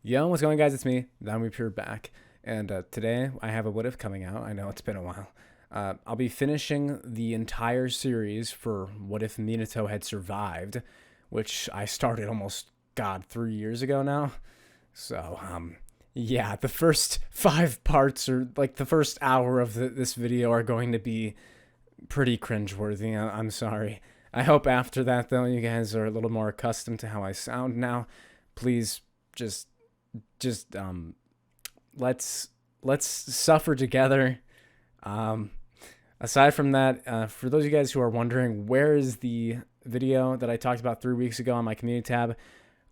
Yo, what's going on, guys? It's me, Namikase back, and today I have a what if coming out. I know it's been a while. I'll be finishing the entire series for what if Minato had survived, which I started almost, 3 years ago now. So, yeah, the first 5 parts, or like the first hour of this video, are going to be pretty cringeworthy. I'm sorry. I hope after that, though, you guys are a little more accustomed to how I sound now. Please just let's suffer together. Aside from that, for those of you guys who are wondering, where is the video that I talked about 3 weeks ago on my community tab,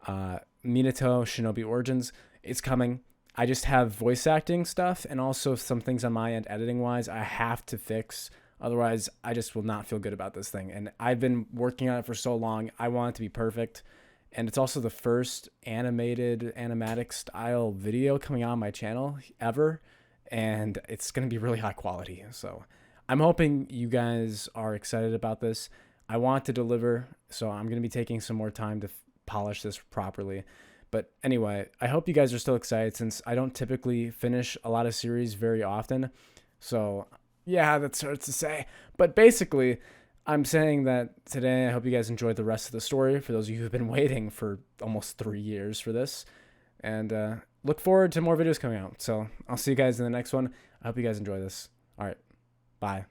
Minato Shinobi Origins? It's coming. I just have voice acting stuff and also some things on my end editing wise I have to fix. Otherwise, I just will not feel good about this thing. And I've been working on it for so long. I want it to be perfect. And it's also the first animatic style video coming out on my channel ever. And it's going to be really high quality. So I'm hoping you guys are excited about this. I want to deliver, so I'm going to be taking some more time to polish this properly. But anyway, I hope you guys are still excited since I don't typically finish a lot of series very often. So yeah, that's hard to say. But basically, I'm saying that today I hope you guys enjoyed the rest of the story, for those of you who've been waiting for almost 3 years for this. And look forward to more videos coming out. So I'll see you guys in the next one. I hope you guys enjoy this. All right. Bye.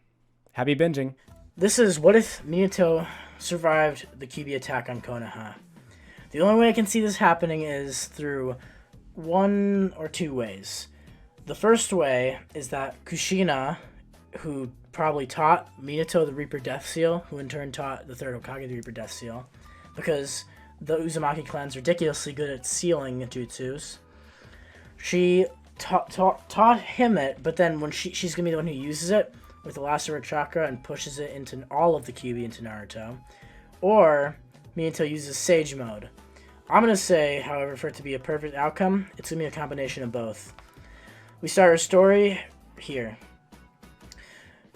Happy binging. This is what if Minato survived the Kyubii attack on Konoha. The only way I can see this happening is through one or two ways. The first way is that Kushina, who probably taught Minato the Reaper Death Seal, who in turn taught the third Hokage the Reaper Death Seal, because the Uzumaki clan's ridiculously good at sealing jutsus. She taught him it, but then when she's gonna be the one who uses it with the last of her chakra and pushes it into all of the Kyubii into Naruto. Or Minato uses Sage Mode. I'm gonna say, however, for it to be a perfect outcome, it's gonna be a combination of both. We start our story here.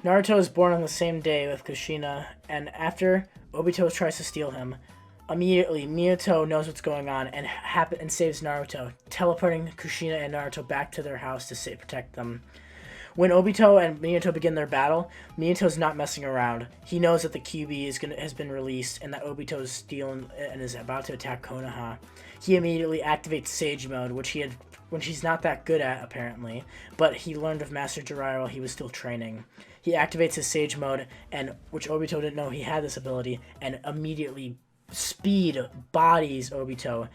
Naruto is born on the same day with Kushina, and after Obito tries to steal him, immediately Minato knows what's going on and saves Naruto, teleporting Kushina and Naruto back to their house to protect them. When Obito and Minato begin their battle, Minato's not messing around. He knows that the Kyubii has been released and that Obito is stealing and is about to attack Konoha. He immediately activates Sage Mode, which he's not that good at apparently, but he learned of Master Jiraiya while he was still training. He activates his Sage Mode, and which Obito didn't know he had this ability, and immediately speed bodies Obito.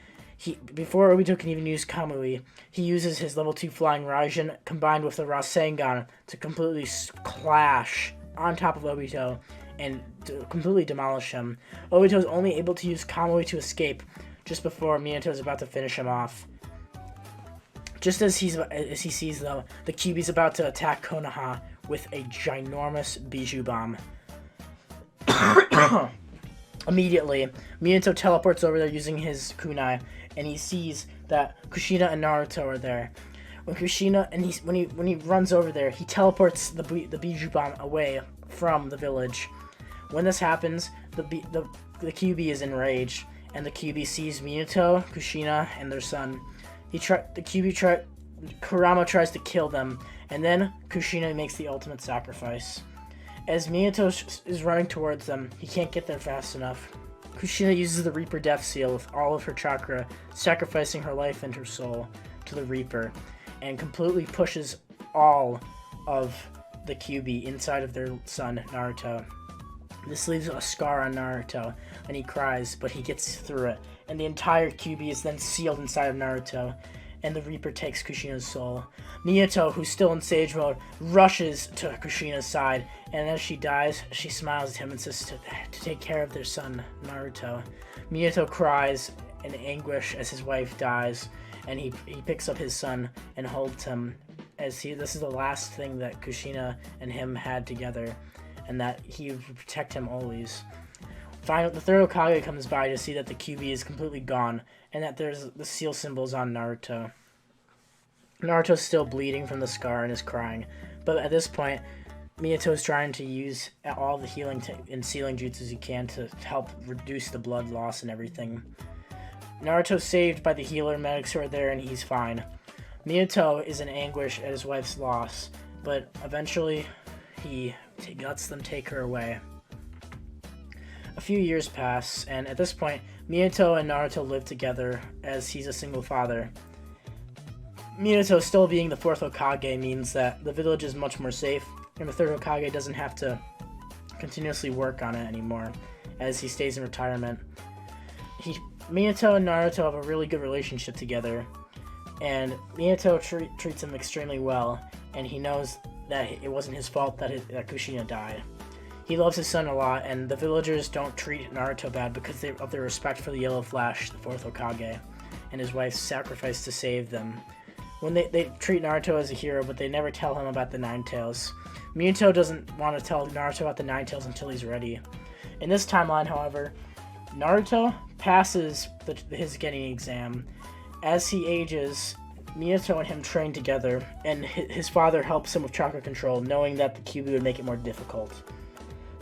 Before Obito can even use Kamui, he uses his level 2 Flying Raijin combined with the Rasengan to completely clash on top of Obito and to completely demolish him. Obito is only able to use Kamui to escape just before Minato is about to finish him off. Just as he sees, though, the Kyuubi's about to attack Konoha with a ginormous Bijou Bomb. Immediately, Minato teleports over there using his kunai, and he sees that Kushina and Naruto are there. When he runs over there, he teleports the Bijou Bomb away from the village. When this happens, the Kyubii is enraged, and the Kyubii sees Minato, Kushina, and their son. Kurama tries to kill them, and then Kushina makes the ultimate sacrifice. As Minato is running towards them, he can't get there fast enough. Kushina uses the Reaper Death Seal with all of her chakra, sacrificing her life and her soul to the Reaper, and completely pushes all of the Kyubii inside of their son, Naruto. This leaves a scar on Naruto, and he cries, but he gets through it, and the entire Kyubii is then sealed inside of Naruto, and the Reaper takes Kushina's soul. Minato, who's still in Sage Mode, rushes to Kushina's side, and as she dies, she smiles at him and says to take care of their son, Naruto. Minato cries in anguish as his wife dies, and he picks up his son and holds him, as this is the last thing that Kushina and him had together, and that he would protect him always. Finally, the third Hokage comes by to see that the Kyubii is completely gone, and that there's the seal symbols on Naruto. Naruto's still bleeding from the scar and is crying, but at this point, Minato is trying to use all the healing and sealing jutsus he can to help reduce the blood loss and everything. Naruto's saved by the healer medics who are there, and he's fine. Minato is in anguish at his wife's loss, but eventually he lets them take her away. A few years pass, and at this point, Minato and Naruto live together as he's a single father. Minato still being the fourth Hokage means that the village is much more safe, and the third Hokage doesn't have to continuously work on it anymore, as he stays in retirement. Minato and Naruto have a really good relationship together, and Minato treats him extremely well, and he knows that it wasn't his fault that Kushina died. He loves his son a lot, and the villagers don't treat Naruto bad because of their respect for the Yellow Flash, the fourth Hokage, and his wife's sacrifice to save them. When they treat Naruto as a hero, but they never tell him about the Nine Tails. Minato doesn't want to tell Naruto about the Nine Tails until he's ready. In this timeline, however, Naruto passes his Genin exam. As he ages, Minato and him train together, and his father helps him with chakra control, knowing that the Kyubii would make it more difficult.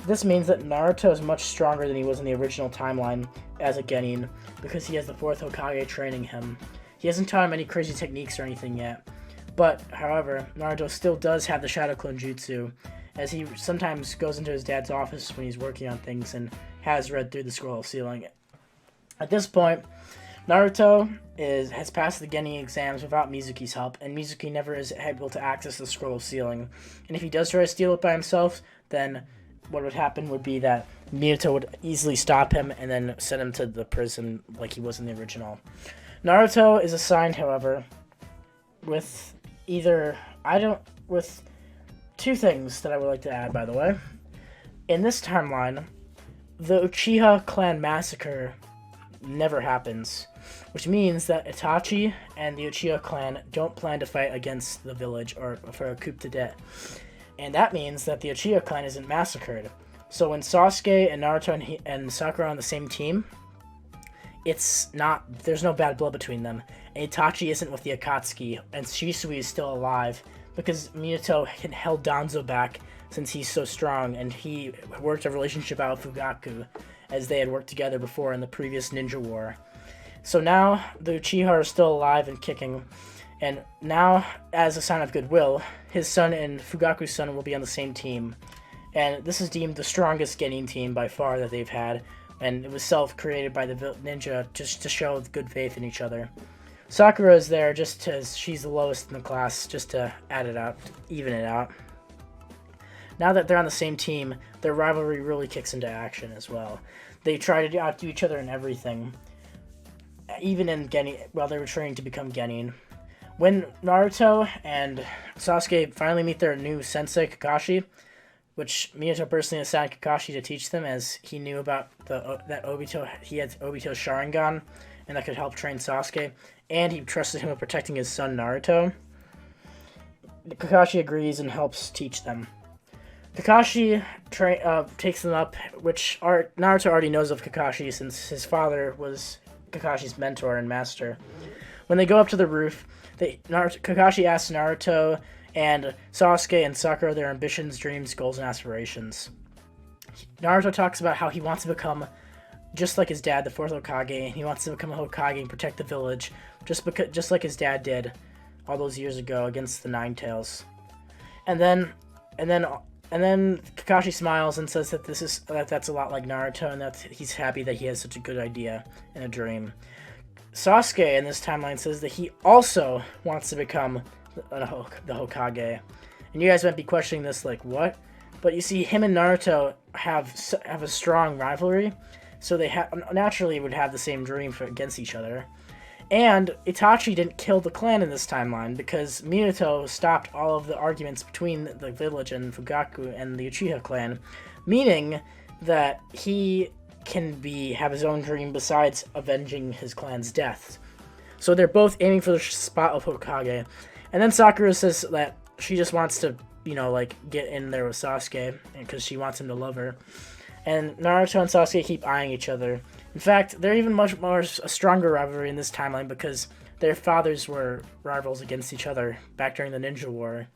This means that Naruto is much stronger than he was in the original timeline as a Genin, because he has the fourth Hokage training him. He hasn't taught him any crazy techniques or anything yet. But, however, Naruto still does have the Shadow Clone Jutsu, as he sometimes goes into his dad's office when he's working on things and has read through the Scroll of Sealing. At this point, Naruto has passed the Genin exams without Mizuki's help, and Mizuki never is able to access the Scroll of Sealing. And if he does try to steal it by himself, then what would happen would be that Minato would easily stop him and then send him to the prison like he was in the original. Naruto is assigned, however, with two things that I would like to add, by the way. In this timeline, the Uchiha clan massacre never happens, which means that Itachi and the Uchiha clan don't plan to fight against the village or for a coup d'etat. And that means that the Uchiha clan isn't massacred. So when Sasuke and Naruto and Sakura are on the same team, there's no bad blood between them. And Itachi isn't with the Akatsuki, and Shisui is still alive because Minato held Danzo back since he's so strong, and he worked a relationship out with Fugaku, as they had worked together before in the previous Ninja War. So now the Uchiha are still alive and kicking, and now, as a sign of goodwill, his son and Fugaku's son will be on the same team. And this is deemed the strongest Genin team by far that they've had, and it was self-created by the ninja just to show good faith in each other. Sakura is there just as she's the lowest in the class, just to add it out, even it out. Now that they're on the same team, their rivalry really kicks into action as well. They try to outdo each other in everything, even in Genin, while they were training to become Genin. When Naruto and Sasuke finally meet their new sensei, Kakashi, which Minato personally assigned Kakashi to teach them, as he knew about he had Obito's Sharingan, and that could help train Sasuke, and he trusted him with protecting his son Naruto. Kakashi agrees and helps teach them. Kakashi takes them up, which Naruto already knows of Kakashi since his father was Kakashi's mentor and master. When they go up to the roof, Kakashi asks Naruto and Sasuke and Sakura their ambitions, dreams, goals, and aspirations. Naruto talks about how he wants to become just like his dad, the fourth Hokage, and he wants to become a Hokage and protect the village, just like his dad did all those years ago against the Nine Tails. And then Kakashi smiles and says that that's a lot like Naruto, and that he's happy that he has such a good idea and a dream. Sasuke in this timeline says that he also wants to become the Hokage. And you guys might be questioning this, like, what? But you see, him and Naruto have a strong rivalry, so they naturally would have the same dream against each other. And Itachi didn't kill the clan in this timeline because Minato stopped all of the arguments between the village and Fugaku and the Uchiha clan, meaning that he can have his own dream besides avenging his clan's deaths. So they're both aiming for the spot of Hokage. And then Sakura says that she just wants to, get in there with Sasuke because she wants him to love her. And Naruto and Sasuke keep eyeing each other. In fact, they're even much more a stronger rivalry in this timeline because their fathers were rivals against each other back during the Ninja War.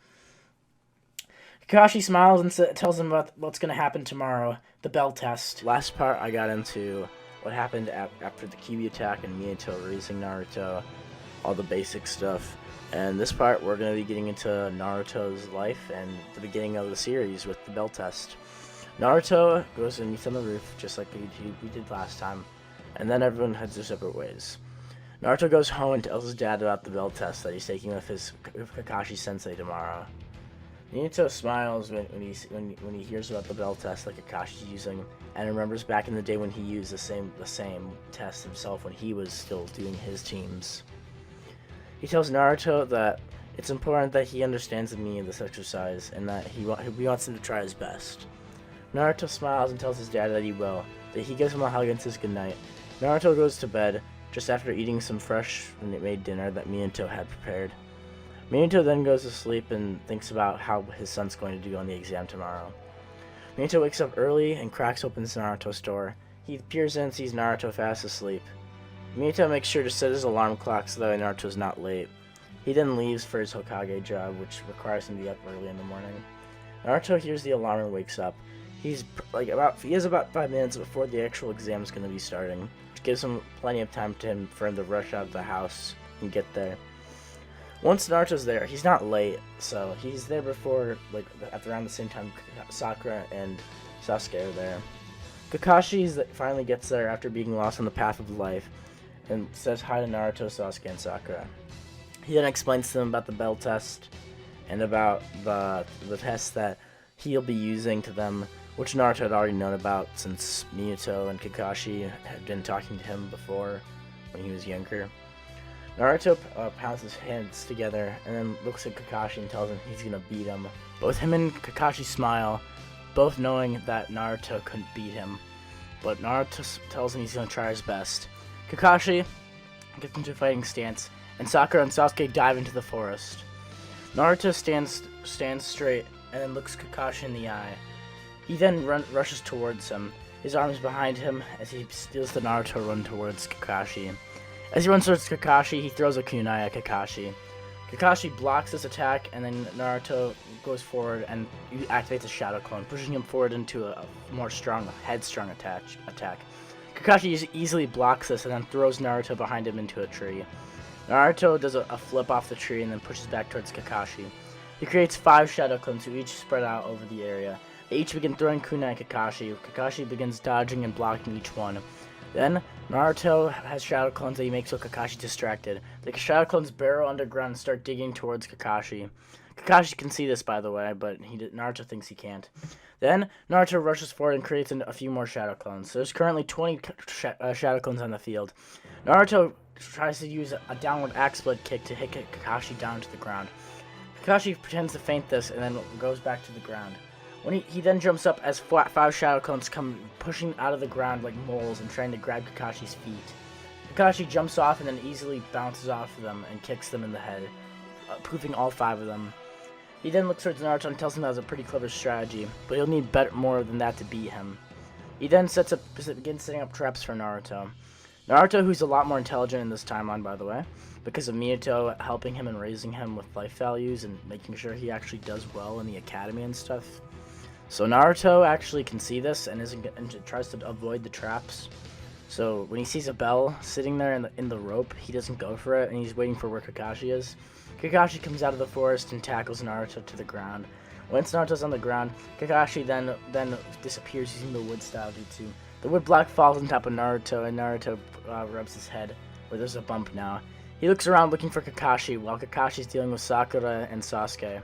Kakashi smiles and tells him about what's going to happen tomorrow, the bell test. Last part I got into what happened after the Kyubii attack and Minato raising Naruto, all the basic stuff. And this part, we're going to be getting into Naruto's life and the beginning of the series with the bell test. Naruto goes and meets on the roof, just like we did last time, and then everyone heads their separate ways. Naruto goes home and tells his dad about the bell test that he's taking with Kakashi Sensei tomorrow. Minato smiles when he hears about the bell test that Kakashi's using, and remembers back in the day when he used the same test himself when he was still doing his teams. He tells Naruto that it's important that he understands the meaning of this exercise, and that he wants him to try his best. Naruto smiles and tells his dad that he will, that he gives him a hug and says goodnight. Naruto goes to bed, just after eating some fresh made dinner that Minato had prepared. Minato then goes to sleep and thinks about how his son's going to do on the exam tomorrow. Minato wakes up early and cracks open Naruto's door. He peers in and sees Naruto fast asleep. Minato makes sure to set his alarm clock so that Naruto's not late. He then leaves for his Hokage job, which requires him to be up early in the morning. Naruto hears the alarm and wakes up. He has about 5 minutes before the actual exam is going to be starting, which gives him plenty of time for him to rush out of the house and get there. Once Naruto's there, he's not late, so he's there before, at around the same time Sakura and Sasuke are there. Kakashi finally gets there after being lost on the path of life, and says hi to Naruto, Sasuke, and Sakura. He then explains to them about the bell test, and about the test that he'll be using to them, which Naruto had already known about since Minato and Kakashi had been talking to him before when he was younger. Naruto pounds his hands together and then looks at Kakashi and tells him he's gonna beat him. Both him and Kakashi smile, both knowing that Naruto couldn't beat him, but Naruto tells him he's gonna try his best. Kakashi gets into a fighting stance, and Sakura and Sasuke dive into the forest. Naruto stands straight and then looks Kakashi in the eye. He then rushes towards him, his arms behind him as he steals the Naruto run towards Kakashi. As he runs towards Kakashi, he throws a kunai at Kakashi. Kakashi blocks this attack, and then Naruto goes forward and activates a shadow clone, pushing him forward into a more headstrong attack. Kakashi easily blocks this and then throws Naruto behind him into a tree. Naruto does a flip off the tree and then pushes back towards Kakashi. He creates 5 shadow clones who each spread out over the area. They each begin throwing kunai at Kakashi. Kakashi begins dodging and blocking each one. Then, Naruto has shadow clones that he makes with Kakashi distracted. The shadow clones burrow underground and start digging towards Kakashi. Kakashi can see this, by the way, but Naruto thinks he can't. Then, Naruto rushes forward and creates a few more shadow clones. So there's currently 20 shadow clones on the field. Naruto tries to use a downward axe blade kick to hit Kakashi down to the ground. Kakashi pretends to feint this and then goes back to the ground. When he then jumps up as 5 shadow clones come pushing out of the ground like moles and trying to grab Kakashi's feet. Kakashi jumps off and then easily bounces off of them and kicks them in the head, poofing all 5 of them. He then looks towards Naruto and tells him that was a pretty clever strategy, but he'll need more than that to beat him. He then begins setting up traps for Naruto. Naruto, who's a lot more intelligent in this timeline, by the way, because of Minato helping him and raising him with life values and making sure he actually does well in the academy and stuff. So Naruto actually can see this and tries to avoid the traps. So when he sees a bell sitting there in the rope, he doesn't go for it, and he's waiting for where Kakashi is. Kakashi comes out of the forest and tackles Naruto to the ground. Once Naruto's on the ground, Kakashi then disappears using the wood style jutsu. The wood block falls on top of Naruto, and Naruto rubs his head, where there's a bump now. He looks around looking for Kakashi, while Kakashi's dealing with Sakura and Sasuke.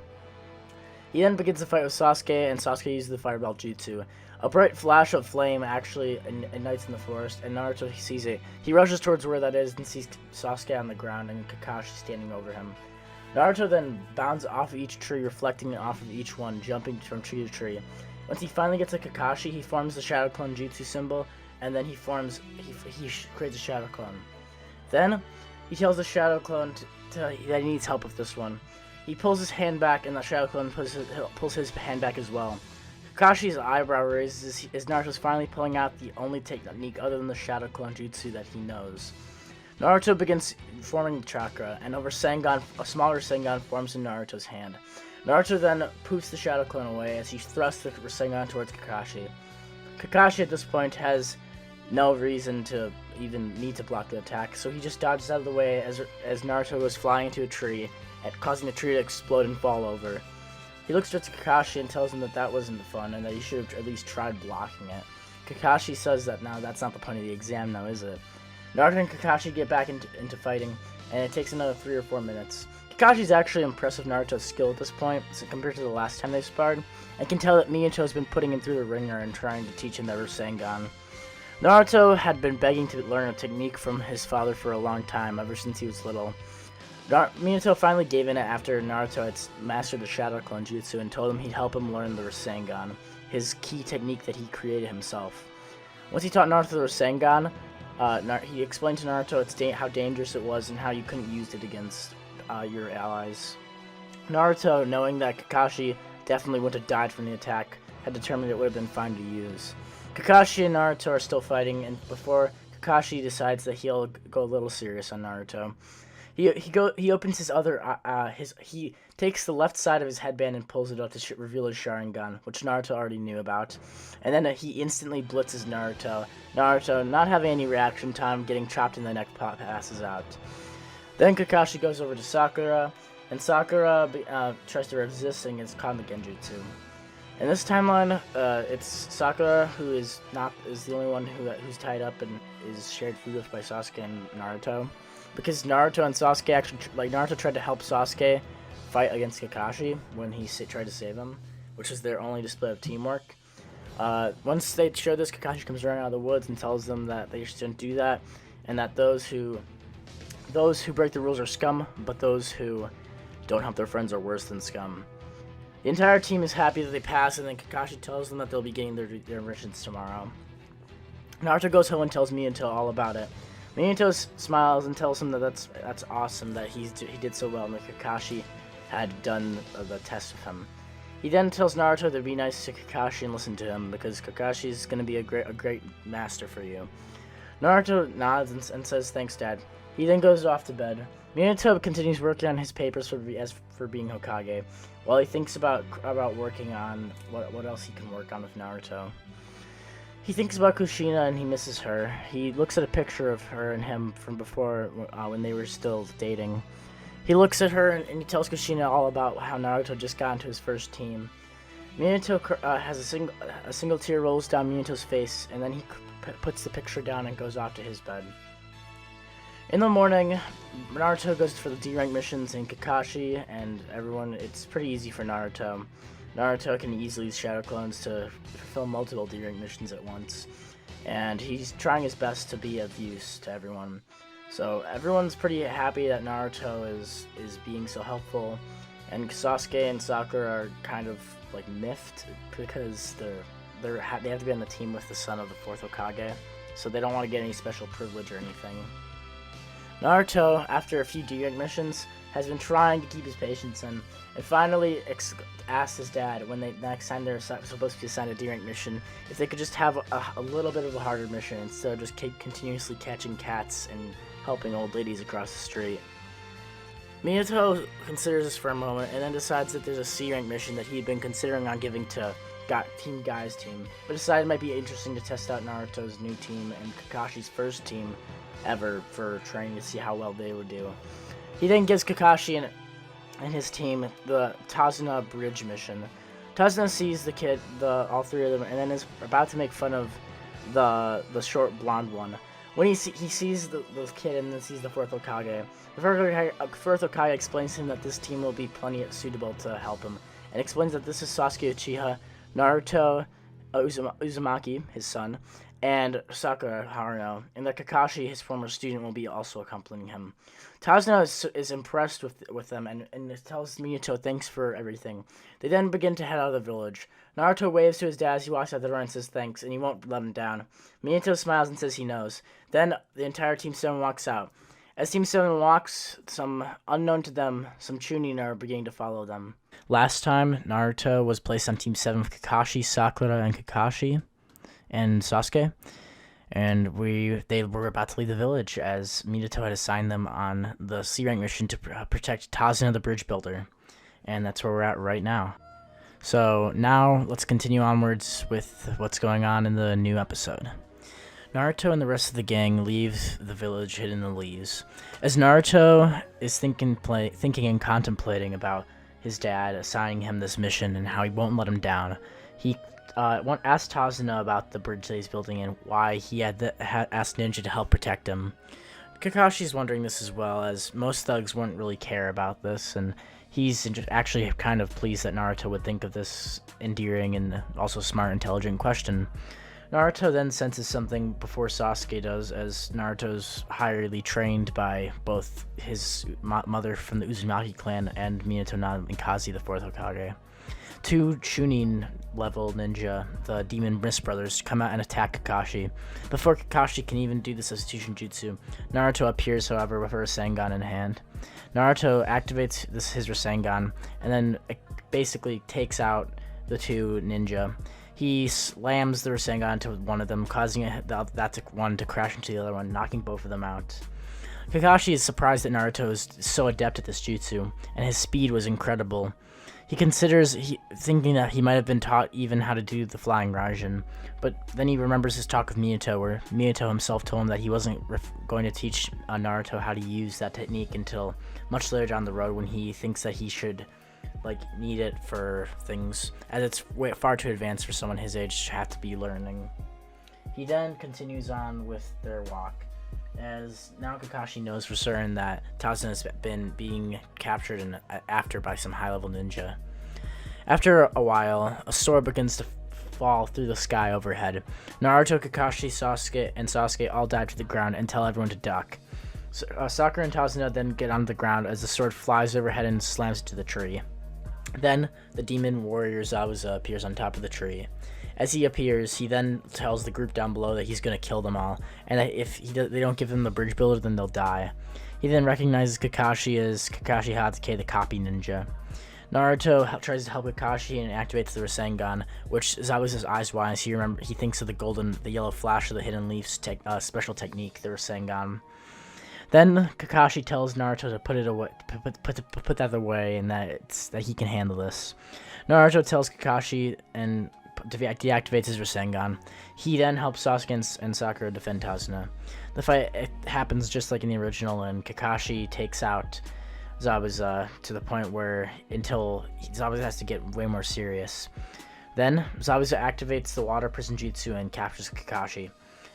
He then begins to fight with Sasuke, and Sasuke uses the fireball jutsu. A bright flash of flame actually ignites in the forest, and Naruto sees it. He rushes towards where that is and sees Sasuke on the ground and Kakashi standing over him. Naruto then bounds off of each tree, reflecting off of each one, jumping from tree to tree. Once he finally gets to Kakashi, he forms the Shadow Clone Jutsu symbol, and then he creates a Shadow Clone. Then, he tells the Shadow Clone that he needs help with this one. He pulls his hand back, and the Shadow Clone pulls his hand back as well. Kakashi's eyebrow raises as Naruto's finally pulling out the only technique other than the Shadow Clone Jutsu that he knows. Naruto begins forming the chakra, and a smaller Rasengan forms in Naruto's hand. Naruto then poofs the Shadow Clone away as he thrusts the Rasengan towards Kakashi. Kakashi at this point has no reason to even need to block the attack, so he just dodges out of the way as Naruto goes flying into a tree, causing the tree to explode and fall over. He looks at Kakashi and tells him that that wasn't fun and that he should have at least tried blocking it. Kakashi says that no, that's not the point of the exam now, is it? Naruto and Kakashi get back into fighting, and it takes another 3 or 4 minutes. Kakashi's actually impressed with Naruto's skill at this point, compared to the last time they sparred, and can tell that Minato has been putting him through the ringer and trying to teach him the Rasengan. Naruto had been begging to learn a technique from his father for a long time, ever since he was little. Minato finally gave in after Naruto had mastered the Shadow Clone Jutsu and told him he'd help him learn the Rasengan, his key technique that he created himself. Once he taught Naruto the Rasengan, he explained to Naruto how dangerous it was and how you couldn't use it against your allies. Naruto, knowing that Kakashi definitely would have died from the attack, had determined it would have been fine to use. Kakashi and Naruto are still fighting, and before Kakashi decides that he'll go a little serious on Naruto, he opens his other he takes the left side of his headband and pulls it out to reveal his Sharingan, which Naruto already knew about, and then he instantly blitzes Naruto. Naruto, not having any reaction time, getting chopped in the neck, passes out. Then Kakashi goes over to Sakura, and Sakura tries to resist and gets caught in the Genjutsu. In this timeline, it's Sakura who is the only one who's tied up and is shared food with by Sasuke and Naruto, because Naruto and Sasuke actually Naruto tried to help Sasuke fight against Kakashi when he tried to save him, which is their only display of teamwork. Once they show this, Kakashi comes running out of the woods and tells them that they shouldn't do that, and that those who break the rules are scum, but those who don't help their friends are worse than scum. The entire team is happy that they pass, and then Kakashi tells them that they'll be getting their missions tomorrow. Naruto goes home and tells Minato all about it. Minato smiles and tells him that that's awesome that he did so well and that Kakashi had done the test with him. He then tells Naruto to be nice to Kakashi and listen to him, because Kakashi is going to be a great master for you. Naruto nods and says, "Thanks, Dad." He then goes off to bed. Minato continues working on his papers for being Hokage, while he thinks about working on what else he can work on with Naruto. He thinks about Kushina and he misses her. He looks at a picture of her and him from before when they were still dating. He looks at her and he tells Kushina all about how Naruto just got into his first team. Minato has a single tear rolls down Minato's face, and then he puts the picture down and goes off to his bed. In the morning, Naruto goes for the D-rank missions, and Kakashi and everyone, it's pretty easy for Naruto. Naruto can easily use Shadow Clones to fulfill multiple D-rank missions at once, and he's trying his best to be of use to everyone. So everyone's pretty happy that Naruto is being so helpful, and Sasuke and Sakura are kind of like miffed because they have to be on the team with the son of the fourth Hokage, so they don't want to get any special privilege or anything. Naruto, after a few D-rank missions, has been trying to keep his patience in, and finally asked his dad when they next time they're supposed to be assigned a D-rank mission if they could just have a little bit of a harder mission instead of just continuously catching cats and helping old ladies across the street. Minato considers this for a moment and then decides that there's a C-rank mission that he had been considering on giving to Team Guy's team, but decided it might be interesting to test out Naruto's new team and Kakashi's first team ever for training to see how well they would do. He then gives Kakashi and his team the Tazuna Bridge mission. Tazuna sees all three of them, and then is about to make fun of the short blonde one. When he sees the kid and then sees the fourth Hokage, the fourth Hokage explains to him that this team will be plenty suitable to help him, and explains that this is Sasuke Uchiha, Naruto Uzumaki, his son, and Sakura Haruno, and that Kakashi, his former student, will be also accompanying him. Tazuna is impressed with them and tells Minato thanks for everything. They then begin to head out of the village. Naruto waves to his dad as he walks out the door and says thanks, and he won't let him down. Minato smiles and says he knows. Then the entire Team 7 walks out. As Team 7 walks, some unknown to them, some Chunin are beginning to follow them. Last time, Naruto was placed on Team 7 with Kakashi, Sakura, and Kakashi, and Sasuke, and they were about to leave the village as Minato had assigned them on the C-rank mission to protect Tazuna the Bridge Builder, and that's where we're at right now. So now let's continue onwards with what's going on in the new episode. Naruto and the rest of the gang leave the village hidden in the leaves. As Naruto is thinking and contemplating about his dad assigning him this mission and how he won't let him down, he asked Tazuna about the bridge that he's building and why he had asked Ninja to help protect him. Kakashi's wondering this as well, as most thugs wouldn't really care about this, and he's actually kind of pleased that Naruto would think of this endearing and also smart, intelligent question. Naruto then senses something before Sasuke does, as Naruto's highly trained by both his mother from the Uzumaki clan and Minato Namikaze, the fourth Hokage. Two Chunin level ninja, the Demon Mist brothers, come out and attack Kakashi. Before Kakashi can even do the substitution jutsu, Naruto appears, however, with her Rasengan in hand. Naruto activates his Rasengan and then basically takes out the two ninja. He slams the Rasengan into one of them, causing that one to crash into the other one, knocking both of them out. Kakashi is surprised that Naruto is so adept at this jutsu, and his speed was incredible. He considers thinking that he might have been taught even how to do the flying Raijin, but then he remembers his talk with Minato, where Minato himself told him that he wasn't going to teach Naruto how to use that technique until much later down the road, when he thinks that he should need it for things, as it's far too advanced for someone his age to have to be learning. He then continues on with their walk, as now Kakashi knows for certain that Tazuna has been being captured after by some high-level ninja. After a while, a sword begins to fall through the sky overhead. Naruto, Kakashi, Sasuke all dive to the ground and tell everyone to duck. Sakura and Tazuna then get onto the ground as the sword flies overhead and slams into the tree. Then, the demon warrior Zabuza appears on top of the tree. As he appears, he then tells the group down below that he's going to kill them all, and that if they don't give him the bridge builder, then they'll die. He then recognizes Kakashi as Kakashi Hatsuki, the copy ninja. Naruto tries to help Kakashi and activates the Rasengan, which Zabuza's eyes wide as he thinks of the yellow flash of the hidden leaf's special technique, the Rasengan. Then Kakashi tells Naruto to put it away, put that away, and that he can handle this. Naruto tells Kakashi and deactivates his Rasengan. He then helps Sasuke and Sakura defend Tazuna. The fight happens just like in the original, and Kakashi takes out Zabuza to the point where Zabuza has to get way more serious. Then Zabuza activates the water prison jutsu and captures Kakashi.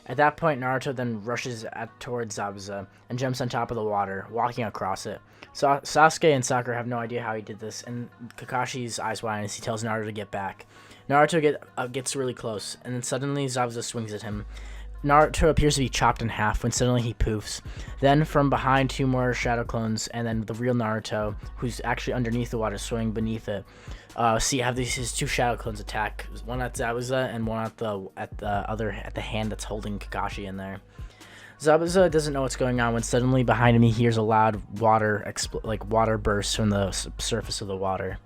At that point, Naruto then rushes towards Zabuza and jumps on top of the water, walking across it. Sasuke and Sakura have no idea how he did this, and Kakashi's eyes widen as he tells Naruto to get back. Naruto gets really close, and then suddenly Zabuza swings at him. Naruto appears to be chopped in half when suddenly he poofs. Then from behind, two more shadow clones, and then the real Naruto, who's actually underneath the water, swimming beneath it. His two shadow clones attack, one at Zabuza and one at the hand that's holding Kakashi in there. Zabuza doesn't know what's going on when suddenly behind him he hears a loud water burst from the surface of the water.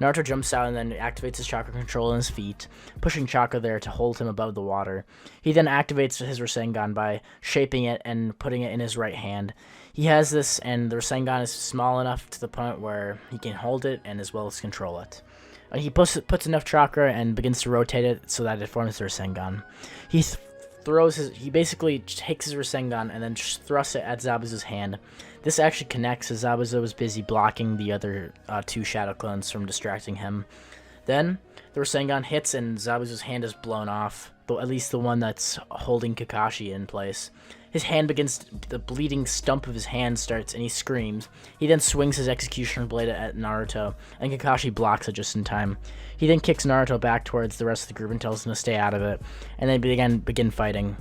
Naruto jumps out and then activates his chakra control in his feet, pushing chakra there to hold him above the water. He then activates his Rasengan by shaping it and putting it in his right hand. He has this, and the Rasengan is small enough to the point where he can hold it and as well as control it. He puts enough chakra and begins to rotate it so that it forms the Rasengan. He basically takes his Rasengan and then thrusts it at Zabuza's hand. This actually connects, as Zabuza was busy blocking the other two shadow clones from distracting him. Then the Rasengan hits and Zabuza's hand is blown off, but at least the one that's holding Kakashi in place. His hand the bleeding stump of his hand starts and he screams. He then swings his executioner blade at Naruto, and Kakashi blocks it just in time. He then kicks Naruto back towards the rest of the group and tells him to stay out of it, and they begin fighting.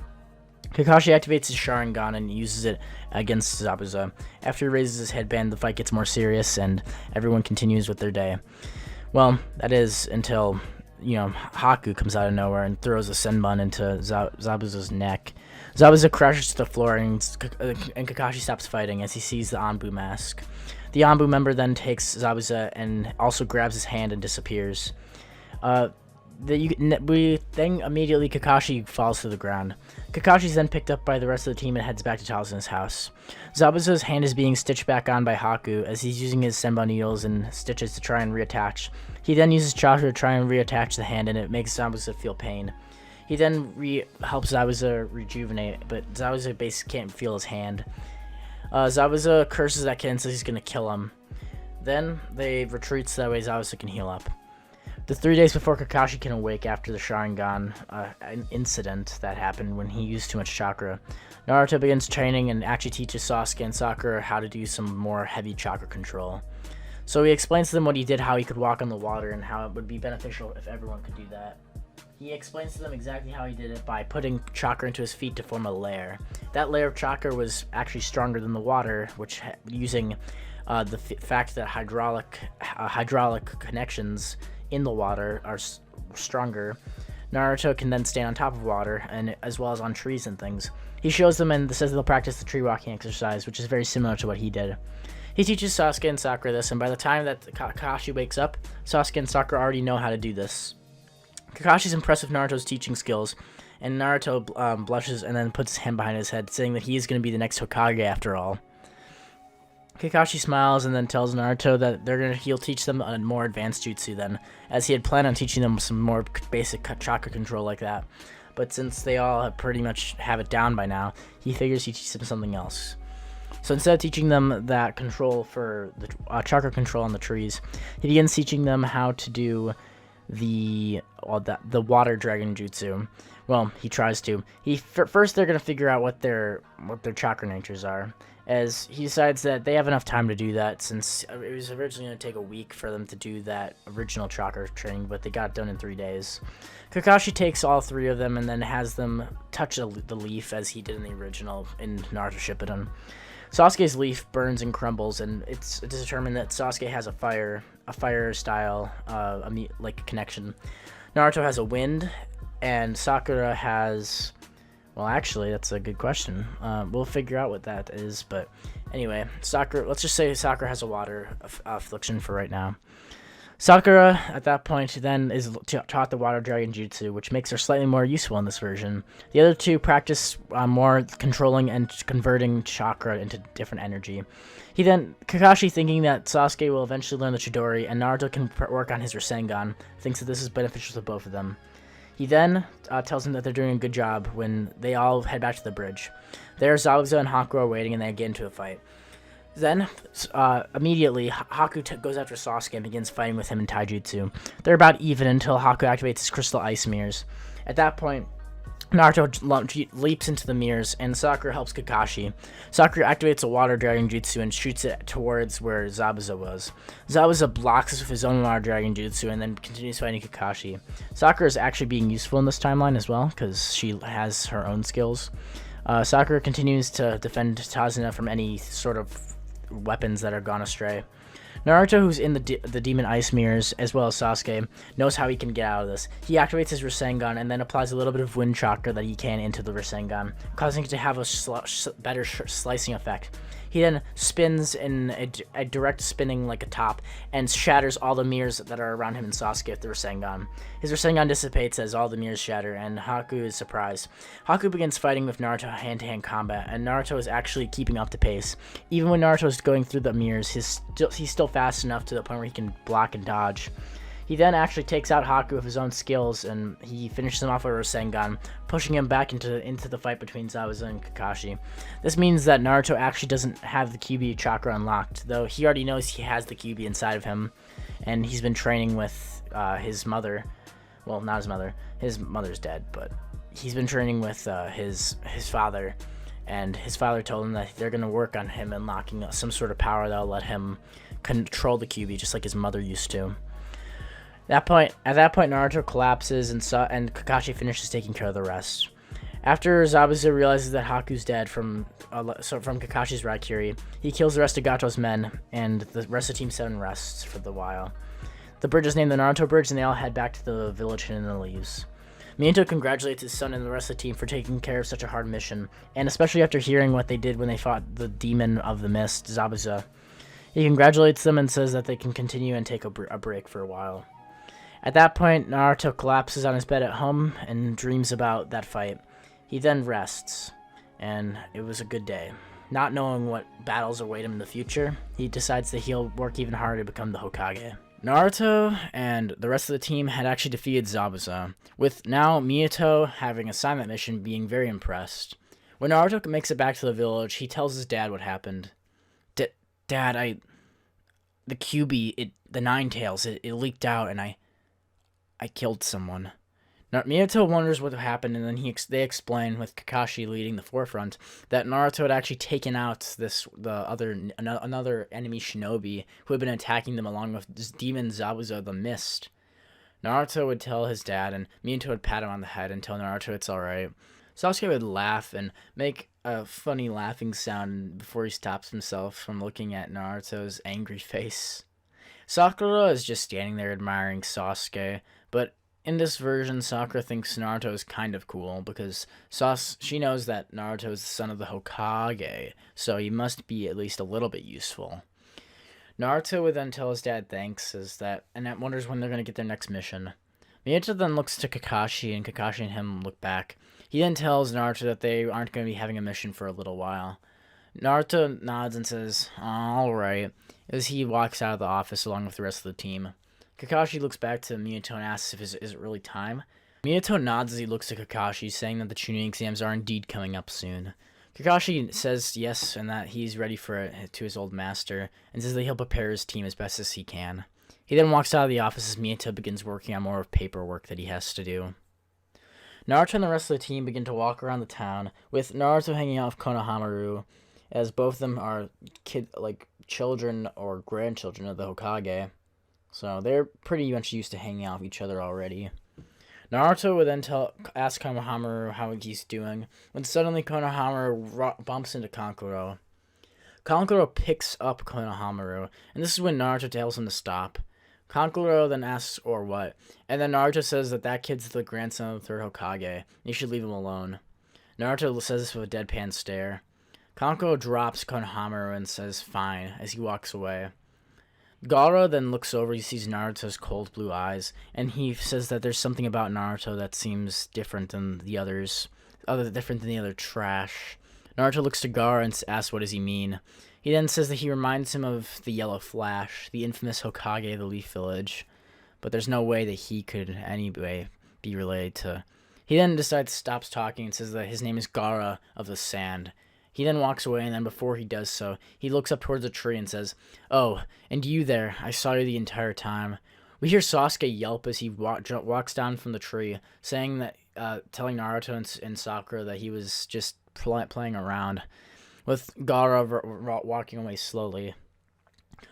Kakashi activates his Sharingan and uses it against Zabuza. After he raises his headband, the fight gets more serious and everyone continues with their day. Well, that is until, Haku comes out of nowhere and throws a Senbon into Zabuza's neck. Zabuza crashes to the floor and Kakashi stops fighting as he sees the Anbu mask. The Anbu member then takes Zabuza and also grabs his hand and disappears. Immediately Kakashi falls to the ground. Kakashi's then picked up by the rest of the team and heads back to Tazuna's house. Zabuza's hand is being stitched back on by Haku as he's using his Senbon needles and stitches to try and reattach. He then uses chakra to try and reattach the hand, and it makes Zabuza feel pain. He then helps Zabuza rejuvenate, but Zabuza basically can't feel his hand. Zabuza curses that kid and says he's going to kill him. Then they retreat so that way Zabuza can heal up. The 3 days before Kakashi can awake after the Sharingan incident that happened when he used too much chakra, Naruto begins training and actually teaches Sasuke and Sakura how to do some more heavy chakra control. So he explains to them what he did, how he could walk on the water, and how it would be beneficial if everyone could do that. He explains to them exactly how he did it by putting chakra into his feet to form a layer. That layer of chakra was actually stronger than the water, which using the fact that hydraulic connections in the water are stronger, Naruto can then stand on top of water, and as well as on trees and things. He shows them and says they'll practice the tree walking exercise, which is very similar to what he did. He teaches Sasuke and Sakura this, and by the time that Kakashi wakes up, Sasuke and Sakura already know how to do this. Kakashi's impressed with Naruto's teaching skills, and Naruto blushes and then puts his hand behind his head, saying that he is going to be the next Hokage after all. Kakashi smiles and then tells Naruto that he'll teach them a more advanced jutsu then, as he had planned on teaching them some more basic chakra control like that. But since they all pretty much have it down by now, he figures he teaches them something else. So instead of teaching them that control for the chakra control on the trees, he begins teaching them how to do the water dragon jutsu. Well, he tries to. First they're gonna figure out what their chakra natures are, as he decides that they have enough time to do that, since it was originally going to take a week for them to do that original chakra training, but they got it done in 3 days. Kakashi takes all 3 of them and then has them touch the leaf as he did in the original in Naruto Shippuden. Sasuke's leaf burns and crumbles, and it's determined that Sasuke has a fire style like connection. Naruto has a wind, and Sakura has... Well, actually, that's a good question. We'll figure out what that is, but anyway, Sakura. Let's just say Sakura has a water affliction for right now. Sakura, at that point, then is taught the water dragon jutsu, which makes her slightly more useful in this version. The other 2 practice more controlling and converting chakra into different energy. Kakashi, thinking that Sasuke will eventually learn the Chidori and Naruto can work on his Rasengan, thinks that this is beneficial to both of them. He then tells them that they're doing a good job when they all head back to the bridge. There, Zabuza and Haku are waiting, and they get into a fight. Then, immediately, Haku goes after Sasuke and begins fighting with him in taijutsu. They're about even until Haku activates his crystal ice mirrors. At that point, Naruto leaps into the mirrors, and Sakura helps Kakashi. Sakura activates a water dragon jutsu and shoots it towards where Zabuza was. Zabuza blocks us with his own water dragon jutsu and then continues fighting Kakashi. Sakura is actually being useful in this timeline as well, because she has her own skills. Sakura continues to defend Tazuna from any sort of weapons that are gone astray. Naruto, who's in the Demon Ice Mirrors, as well as Sasuke, knows how he can get out of this. He activates his Rasengan and then applies a little bit of wind chakra that he can into the Rasengan, causing it to have a better slicing effect. He then spins in a direct spinning like a top and shatters all the mirrors that are around him and Sasuke with the Rasengan. His Rasengan dissipates as all the mirrors shatter, and Haku is surprised. Haku begins fighting with Naruto hand-to-hand combat, and Naruto is actually keeping up the pace. Even when Naruto is going through the mirrors, he's still fast enough to the point where he can block and dodge. He then actually takes out Haku with his own skills, and he finishes him off with a Rasengan, pushing him back into the fight between Zabuza and Kakashi. This means that Naruto actually doesn't have the Kyubii chakra unlocked, though he already knows he has the Kyubii inside of him, and he's been training with his mother. Well, not his mother. His mother's dead, but he's been training with his father, and his father told him that they're going to work on him unlocking some sort of power that'll let him control the Kyubii just like his mother used to. At that point, Naruto collapses and Kakashi finishes taking care of the rest. After Zabuza realizes that Haku's dead from Kakashi's Raikiri, he kills the rest of Gato's men, and the rest of Team 7 rests for the while. The bridge is named the Naruto Bridge, and they all head back to the village and the leaves. Minato congratulates his son and the rest of the team for taking care of such a hard mission, and especially after hearing what they did when they fought the Demon of the Mist, Zabuza. He congratulates them and says that they can continue and take a break for a while. At that point, Naruto collapses on his bed at home and dreams about that fight. He then rests, and it was a good day. Not knowing what battles await him in the future, he decides that he'll work even harder to become the Hokage. Naruto and the rest of the team had actually defeated Zabuza, with now Minato having assigned that mission, being very impressed. When Naruto makes it back to the village, he tells his dad what happened. Dad, the Kyubii, the Nine Tails, it leaked out and I killed someone. Now, Minato wonders what happened, and then they explain, with Kakashi leading the forefront, that Naruto had actually taken out another enemy shinobi who had been attacking them, along with this demon Zabuza the Mist. Naruto would tell his dad, and Minato would pat him on the head and tell Naruto it's alright. Sasuke would laugh and make a funny laughing sound before he stops himself from looking at Naruto's angry face. Sakura is just standing there admiring Sasuke, but in this version, Sakura thinks Naruto is kind of cool because she knows that Naruto is the son of the Hokage, so he must be at least a little bit useful. Naruto would then tell his dad thanks, and wonders when they're going to get their next mission. Minato then looks to Kakashi, and Kakashi and him look back. He then tells Naruto that they aren't going to be having a mission for a little while. Naruto nods and says, alright, as he walks out of the office along with the rest of the team. Kakashi looks back to Minato and asks if is it really time. Minato nods as he looks to Kakashi, saying that the Chunin exams are indeed coming up soon. Kakashi says yes and that he's ready for it to his old master, and says that he'll prepare his team as best as he can. He then walks out of the office as Minato begins working on more of paperwork that he has to do. Naruto and the rest of the team begin to walk around the town, with Naruto hanging out with Konohamaru, as both of them are children or grandchildren of the Hokage. So they're pretty much used to hanging out with each other already. Naruto would then ask Konohamaru how he's doing, when suddenly Konohamaru bumps into Kankuro. Kankuro picks up Konohamaru, and this is when Naruto tells him to stop. Kankuro then asks, or what, and then Naruto says that kid's the grandson of the third Hokage, you should leave him alone. Naruto says this with a deadpan stare. Kankuro drops Konohamaru and says fine, as he walks away. Gaara then looks over, he sees Naruto's cold blue eyes, and he says that there's something about Naruto that seems different than the others, different than the other trash. Naruto looks to Gaara and asks what does he mean. He then says that he reminds him of the Yellow Flash, the infamous Hokage of the Leaf Village, but there's no way that he could in any way be related to. He then stops talking and says that his name is Gaara of the Sand. He then walks away, and then before he does so, he looks up towards a tree and says, oh, and you there, I saw you the entire time. We hear Sasuke yelp as he walks down from the tree, saying that, telling Naruto and Sakura that he was just playing around, with Gaara walking away slowly.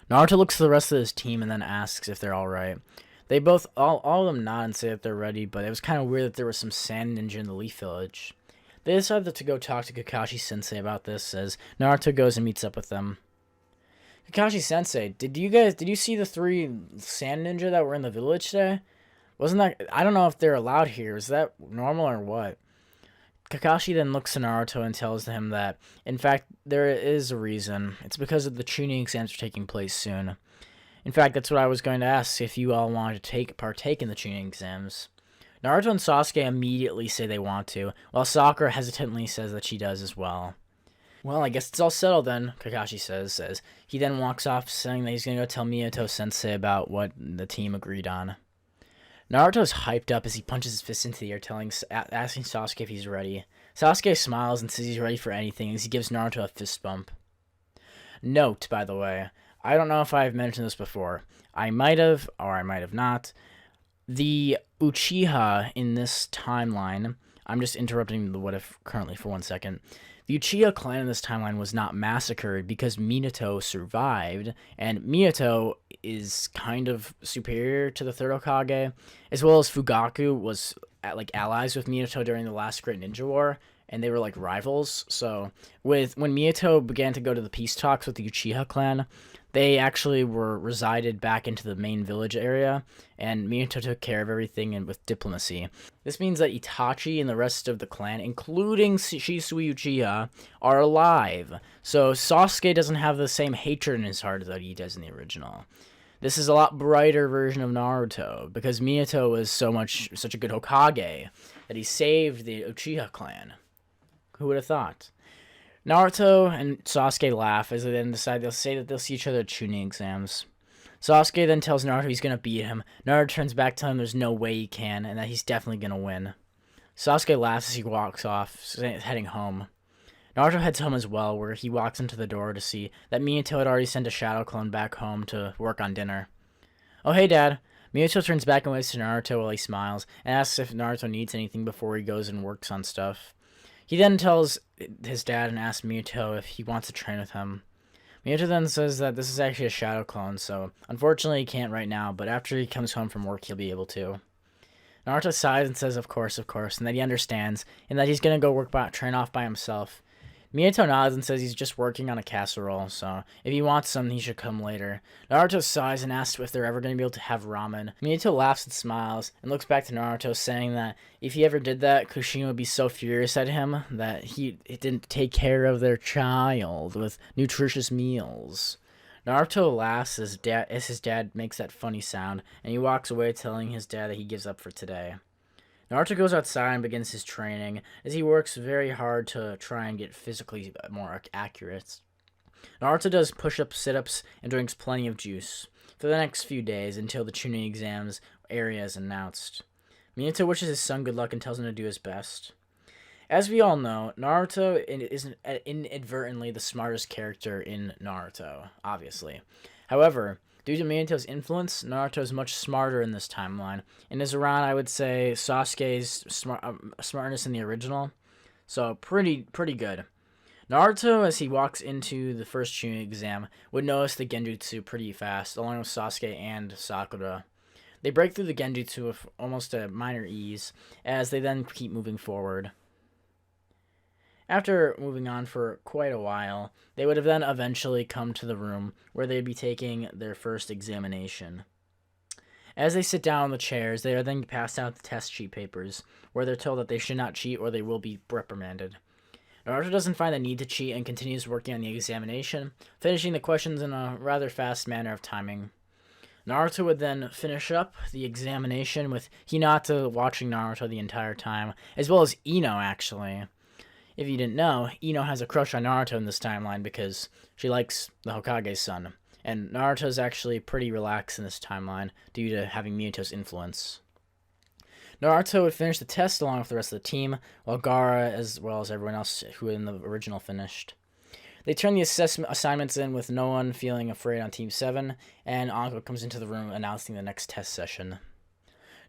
Naruto looks to the rest of his team and then asks if they're alright. They both, all of them nod and say that they're ready, but it was kind of weird that there was some sand ninja in the Leaf Village. They decided to go talk to Kakashi-sensei about this, as Naruto goes and meets up with them. Kakashi-sensei, did you see the 3 sand ninja that were in the village today? Wasn't that, I don't know if they're allowed here, is that normal or what? Kakashi then looks to Naruto and tells him that, in fact, there is a reason. It's because of the Chunin exams are taking place soon. In fact, that's what I was going to ask, if you all wanted to partake in the Chunin exams. Naruto and Sasuke immediately say they want to, while Sakura hesitantly says that she does as well. Well, I guess it's all settled then, Kakashi says. He then walks off, saying that he's going to go tell Minato-sensei about what the team agreed on. Naruto's hyped up as he punches his fist into the air, asking Sasuke if he's ready. Sasuke smiles and says he's ready for anything as he gives Naruto a fist bump. Note, by the way, I don't know if I've mentioned this before. I might have, or I might have not. The Uchiha in this timeline, I'm just interrupting the what if currently for 1 second. The Uchiha clan in this timeline was not massacred because Minato survived, and Minato is kind of superior to the third Hokage, as well as Fugaku was allies with Minato during the last Great Ninja War, and they were like rivals. So when Minato began to go to the peace talks with the Uchiha clan, they actually resided back into the main village area, and Minato took care of everything and with diplomacy. This means that Itachi and the rest of the clan, including Shisui Uchiha, are alive. So Sasuke doesn't have the same hatred in his heart that he does in the original. This is a lot brighter version of Naruto, because Minato was such a good Hokage that he saved the Uchiha clan. Who would have thought? Naruto and Sasuke laugh as they then decide they'll say that they'll see each other at Chunin exams. Sasuke then tells Naruto he's gonna beat him. Naruto turns back telling him there's no way he can, and that he's definitely gonna win. Sasuke laughs as he walks off, heading home. Naruto heads home as well, where he walks into the door to see that Minato had already sent a shadow clone back home to work on dinner. "Oh, hey, Dad." Minato turns back and waves to Naruto while he smiles, and asks if Naruto needs anything before he goes and works on stuff. He then tells his dad and asks Minato if he wants to train with him. Minato then says that this is actually a shadow clone, so unfortunately he can't right now, but after he comes home from work he'll be able to. Naruto sighs and says of course, and that he understands, and that he's gonna go train off by himself. Minato nods and says he's just working on a casserole, so if he wants some, he should come later. Naruto sighs and asks if they're ever going to be able to have ramen. Minato laughs and smiles, and looks back to Naruto, saying that if he ever did that, Kushina would be so furious at him that he didn't take care of their child with nutritious meals. Naruto laughs as his dad makes that funny sound, and he walks away telling his dad that he gives up for today. Naruto goes outside and begins his training, as he works very hard to try and get physically more accurate. Naruto does push-ups, sit-ups, and drinks plenty of juice for the next few days until the Chunin exams area is announced. Minato wishes his son good luck and tells him to do his best. As we all know, Naruto is inadvertently the smartest character in Naruto, obviously. However, due to Minato's influence, Naruto is much smarter in this timeline, and is around, I would say, Sasuke's smartness in the original. So, pretty good. Naruto, as he walks into the first Chunin exam, would notice the Genjutsu pretty fast, along with Sasuke and Sakura. They break through the Genjutsu with almost a minor ease, as they then keep moving forward. After moving on for quite a while, they would have then eventually come to the room where they'd be taking their first examination. As they sit down on the chairs, they are then passed out the test sheet papers, where they're told that they should not cheat or they will be reprimanded. Naruto doesn't find the need to cheat and continues working on the examination, finishing the questions in a rather fast manner of timing. Naruto would then finish up the examination with Hinata watching Naruto the entire time, as well as Ino, actually. If you didn't know, Ino has a crush on Naruto in this timeline because she likes the Hokage's son, and Naruto's actually pretty relaxed in this timeline due to having Minato's influence. Naruto would finish the test along with the rest of the team, while Gaara, as well as everyone else who in the original finished. They turn the assignments in with no one feeling afraid on Team 7, and Anko comes into the room announcing the next test session.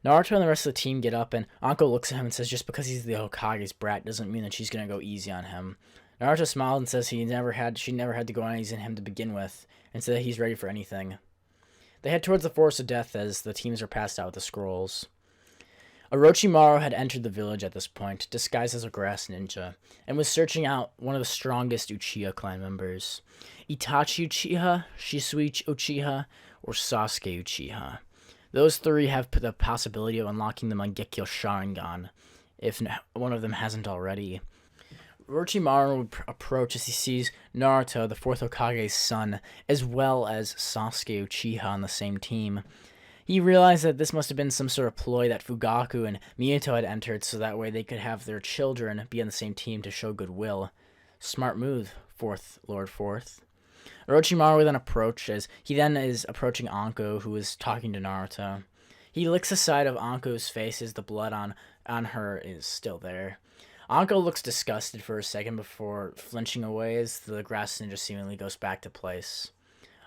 Naruto and the rest of the team get up, and Anko looks at him and says just because he's the Hokage's brat doesn't mean that she's going to go easy on him. Naruto smiled and says she never had to go on easy on him to begin with, and said that he's ready for anything. They head towards the Forest of Death as the teams are passed out with the scrolls. Orochimaru had entered the village at this point, disguised as a grass ninja, and was searching out one of the strongest Uchiha clan members. Itachi Uchiha, Shisui Uchiha, or Sasuke Uchiha. Those three have the possibility of unlocking the Mangekyo Sharingan, if one of them hasn't already. Orochimaru would approach as he sees Naruto, the fourth Hokage's son, as well as Sasuke Uchiha on the same team. He realized that this must have been some sort of ploy that Fugaku and Minato had entered so that way they could have their children be on the same team to show goodwill. Smart move, Lord Fourth. Orochimaru then approached as he then is approaching Anko, who is talking to Naruto. He licks the side of Anko's face as the blood on her is still there. Anko looks disgusted for a second before flinching away as the grass ninja seemingly goes back to place.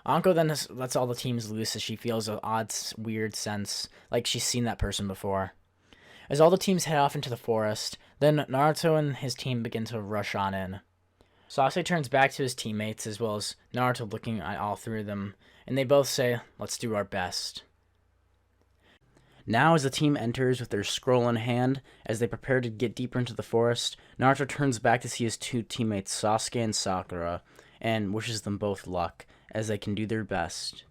Anko then lets all the teams loose as she feels an odd, weird sense, like she's seen that person before. As all the teams head off into the forest, then Naruto and his team begin to rush on in. Sasuke turns back to his teammates as well as Naruto looking at all three of them, and they both say, "Let's do our best." Now as the team enters with their scroll in hand, as they prepare to get deeper into the forest, Naruto turns back to see his two teammates Sasuke and Sakura, and wishes them both luck, as they can do their best.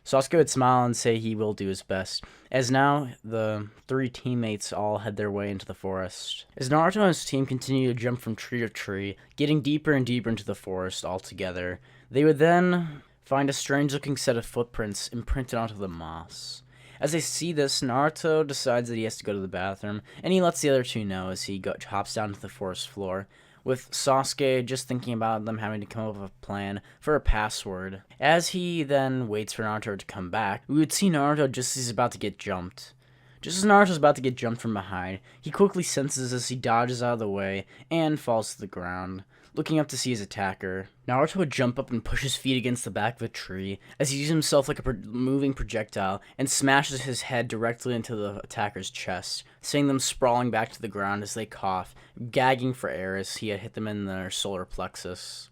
Sasuke would smile and say he will do his best, as now the three teammates all head their way into the forest. As Naruto and his team continue to jump from tree to tree, getting deeper and deeper into the forest altogether, they would then find a strange-looking set of footprints imprinted onto the moss. As they see this, Naruto decides that he has to go to the bathroom, and he lets the other two know as he hops down to the forest floor, with Sasuke just thinking about them having to come up with a plan for a password. As he then waits for Naruto to come back, we would see Naruto just as he's about to get jumped. Just as Naruto's about to get jumped from behind, he quickly senses as he dodges out of the way and falls to the ground, looking up to see his attacker. Naruto would jump up and push his feet against the back of a tree as he uses himself like a moving projectile and smashes his head directly into the attacker's chest, sending them sprawling back to the ground as they cough, gagging for air as he had hit them in their solar plexus.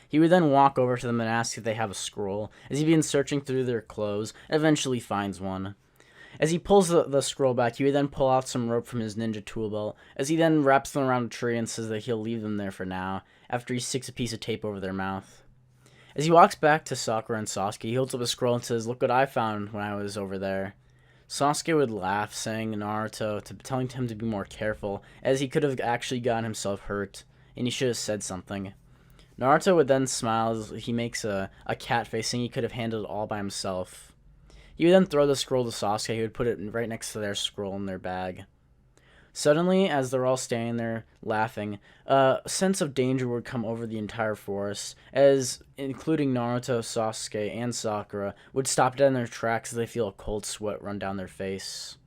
He would then walk over to them and ask if they have a scroll, as he begins searching through their clothes and eventually finds one. As he pulls the scroll back, he would then pull out some rope from his ninja tool belt, as he then wraps them around a tree and says that he'll leave them there for now, after he sticks a piece of tape over their mouth. As he walks back to Sakura and Sasuke, he holds up a scroll and says, "Look what I found when I was over there." Sasuke would laugh, saying telling him to be more careful, as he could have actually gotten himself hurt, and he should have said something. Naruto would then smile as he makes a cat face, saying he could have handled it all by himself. He would then throw the scroll to Sasuke, who would put it right next to their scroll in their bag. Suddenly, as they're all standing there laughing, a sense of danger would come over the entire forest, as including Naruto, Sasuke, and Sakura would stop dead in their tracks as they feel a cold sweat run down their face.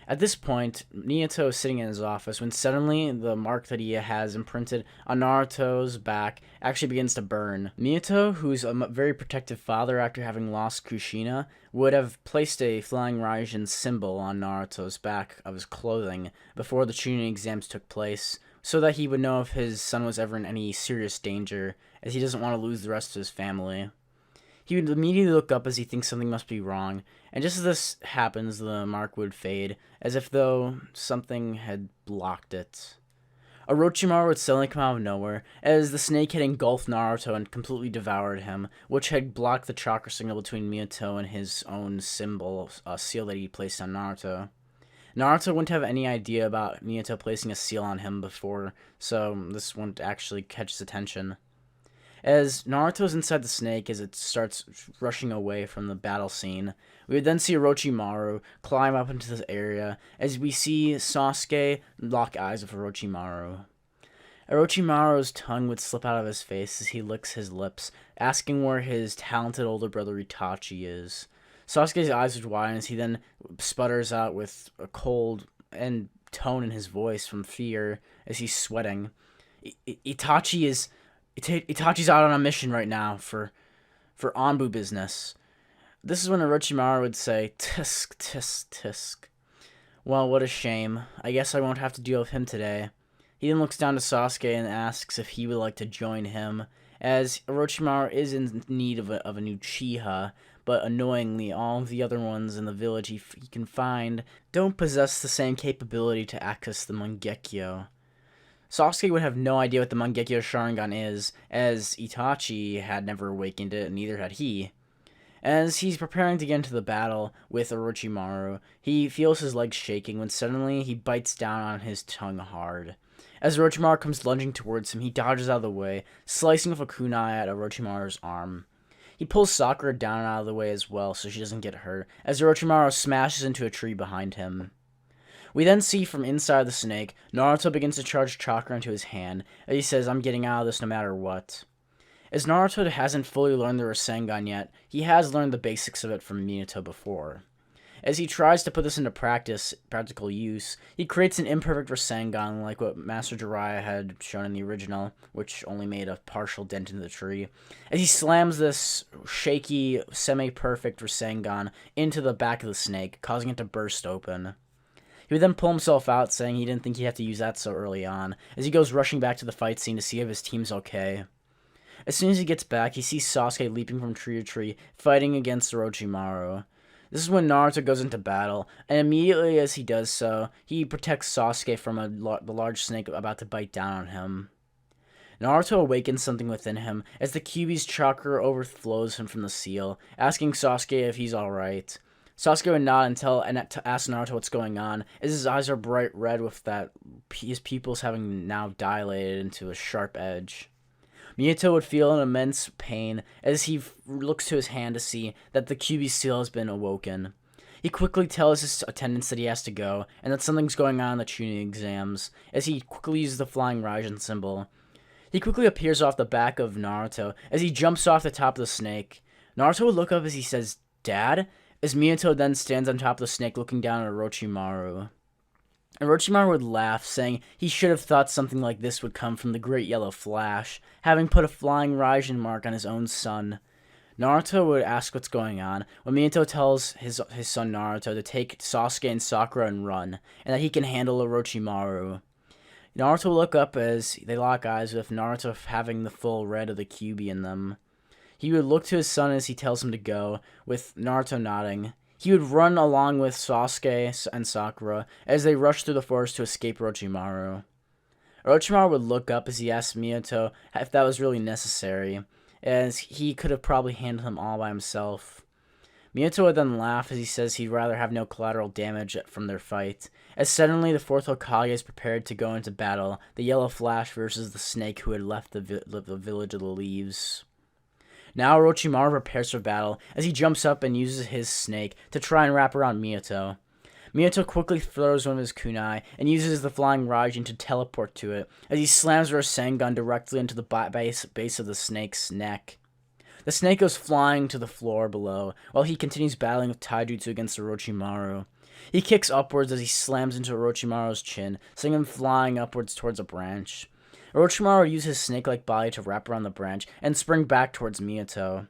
At this point, Minato is sitting in his office when suddenly the mark that he has imprinted on Naruto's back actually begins to burn. Minato, who's a very protective father after having lost Kushina, would have placed a flying Raijin symbol on Naruto's back of his clothing before the Chunin exams took place, so that he would know if his son was ever in any serious danger, as he doesn't want to lose the rest of his family. He would immediately look up as he thinks something must be wrong, and just as this happens, the mark would fade, as if though something had blocked it. Orochimaru would suddenly come out of nowhere, as the snake had engulfed Naruto and completely devoured him, which had blocked the chakra signal between Minato and his own symbol, a seal that he placed on Naruto. Naruto wouldn't have any idea about Minato placing a seal on him before, so this wouldn't actually catch his attention. As Naruto is inside the snake as it starts rushing away from the battle scene, we would then see Orochimaru climb up into this area as we see Sasuke lock eyes with Orochimaru. Orochimaru's tongue would slip out of his face as he licks his lips, asking where his talented older brother Itachi is. Sasuke's eyes would widen as he then sputters out with a cold and tone in his voice from fear as he's sweating. Itachi's out on a mission right now for Anbu business. This is when Orochimaru would say, "Tisk, tisk, tisk." Well, what a shame. I guess I won't have to deal with him today. He then looks down to Sasuke and asks if he would like to join him, as Orochimaru is in need of a new Chiha, but annoyingly, all of the other ones in the village he can find don't possess the same capability to access the Mangekyo. Sasuke would have no idea what the Mangekyo Sharingan is, as Itachi had never awakened it, and neither had he. As he's preparing to get into the battle with Orochimaru, he feels his legs shaking when suddenly he bites down on his tongue hard. As Orochimaru comes lunging towards him, he dodges out of the way, slicing with a kunai at Orochimaru's arm. He pulls Sakura down out of the way as well so she doesn't get hurt, as Orochimaru smashes into a tree behind him. We then see from inside the snake, Naruto begins to charge chakra into his hand, as he says, "I'm getting out of this no matter what." As Naruto hasn't fully learned the Rasengan yet, he has learned the basics of it from Minato before. As he tries to put this into practical use, he creates an imperfect Rasengan like what Master Jiraiya had shown in the original, which only made a partial dent into the tree, as he slams this shaky, semi-perfect Rasengan into the back of the snake, causing it to burst open. He would then pull himself out, saying he didn't think he'd have to use that so early on, as he goes rushing back to the fight scene to see if his team's okay. As soon as he gets back, he sees Sasuke leaping from tree to tree, fighting against Orochimaru. This is when Naruto goes into battle, and immediately as he does so, he protects Sasuke from the large snake about to bite down on him. Naruto awakens something within him, as the Kyuubi's chakra overflows him from the seal, asking Sasuke if he's alright. Sasuke would nod and ask Naruto what's going on, as his eyes are bright red with his pupils having now dilated into a sharp edge. Minato would feel an immense pain as he looks to his hand to see that the Kyuubi seal has been awoken. He quickly tells his attendants that he has to go, and that something's going on in the Chunin exams, as he quickly uses the flying Raijin symbol. He quickly appears off the back of Naruto as he jumps off the top of the snake. Naruto would look up as he says, "Dad?" as Minato then stands on top of the snake looking down at Orochimaru. Orochimaru would laugh, saying he should have thought something like this would come from the Great Yellow Flash, having put a flying Raijin mark on his own son. Naruto would ask what's going on, when Minato tells his son Naruto to take Sasuke and Sakura and run, and that he can handle Orochimaru. Naruto will look up as they lock eyes with Naruto having the full red of the Kyubii in them. He would look to his son as he tells him to go, with Naruto nodding. He would run along with Sasuke and Sakura as they rush through the forest to escape Orochimaru. Orochimaru would look up as he asked Minato if that was really necessary, as he could have probably handled him all by himself. Minato would then laugh as he says he'd rather have no collateral damage from their fight, as suddenly the fourth Hokage is prepared to go into battle, the Yellow Flash versus the snake who had left the Village of the Leaves. Now Orochimaru prepares for battle as he jumps up and uses his snake to try and wrap around Minato. Minato quickly throws one of his kunai and uses the flying Raijin to teleport to it as he slams Rasengan directly into the base of the snake's neck. The snake goes flying to the floor below while he continues battling with taijutsu against Orochimaru. He kicks upwards as he slams into Orochimaru's chin, sending him flying upwards towards a branch. Orochimaru uses his snake-like body to wrap around the branch and spring back towards Minato.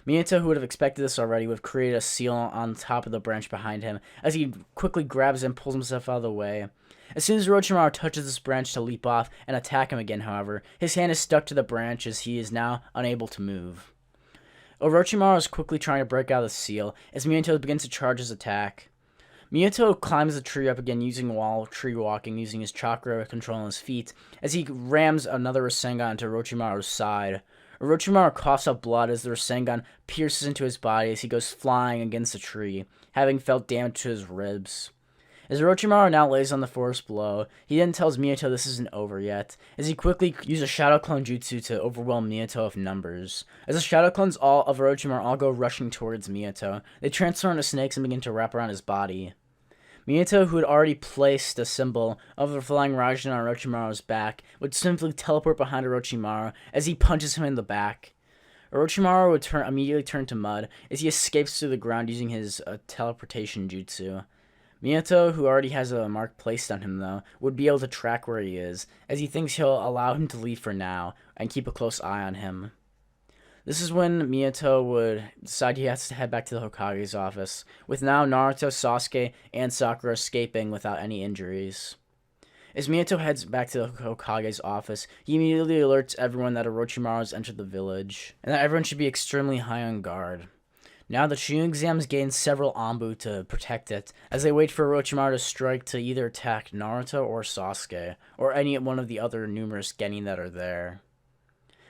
Minato, who would have expected this already, would have created a seal on top of the branch behind him as he quickly grabs it and pulls himself out of the way. As soon as Orochimaru touches this branch to leap off and attack him again, however, his hand is stuck to the branch as he is now unable to move. Orochimaru is quickly trying to break out of the seal as Minato begins to charge his attack. Minato climbs the tree up again using tree walking, using his chakra controlling his feet, as he rams another Rasengan into Orochimaru's side. Orochimaru coughs up blood as the Rasengan pierces into his body as he goes flying against the tree, having felt damage to his ribs. As Orochimaru now lays on the forest below, he then tells Minato this isn't over yet, as he quickly uses a Shadow Clone Jutsu to overwhelm Minato with numbers. As the Shadow Clones of Orochimaru all go rushing towards Minato, they transform into snakes and begin to wrap around his body. Minato, who had already placed a symbol of the flying Raijin on Orochimaru's back, would simply teleport behind Orochimaru as he punches him in the back. Orochimaru would immediately turn to mud as he escapes through the ground using his teleportation jutsu. Minato, who already has a mark placed on him though, would be able to track where he is, as he thinks he'll allow him to leave for now and keep a close eye on him. This is when Minato would decide he has to head back to the Hokage's office, with now Naruto, Sasuke, and Sakura escaping without any injuries. As Minato heads back to the Hokage's office, he immediately alerts everyone that Orochimaru has entered the village, and that everyone should be extremely high on guard. Now the Chunin exams gain several Anbu to protect it, as they wait for Orochimaru to strike to either attack Naruto or Sasuke, or any one of the other numerous genin that are there.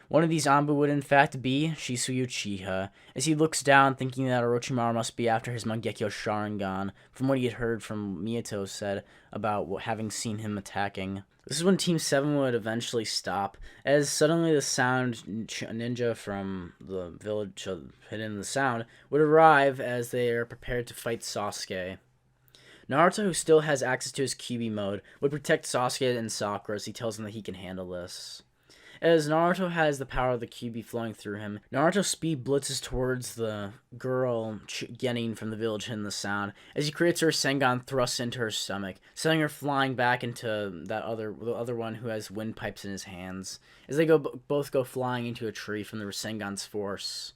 One of these Anbu would in fact be Shisuyu Uchiha, as he looks down thinking that Orochimaru must be after his Mangekyo Sharingan, from what he had heard from Minato said about having seen him attacking. This is when Team 7 would eventually stop, as suddenly the sound ninja from the village hidden in the sound would arrive as they are prepared to fight Sasuke. Naruto, who still has access to his Kyubii mode, would protect Sasuke and Sakura as he tells them that he can handle this. As Naruto has the power of the Kyubii flowing through him, Naruto speed blitzes towards the girl Genin from the village in the sound, as he creates her Rasengan thrust into her stomach, sending her flying back into the other one who has windpipes in his hands, as they both go flying into a tree from the Rasengan's force.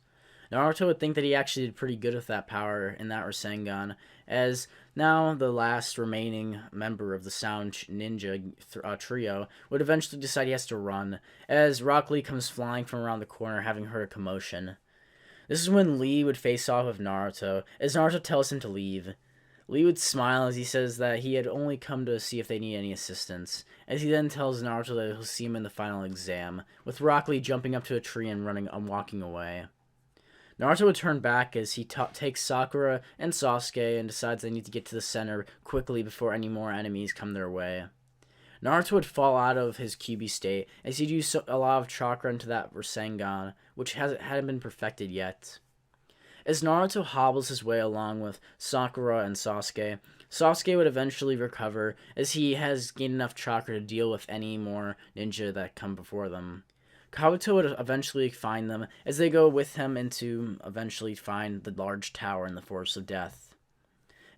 Naruto would think that he actually did pretty good with that power in that Rasengan, as now the last remaining member of the Sound Ninja trio would eventually decide he has to run, as Rock Lee comes flying from around the corner having heard a commotion. This is when Lee would face off with Naruto, as Naruto tells him to leave. Lee would smile as he says that he had only come to see if they need any assistance, as he then tells Naruto that he'll see him in the final exam, with Rock Lee jumping up to a tree and walking away. Naruto would turn back as he takes Sakura and Sasuke and decides they need to get to the center quickly before any more enemies come their way. Naruto would fall out of his Kyubii state as he'd use a lot of chakra into that Rasengan, which hadn't been perfected yet. As Naruto hobbles his way along with Sakura and Sasuke, Sasuke would eventually recover as he has gained enough chakra to deal with any more ninja that come before them. Kabuto would eventually find them as they go with him and to eventually find the large tower in the Forest of Death.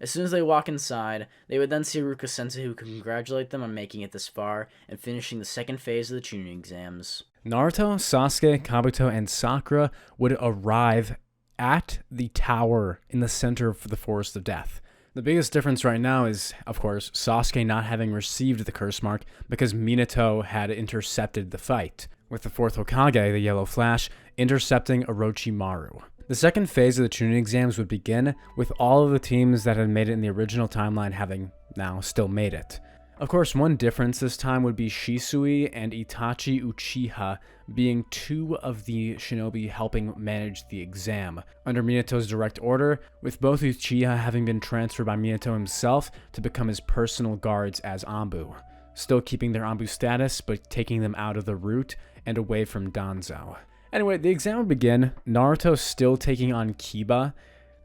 As soon as they walk inside, they would then see Ruka Sensei, who congratulate them on making it this far and finishing the second phase of the Chunin exams. Naruto, Sasuke, Kabuto, and Sakura would arrive at the tower in the center of the Forest of Death. The biggest difference right now is, of course, Sasuke not having received the curse mark because Minato had intercepted the fight, with the fourth Hokage, the Yellow Flash, intercepting Orochimaru. The second phase of the Chunin exams would begin with all of the teams that had made it in the original timeline having now still made it. Of course, one difference this time would be Shisui and Itachi Uchiha being two of the shinobi helping manage the exam, under Minato's direct order, with both Uchiha having been transferred by Minato himself to become his personal guards as Anbu, still keeping their Anbu status but taking them out of the route and away from Danzo. Anyway, the exam would begin, Naruto still taking on Kiba.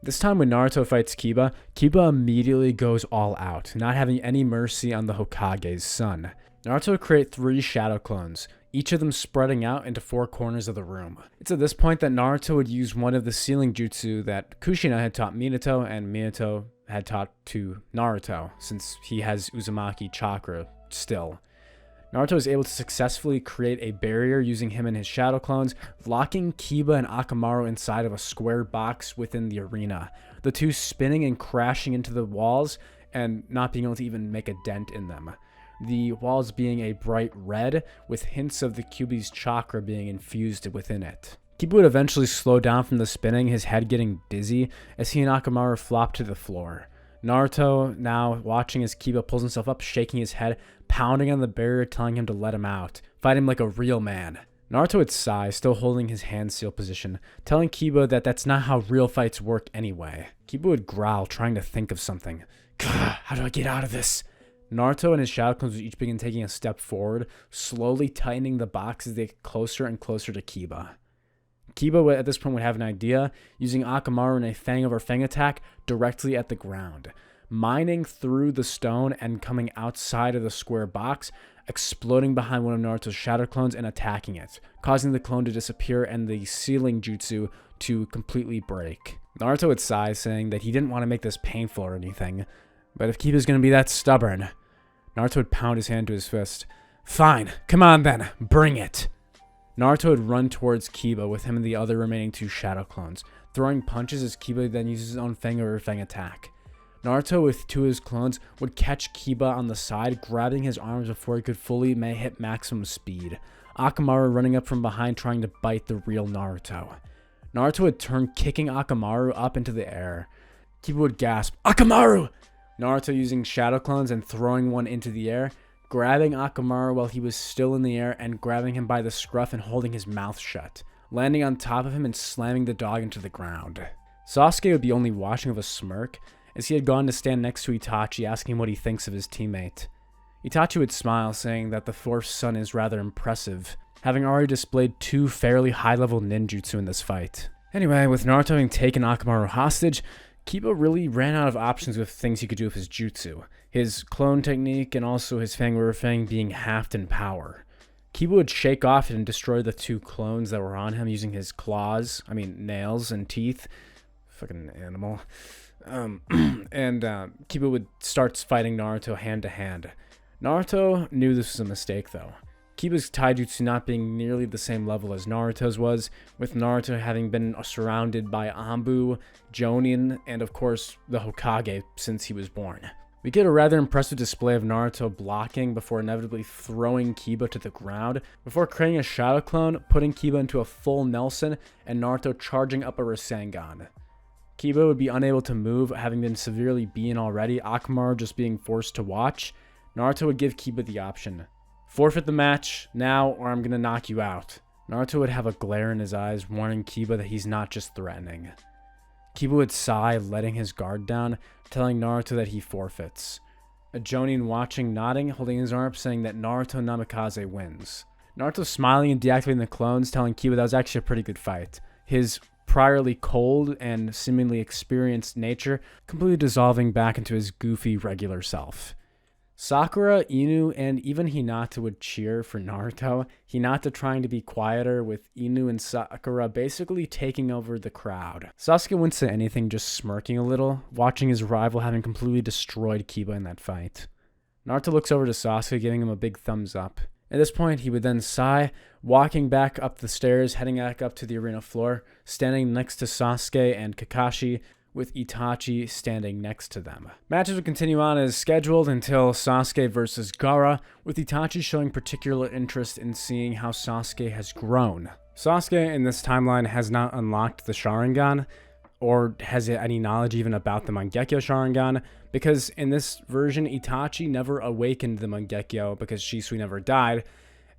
This time when Naruto fights Kiba, Kiba immediately goes all out, not having any mercy on the Hokage's son. Naruto would create 3 shadow clones, each of them spreading out into 4 corners of the room. It's at this point that Naruto would use one of the sealing jutsu that Kushina had taught Minato and Minato had taught to Naruto, since he has Uzumaki chakra still. Naruto is able to successfully create a barrier using him and his shadow clones, locking Kiba and Akamaru inside of a square box within the arena, the two spinning and crashing into the walls and not being able to even make a dent in them. The walls being a bright red with hints of the Kyuubi's chakra being infused within it. Kiba would eventually slow down from the spinning, his head getting dizzy as he and Akamaru flop to the floor. Naruto now watching as Kiba pulls himself up, shaking his head, pounding on the barrier, telling him to let him out. Fight him like a real man. Naruto would sigh, still holding his hand seal position, telling Kiba that that's not how real fights work anyway. Kiba would growl, trying to think of something. How do I get out of this? Naruto and his shadow clones would each begin taking a step forward, slowly tightening the box as they get closer and closer to Kiba. Kiba at this point would have an idea, using Akamaru in a fang over fang attack directly at the ground, mining through the stone and coming outside of the square box, exploding behind one of Naruto's shadow clones and attacking it, causing the clone to disappear and the sealing jutsu to completely break. Naruto would sigh, saying that he didn't want to make this painful or anything, but if Kiba's going to be that stubborn, Naruto would pound his hand to his fist. Fine, come on then, bring it. Naruto would run towards Kiba with him and the other remaining 2 shadow clones, throwing punches as Kiba then uses his own fang over fang attack. Naruto with 2 of his clones would catch Kiba on the side, grabbing his arms before he could fully hit maximum speed. Akamaru running up from behind trying to bite the real Naruto. Naruto would turn, kicking Akamaru up into the air. Kiba would gasp, "Akamaru!" Naruto using shadow clones and throwing one into the air, grabbing Akamaru while he was still in the air and grabbing him by the scruff and holding his mouth shut, landing on top of him and slamming the dog into the ground. Sasuke would be only watching with a smirk, as he had gone to stand next to Itachi, asking what he thinks of his teammate. Itachi would smile, saying that the fourth son is rather impressive, having already displayed 2 fairly high-level ninjutsu in this fight. Anyway, with Naruto having taken Akamaru hostage, Kiba really ran out of options with things he could do with his jutsu, his clone technique and also his Fang River Fang being halved in power. Kiba would shake off and destroy the 2 clones that were on him using his nails and teeth. Fucking animal. And Kiba would start fighting Naruto hand to hand. Naruto knew this was a mistake though. Kiba's taijutsu not being nearly the same level as Naruto's was, with Naruto having been surrounded by Anbu, Jonin, and of course the Hokage since he was born. We get a rather impressive display of Naruto blocking before inevitably throwing Kiba to the ground, before creating a shadow clone, putting Kiba into a full Nelson, and Naruto charging up a Rasengan. Kiba would be unable to move, having been severely beaten already, Akamaru just being forced to watch. Naruto would give Kiba the option. Forfeit the match now or I'm gonna knock you out. Naruto would have a glare in his eyes, warning Kiba that he's not just threatening. Kiba would sigh, letting his guard down, telling Naruto that he forfeits. A Jonin watching, nodding, holding his arm up, saying that Naruto Namikaze wins. Naruto smiling and deactivating the clones, telling Kiba that was actually a pretty good fight. His priorly cold and seemingly experienced nature completely dissolving back into his goofy regular self. Sakura, Inu, and even Hinata would cheer for Naruto, Hinata trying to be quieter, with Inu and Sakura basically taking over the crowd. Sasuke wouldn't say anything, just smirking a little, watching his rival having completely destroyed Kiba in that fight. Naruto looks over to Sasuke, giving him a big thumbs up. At this point, he would then sigh, walking back up the stairs, heading back up to the arena floor, standing next to Sasuke and Kakashi, with Itachi standing next to them. Matches would continue on as scheduled until Sasuke versus Gaara, with Itachi showing particular interest in seeing how Sasuke has grown. Sasuke in this timeline has not unlocked the Sharingan, or has any knowledge even about the Mangekyo Sharingan, because in this version, Itachi never awakened the Mangekyo because Shisui never died,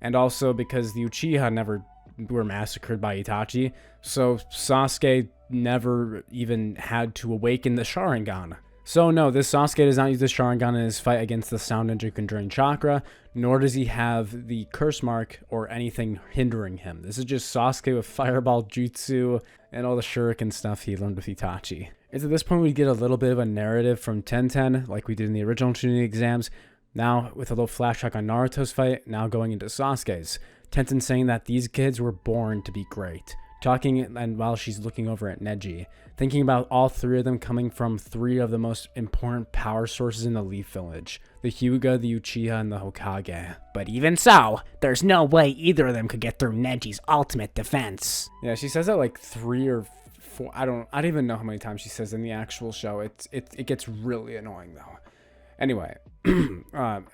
and also because the Uchiha never were massacred by Itachi, so Sasuke never even had to awaken the Sharingan. So no, this Sasuke does not use the Sharingan in his fight against the Sound Ninja Conjuring Chakra, nor does he have the curse mark or anything hindering him. This is just Sasuke with Fireball Jutsu and all the Shuriken stuff he learned with Itachi. It's at this point we get a little bit of a narrative from Tenten, like we did in the original Chunin exams, now with a little flashback on Naruto's fight, now going into Sasuke's. Tenten saying that these kids were born to be great. Talking, and while she's looking over at Neji, thinking about all three of them coming from three of the most important power sources in the Leaf Village, the Hyuga, the Uchiha, and the Hokage. But even so, there's no way either of them could get through Neji's ultimate defense. Yeah, she says that like 3 or 4, I don't even know how many times she says in the actual show. It gets really annoying though. Anyway,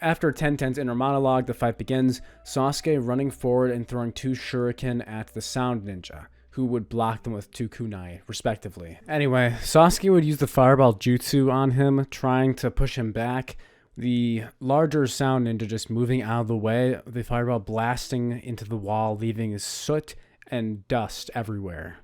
after Tenten's inner monologue, the fight begins, Sasuke running forward and throwing 2 shuriken at the Sound Ninja, who would block them with 2 kunai, respectively. Anyway, Sasuke would use the Fireball Jutsu on him, trying to push him back, the larger Sound Ninja just moving out of the way, the Fireball blasting into the wall, leaving soot and dust everywhere.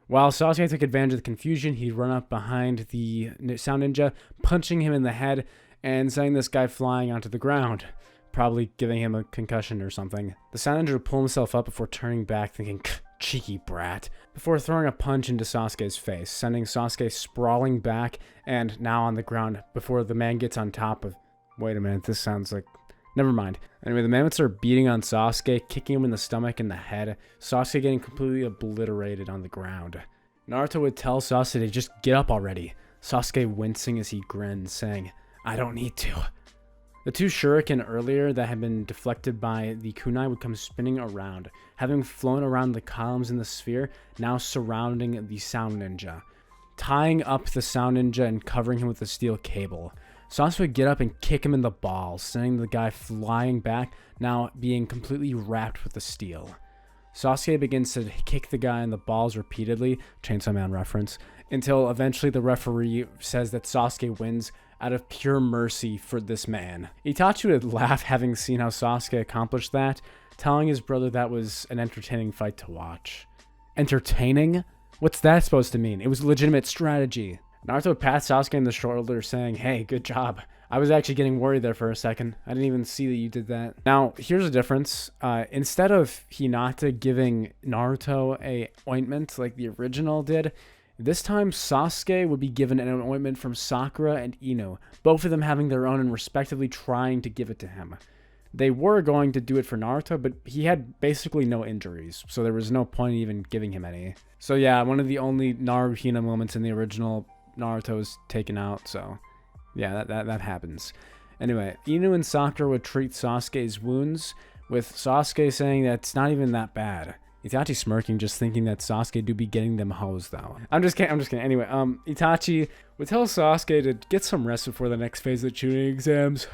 While Sasuke took advantage of the confusion, he'd run up behind the Sound Ninja, punching him in the head, and sending this guy flying onto the ground, probably giving him a concussion or something. The Sound Ninja would pull himself up before turning back, thinking, cheeky brat, before throwing a punch into Sasuke's face, sending Sasuke sprawling back and now on the ground before the man gets on top of... Wait a minute, this sounds like... Never mind. Anyway, the man would start beating on Sasuke, kicking him in the stomach and the head, Sasuke getting completely obliterated on the ground. Naruto would tell Sasuke to just get up already, Sasuke wincing as he grinned, saying, I don't need to. The 2 shuriken earlier that had been deflected by the kunai would come spinning around, having flown around the columns in the sphere, now surrounding the Sound Ninja, tying up the Sound Ninja and covering him with a steel cable. Sasuke would get up and kick him in the balls, sending the guy flying back, now being completely wrapped with the steel. Sasuke begins to kick the guy in the balls repeatedly, Chainsaw Man reference, until eventually the referee says that Sasuke wins out of pure mercy for this man. Itachi would laugh having seen how Sasuke accomplished that, telling his brother that was an entertaining fight to watch. Entertaining? What's that supposed to mean? It was a legitimate strategy. Naruto would pat Sasuke in the shoulder saying, hey, good job. I was actually getting worried there for a second. I didn't even see that you did that. Now, here's the difference. Instead of Hinata giving Naruto a ointment like the original did, this time Sasuke would be given an ointment from Sakura and Ino, both of them having their own and respectively trying to give it to him. They were going to do it for Naruto, but he had basically no injuries, so there was no point in even giving him any. So yeah, one of the only Naruto moments in the original Naruto is taken out, so yeah, that happens. Anyway, Inu and Sakura would treat Sasuke's wounds, with Sasuke saying that it's not even that bad. Itachi smirking, just thinking that Sasuke do be getting them hoes, though. I'm just kidding. Anyway, Itachi would tell Sasuke to get some rest before the next phase of the Chunin exams.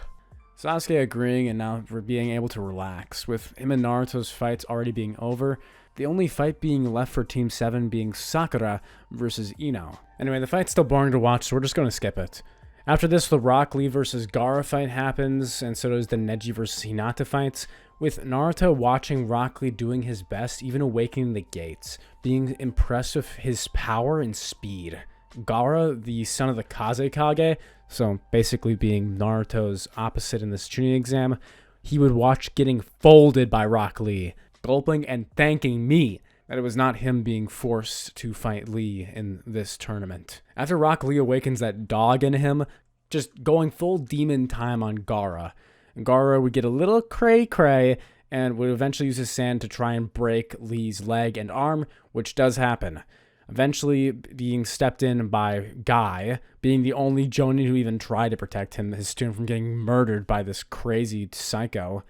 Sasuke agreeing and now for being able to relax, with him and Naruto's fights already being over. The only fight being left for Team 7 being Sakura versus Ino. Anyway, the fight's still boring to watch, so we're just going to skip it. After this, the Rock Lee versus Gaara fight happens, and so does the Neji versus Hinata fights, with Naruto watching Rock Lee doing his best, even awakening the gates, being impressed with his power and speed. Gaara, the son of the Kazekage, so basically being Naruto's opposite in this Chunin exam, he would watch getting folded by Rock Lee, gulping and thanking me, that it was not him being forced to fight Lee in this tournament. After Rock Lee awakens that dog in him, just going full demon time on Gaara. Gaara would get a little cray-cray and would eventually use his sand to try and break Lee's leg and arm, which does happen. Eventually being stepped in by Guy, being the only Jonin who even tried to protect him, his student, from getting murdered by this crazy psycho,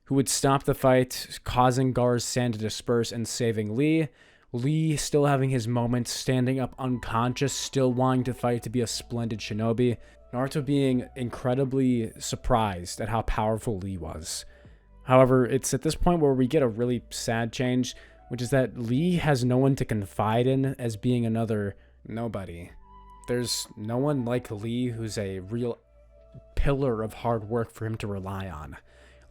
who would stop the fight, causing Gaara's sand to disperse and saving Lee. Lee still having his moments, standing up unconscious, still wanting to fight to be a splendid shinobi. Naruto being incredibly surprised at how powerful Lee was. However, it's at this point where we get a really sad change, which is that Lee has no one to confide in as being another nobody. There's no one like Lee who's a real pillar of hard work for him to rely on.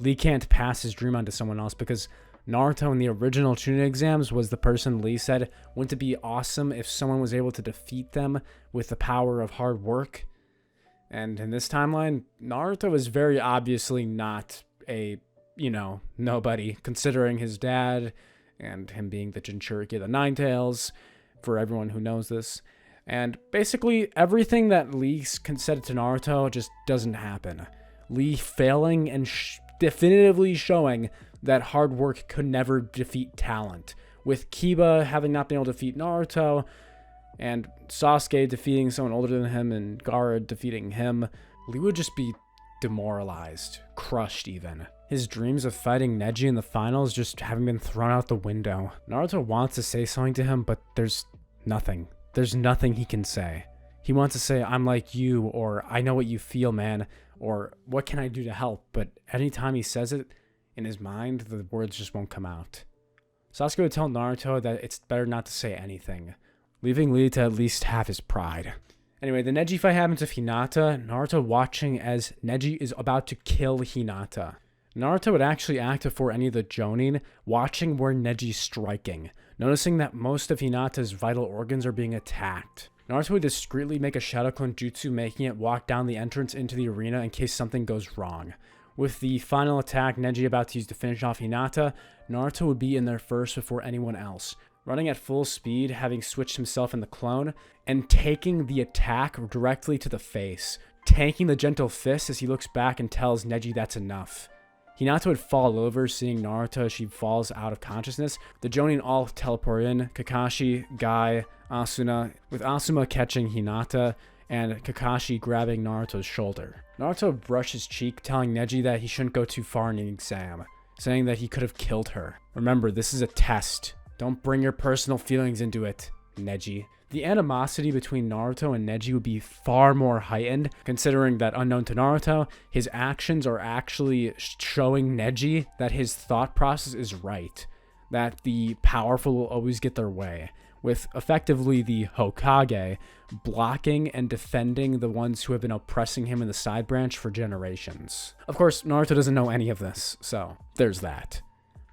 Lee can't pass his dream on to someone else because Naruto in the original Chunin exams was the person Lee said wouldn't it be awesome if someone was able to defeat them with the power of hard work. And in this timeline, Naruto is very obviously not a, nobody, considering his dad and him being the Jinchuriki of the Nine Tails, for everyone who knows this. And basically, everything that Lee said to Naruto just doesn't happen. Lee failing and definitively showing that hard work could never defeat talent. With Kiba having not been able to defeat Naruto, and Sasuke defeating someone older than him, and Gaara defeating him, Lee would just be demoralized, crushed even. His dreams of fighting Neji in the finals just having been thrown out the window. Naruto wants to say something to him, but there's nothing. There's nothing he can say. He wants to say, I'm like you, or I know what you feel, man, or what can I do to help? But anytime he says it, in his mind, the words just won't come out. Sasuke would tell Naruto that it's better not to say anything, leaving Lee to at least have his pride. Anyway, the Neji fight happens with Hinata, Naruto watching as Neji is about to kill Hinata. Naruto would actually act before any of the Jonin, watching where Neji's striking, noticing that most of Hinata's vital organs are being attacked. Naruto would discreetly make a Shadow Clone Jutsu, making it walk down the entrance into the arena in case something goes wrong. With the final attack Neji about to use to finish off Hinata, Naruto would be in there first before anyone else, running at full speed, having switched himself in the clone, and taking the attack directly to the face, tanking the gentle fist as he looks back and tells Neji that's enough. Hinata would fall over, seeing Naruto as she falls out of consciousness. The Jonin all teleport in, Kakashi, Guy, Asuna, with Asuma catching Hinata, and Kakashi grabbing Naruto's shoulder. Naruto brushed his cheek, telling Neji that he shouldn't go too far in the exam, saying that he could have killed her. Remember, this is a test. Don't bring your personal feelings into it, Neji. The animosity between Naruto and Neji would be far more heightened, considering that, unknown to Naruto, his actions are actually showing Neji that his thought process is right, that the powerful will always get their way, with effectively the Hokage blocking and defending the ones who have been oppressing him in the side branch for generations. Of course, Naruto doesn't know any of this, so there's that.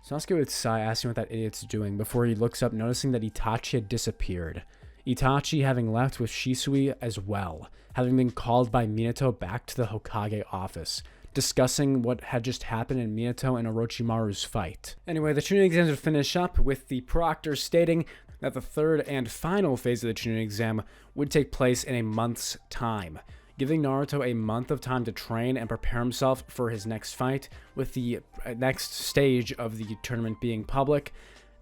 Sasuke would sigh, asking what that idiot's doing, before he looks up, noticing that Itachi had disappeared. Itachi having left with Shisui as well, having been called by Minato back to the Hokage office, discussing what had just happened in Minato and Orochimaru's fight. Anyway, the Chunin exams would finish up with the proctor stating that the third and final phase of the Chunin exam would take place in a month's time, giving Naruto a month of time to train and prepare himself for his next fight, with the next stage of the tournament being public.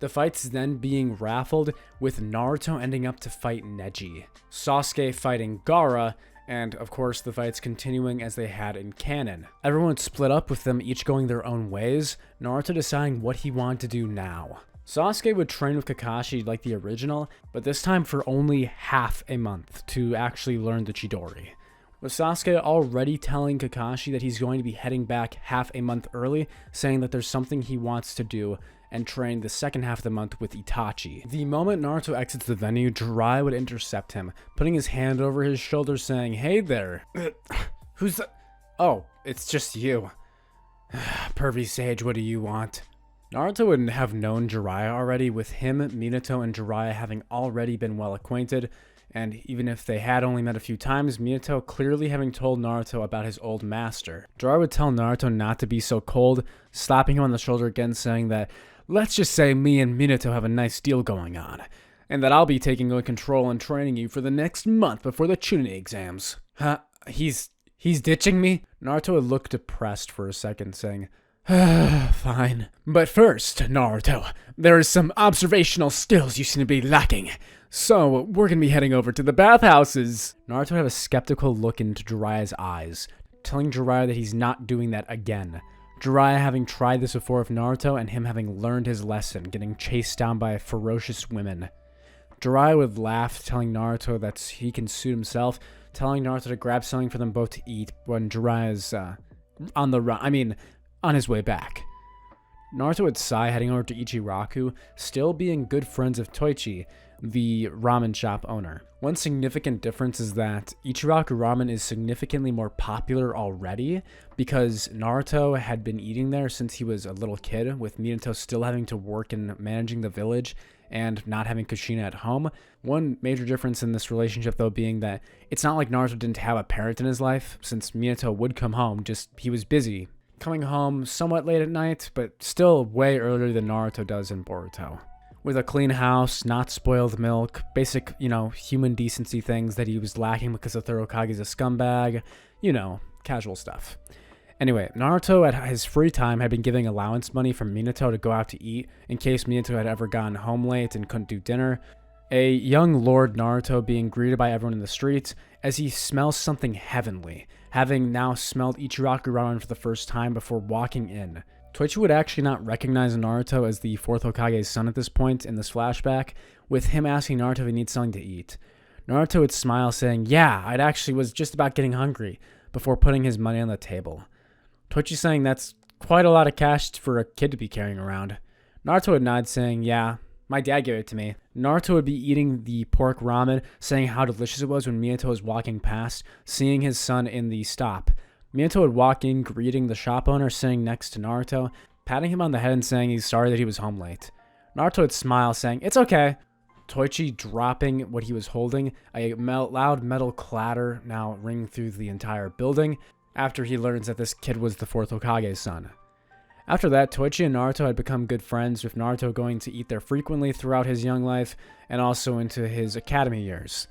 The fights then being raffled, with Naruto ending up to fight Neji, Sasuke fighting Gaara, and of course the fights continuing as they had in canon. Everyone would split up, with them each going their own ways, Naruto deciding what he wanted to do now. Sasuke would train with Kakashi like the original, but this time for only half a month to actually learn the Chidori, with Sasuke already telling Kakashi that he's going to be heading back half a month early, saying that there's something he wants to do and train the second half of the month with Itachi. The moment Naruto exits the venue, Jiraiya would intercept him, putting his hand over his shoulder saying, "Hey there." Who's the... Oh, it's just you. Pervy sage, what do you want? Naruto would have known Jiraiya already, with him, Minato, and Jiraiya having already been well acquainted, and even if they had only met a few times, Minato clearly having told Naruto about his old master. Jiraiya would tell Naruto not to be so cold, slapping him on the shoulder again, saying that let's just say me and Minato have a nice deal going on, and that I'll be taking control and training you for the next month before the Chunin exams. Huh? He's ditching me? Naruto would look depressed for a second, saying, fine. But first, Naruto, there are some observational skills you seem to be lacking. So, we're gonna be heading over to the bathhouses. Naruto had a skeptical look into Jiraiya's eyes, telling Jiraiya that he's not doing that again. Jiraiya having tried this before with Naruto and him having learned his lesson, getting chased down by ferocious women. Jiraiya would laugh, telling Naruto that he can suit himself, telling Naruto to grab something for them both to eat when Jiraiya's on the run. On his way back. Naruto would sigh, heading over to Ichiraku, still being good friends of Toichi, the ramen shop owner. One significant difference is that Ichiraku ramen is significantly more popular already because Naruto had been eating there since he was a little kid, with Minato still having to work and managing the village and not having Kushina at home. One major difference in this relationship, though, being that it's not like Naruto didn't have a parent in his life, since Minato would come home, just he was busy. Coming home somewhat late at night, but still way earlier than Naruto does in Boruto. With a clean house, not spoiled milk, basic, human decency things that he was lacking because the third Hokage's a scumbag, casual stuff. Anyway, Naruto at his free time had been giving allowance money from Minato to go out to eat in case Minato had ever gotten home late and couldn't do dinner. A young Lord Naruto being greeted by everyone in the streets as he smells something heavenly, having now smelled Ichiraku ramen for the first time before walking in. Toichi would actually not recognize Naruto as the fourth Hokage's son at this point in this flashback, with him asking Naruto if he needs something to eat. Naruto would smile, saying, yeah, I actually was just about getting hungry, before putting his money on the table. Toichi saying that's quite a lot of cash for a kid to be carrying around. Naruto would nod, saying, yeah, my dad gave it to me. Naruto would be eating the pork ramen, saying how delicious it was when Minato was walking past, seeing his son in the stop. Minato would walk in, greeting the shop owner sitting next to Naruto, patting him on the head and saying he's sorry that he was home late. Naruto would smile, saying, it's okay. Toichi dropping what he was holding, a loud metal clatter now ringing through the entire building, after he learns that this kid was the fourth Hokage's son. After that, Toichi and Naruto had become good friends, with Naruto going to eat there frequently throughout his young life and also into his academy years.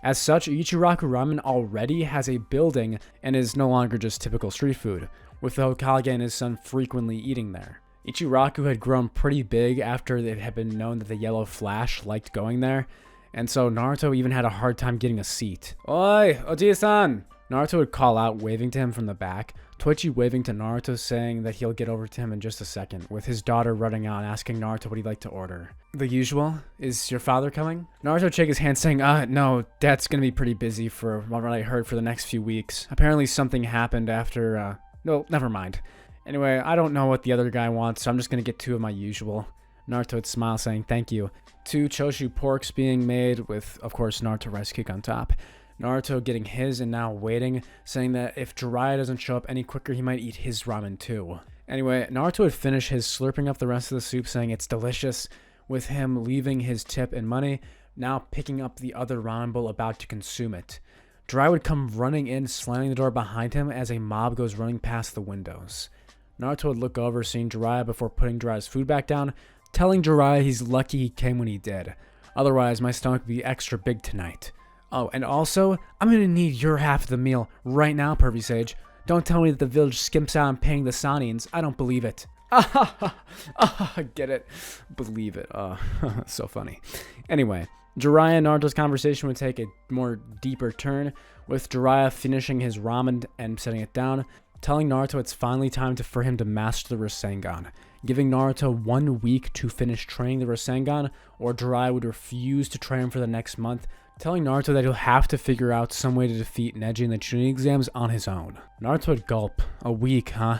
As such, Ichiraku ramen already has a building and is no longer just typical street food, with the Hokage and his son frequently eating there. Ichiraku had grown pretty big after it had been known that the Yellow Flash liked going there, and so Naruto even had a hard time getting a seat. Oi, Oji-san! Naruto would call out, waving to him from the back, Toichi waving to Naruto, saying that he'll get over to him in just a second, with his daughter running out asking Naruto what he'd like to order. The usual? Is your father coming? Naruto would shake his hand, saying, no, Dad's gonna be pretty busy for what I heard for the next few weeks. Apparently something happened after, no, never mind. Anyway, I don't know what the other guy wants, so I'm just gonna get two of my usual. Naruto would smile, saying, thank you. 2 Choshu porks being made with, of course, Naruto rice cake on top. Naruto getting his and now waiting, saying that if Jiraiya doesn't show up any quicker, he might eat his ramen too. Anyway, Naruto would finish his slurping up the rest of the soup, saying it's delicious, with him leaving his tip and money, now picking up the other ramen bowl about to consume it. Jiraiya would come running in, slamming the door behind him as a mob goes running past the windows. Naruto would look over, seeing Jiraiya before putting Jiraiya's food back down, telling Jiraiya he's lucky he came when he did. Otherwise, my stomach would be extra big tonight. Oh, and also, I'm gonna need your half of the meal right now, Pervy Sage. Don't tell me that the village skimps out on paying the Sanins. I don't believe it. Get it? Believe it. So funny. Anyway, Jiraiya and Naruto's conversation would take a more deeper turn, with Jiraiya finishing his ramen and setting it down, telling Naruto it's finally time for him to master the Rasengan, giving Naruto 1 week to finish training the Rasengan, or Jiraiya would refuse to train him for the next month, telling Naruto that he'll have to figure out some way to defeat Neji in the Chunin exams on his own. Naruto would gulp. A week, huh?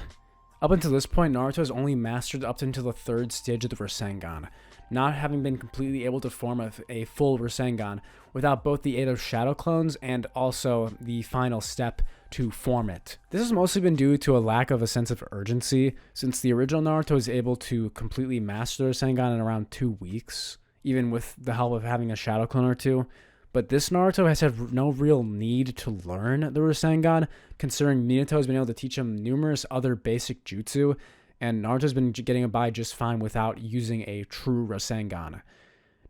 Up until this point, Naruto has only mastered up until the 3rd stage of the Rasengan, not having been completely able to form a full Rasengan without both the aid of shadow clones and also the final step to form it. This has mostly been due to a lack of a sense of urgency, since the original Naruto was able to completely master the Rasengan in around 2 weeks, even with the help of having a shadow clone or two. But this Naruto has had no real need to learn the Rasengan, considering Minato has been able to teach him numerous other basic jutsu, and Naruto's been getting by just fine without using a true Rasengan.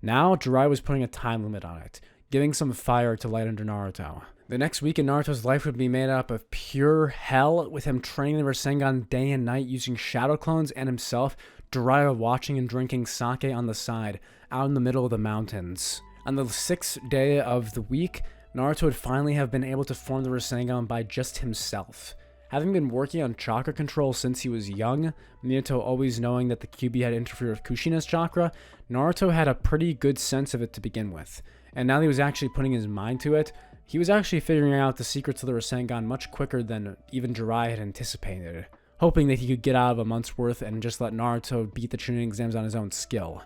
Now, Jiraiya was putting a time limit on it, giving some fire to light under Naruto. The next week in Naruto's life would be made up of pure hell, with him training the Rasengan day and night using shadow clones and himself, Jiraiya watching and drinking sake on the side, out in the middle of the mountains. On the 6th day of the week, Naruto would finally have been able to form the Rasengan by just himself. Having been working on chakra control since he was young, Minato always knowing that the Kyubii had interfered with Kushina's chakra, Naruto had a pretty good sense of it to begin with. And now that he was actually putting his mind to it, he was actually figuring out the secrets of the Rasengan much quicker than even Jiraiya had anticipated, hoping that he could get out of a month's worth and just let Naruto beat the Chunin exams on his own skill.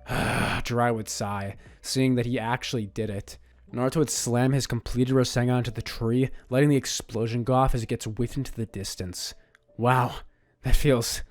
Jiraiya would sigh, seeing that he actually did it. Naruto would slam his completed Rasengan into the tree, letting the explosion go off as it gets whiffed into the distance. Wow, that feels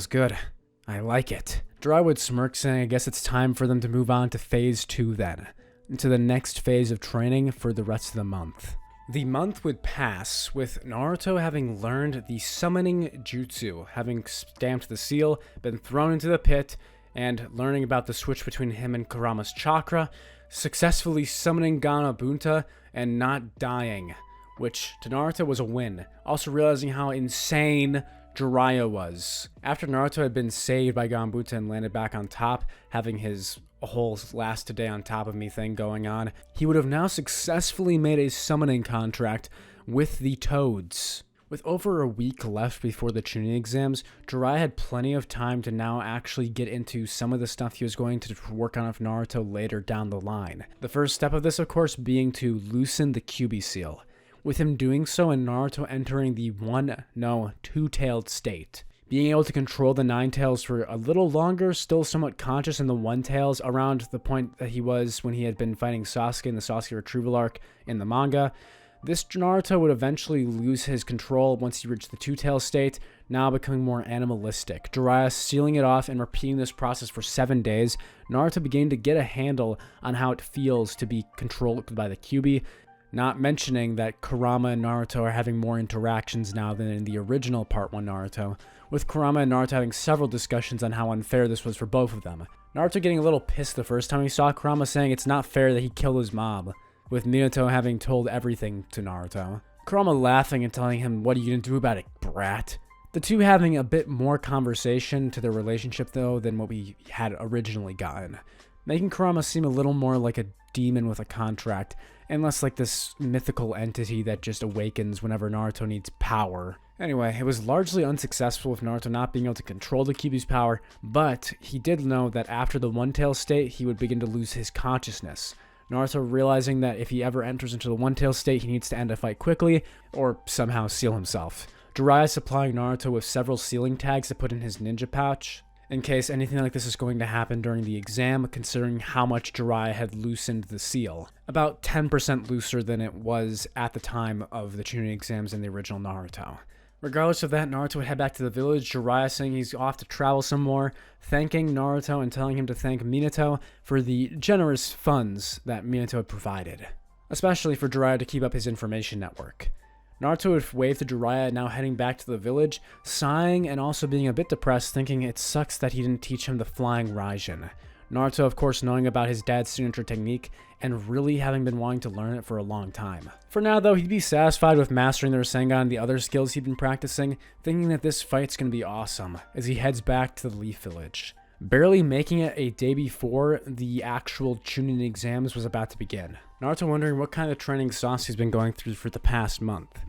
good. I like it. Jiraiya would smirk, saying I guess it's time for them to move on to phase 2 then, into the next phase of training for the rest of the month. The month would pass, with Naruto having learned the summoning jutsu, having stamped the seal, been thrown into the pit, and learning about the switch between him and Kurama's chakra, successfully summoning Ganabunta and not dying, which to Naruto was a win, also realizing how insane Jiraiya was. After Naruto had been saved by Ganabunta and landed back on top, having his whole last today on top of me thing going on, he would have now successfully made a summoning contract with the Toads. With over a week left before the Chunin exams, Jiraiya had plenty of time to now actually get into some of the stuff he was going to work on with Naruto later down the line. The first step of this, of course, being to loosen the Kyubii seal, with him doing so and Naruto entering the two-tailed state. Being able to control the Nine Tails for a little longer, still somewhat conscious in the One Tails around the point that he was when he had been fighting Sasuke in the Sasuke retrieval arc in the manga. This Naruto would eventually lose his control once he reached the two-tail state, now becoming more animalistic. Jiraiya sealing it off and repeating this process for 7 days, Naruto began to get a handle on how it feels to be controlled by the Kyubii, not mentioning that Kurama and Naruto are having more interactions now than in the original Part 1 Naruto, with Kurama and Naruto having several discussions on how unfair this was for both of them. Naruto getting a little pissed the first time he saw Kurama, saying it's not fair that he killed his mom, with Minato having told everything to Naruto. Kurama laughing and telling him, "What are you gonna do about it, brat?" The two having a bit more conversation to their relationship, though, than what we had originally gotten, making Kurama seem a little more like a demon with a contract, and less like this mythical entity that just awakens whenever Naruto needs power. Anyway, it was largely unsuccessful with Naruto not being able to control the Kyuubi's power, but he did know that after the One-Tail state, he would begin to lose his consciousness. Naruto realizing that if he ever enters into the One-Tail state, he needs to end a fight quickly, or somehow seal himself. Jiraiya supplying Naruto with several sealing tags to put in his ninja pouch, in case anything like this is going to happen during the exam, considering how much Jiraiya had loosened the seal. About 10% looser than it was at the time of the Chunin exams in the original Naruto. Regardless of that, Naruto would head back to the village, Jiraiya saying he's off to travel some more, thanking Naruto and telling him to thank Minato for the generous funds that Minato had provided, especially for Jiraiya to keep up his information network. Naruto would wave to Jiraiya, now heading back to the village, sighing and also being a bit depressed, thinking it sucks that he didn't teach him the flying Raijin. Naruto, of course, knowing about his dad's signature technique and really having been wanting to learn it for a long time. For now, though, he'd be satisfied with mastering the Rasengan and the other skills he'd been practicing, thinking that this fight's gonna be awesome as he heads back to the Leaf Village. Barely making it a day before the actual Chunin exams was about to begin. Naruto wondering what kind of training Sasuke's been going through for the past month.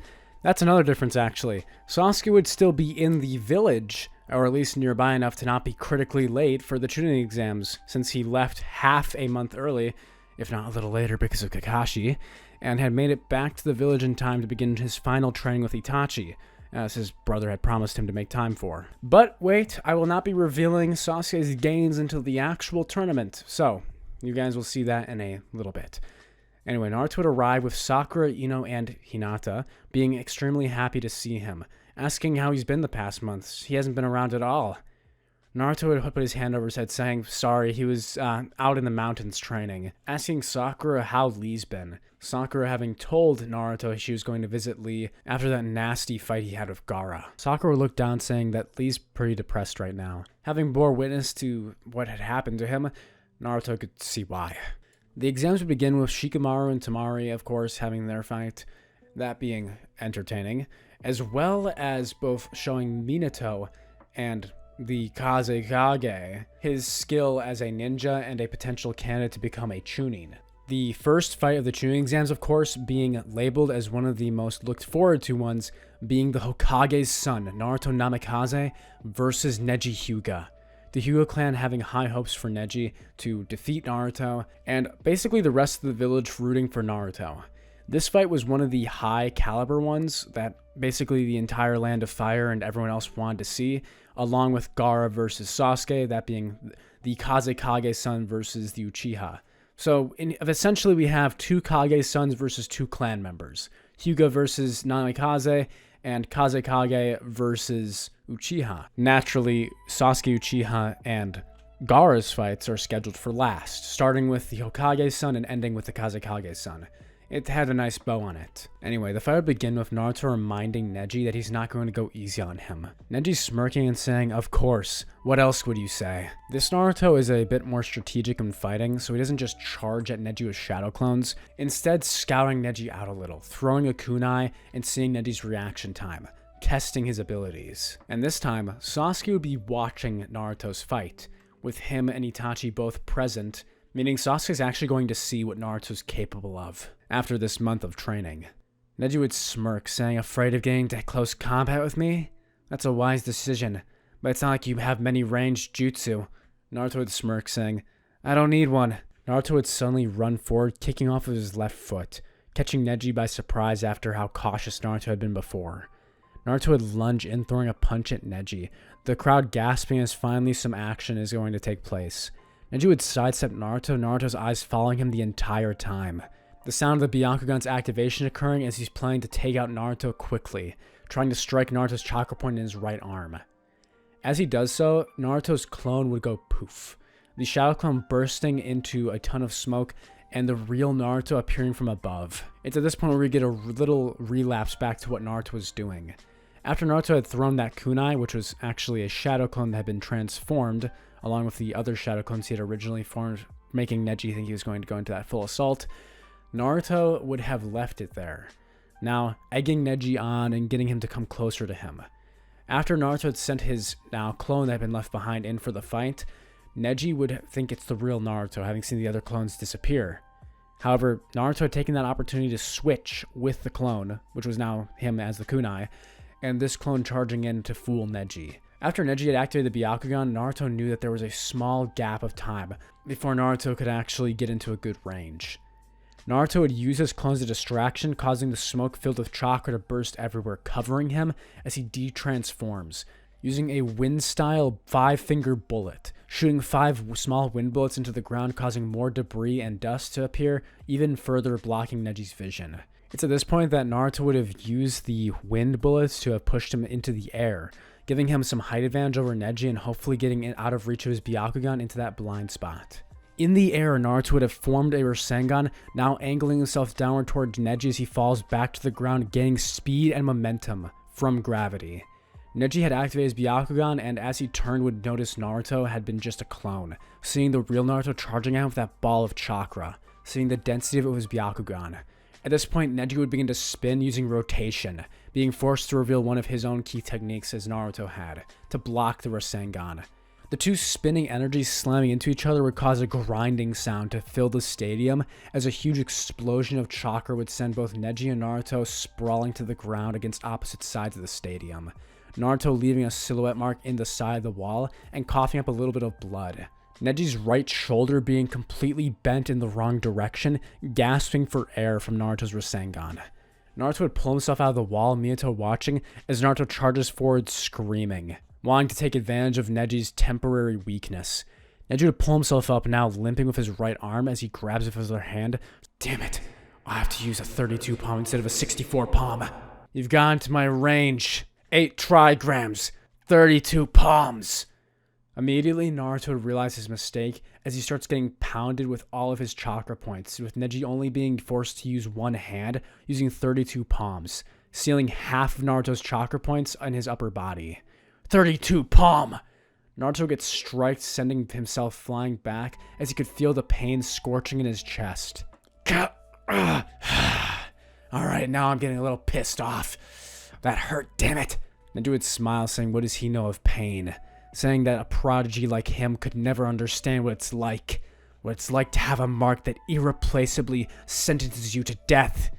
That's another difference, actually. Sasuke would still be in the village, or at least nearby enough to not be critically late for the Chunin exams, since he left half a month early, if not a little later because of Kakashi, and had made it back to the village in time to begin his final training with Itachi, as his brother had promised him to make time for. But wait, I will not be revealing Sasuke's gains until the actual tournament, so you guys will see that in a little bit. Anyway, Naruto would arrive with Sakura, Ino, and Hinata, being extremely happy to see him, asking how he's been the past months. He hasn't been around at all. Naruto would put his hand over his head saying sorry, he was out in the mountains training, asking Sakura how Lee's been. Sakura having told Naruto she was going to visit Lee after that nasty fight he had with Gaara. Sakura looked down saying that Lee's pretty depressed right now. Having bore witness to what had happened to him, Naruto could see why. The exams would begin with Shikamaru and Tamari, of course, having their fight, that being entertaining, as well as both showing Minato and the Kazekage his skill as a ninja and a potential candidate to become a Chunin. The first fight of the Chunin exams, of course, being labeled as one of the most looked forward to ones, being the Hokage's son, Naruto Namikaze, versus Neji Hyuga. The Hyuga clan having high hopes for Neji to defeat Naruto, and basically the rest of the village rooting for Naruto. This fight was one of the high caliber ones that basically the entire Land of Fire and everyone else wanted to see, along with Gaara versus Sasuke, that being the Kazekage son versus the Uchiha. So essentially we have two Kage sons versus two clan members. Hyuga versus Namikaze and Kazekage versus Uchiha. Naturally, Sasuke, Uchiha, and Gaara's fights are scheduled for last, starting with the Hokage son and ending with the Kazekage son. It had a nice bow on it. Anyway, the fight would begin with Naruto reminding Neji that he's not going to go easy on him. Neji smirking and saying, of course, what else would you say? This Naruto is a bit more strategic in fighting, so he doesn't just charge at Neji with shadow clones, instead scouting Neji out a little, throwing a kunai and seeing Neji's reaction time, testing his abilities. And this time, Sasuke would be watching Naruto's fight, with him and Itachi both present, meaning Sasuke's actually going to see what Naruto's capable of after this month of training. Neji would smirk, saying, afraid of getting to close combat with me? That's a wise decision, but it's not like you have many ranged jutsu. Naruto would smirk, saying, I don't need one. Naruto would suddenly run forward, kicking off of his left foot, catching Neji by surprise after how cautious Naruto had been before. Naruto would lunge in, throwing a punch at Neji, the crowd gasping as finally some action is going to take place. Neji would sidestep Naruto, Naruto's eyes following him the entire time. The sound of the Byakugan's activation occurring as he's planning to take out Naruto quickly, trying to strike Naruto's chakra point in his right arm. As he does so, Naruto's clone would go poof, the shadow clone bursting into a ton of smoke and the real Naruto appearing from above. It's at this point where we get a little relapse back to what Naruto was doing. After Naruto had thrown that kunai, which was actually a shadow clone that had been transformed, along with the other shadow clones he had originally formed, making Neji think he was going to go into that full assault, Naruto would have left it there, now egging Neji on and getting him to come closer to him. After Naruto had sent his now clone that had been left behind in for the fight, Neji would think it's the real Naruto, having seen the other clones disappear. However, Naruto had taken that opportunity to switch with the clone, which was now him as the kunai, and this clone charging in to fool Neji. After Neji had activated the Byakugan, Naruto knew that there was a small gap of time before Naruto could actually get into a good range. Naruto would use his clones as a distraction, causing the smoke filled with chakra to burst everywhere, covering him as he de-transforms, using a wind-style 5-finger bullet, shooting 5 small wind bullets into the ground, causing more debris and dust to appear, even further blocking Neji's vision. It's at this point that Naruto would have used the wind bullets to have pushed him into the air, giving him some height advantage over Neji and hopefully getting out of reach of his Byakugan into that blind spot. In the air, Naruto would have formed a Rasengan, now angling himself downward towards Neji as he falls back to the ground, gaining speed and momentum from gravity. Neji had activated his Byakugan, and as he turned would notice Naruto had been just a clone, seeing the real Naruto charging out with that ball of chakra, seeing the density of it with his Byakugan. At this point, Neji would begin to spin using rotation, being forced to reveal one of his own key techniques as Naruto had, to block the Rasengan. The two spinning energies slamming into each other would cause a grinding sound to fill the stadium, as a huge explosion of chakra would send both Neji and Naruto sprawling to the ground against opposite sides of the stadium. Naruto leaving a silhouette mark in the side of the wall and coughing up a little bit of blood. Neji's right shoulder being completely bent in the wrong direction, gasping for air from Naruto's Rasengan. Naruto would pull himself out of the wall, Minato watching, as Naruto charges forward screaming, wanting to take advantage of Neji's temporary weakness. Neji would pull himself up, now limping with his right arm as he grabs it with his other hand. Damn it, I have to use a 32 palm instead of a 64 palm. You've gone to my range. 8 trigrams, 32 palms. Immediately, Naruto would realize his mistake as he starts getting pounded with all of his chakra points, with Neji only being forced to use one hand, using 32 palms, sealing half of Naruto's chakra points in his upper body. 32 palm! Naruto gets striked, sending himself flying back as he could feel the pain scorching in his chest. Alright, now I'm getting a little pissed off. That hurt, damn it. Neji would smile, saying, what does he know of pain? Saying that a prodigy like him could never understand what it's like to have a mark that irreplaceably sentences you to death.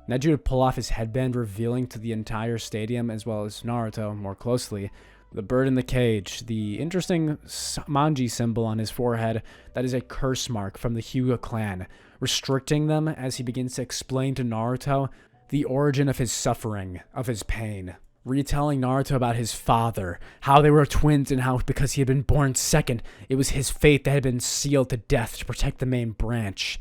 Neji would pull off his headband, revealing to the entire stadium, as well as Naruto more closely, the bird in the cage, the interesting manji symbol on his forehead that is a curse mark from the Hyuga clan, restricting them as he begins to explain to Naruto the origin of his suffering, of his pain. Retelling Naruto about his father, how they were twins and how because he had been born second, it was his fate that had been sealed to death to protect the main branch.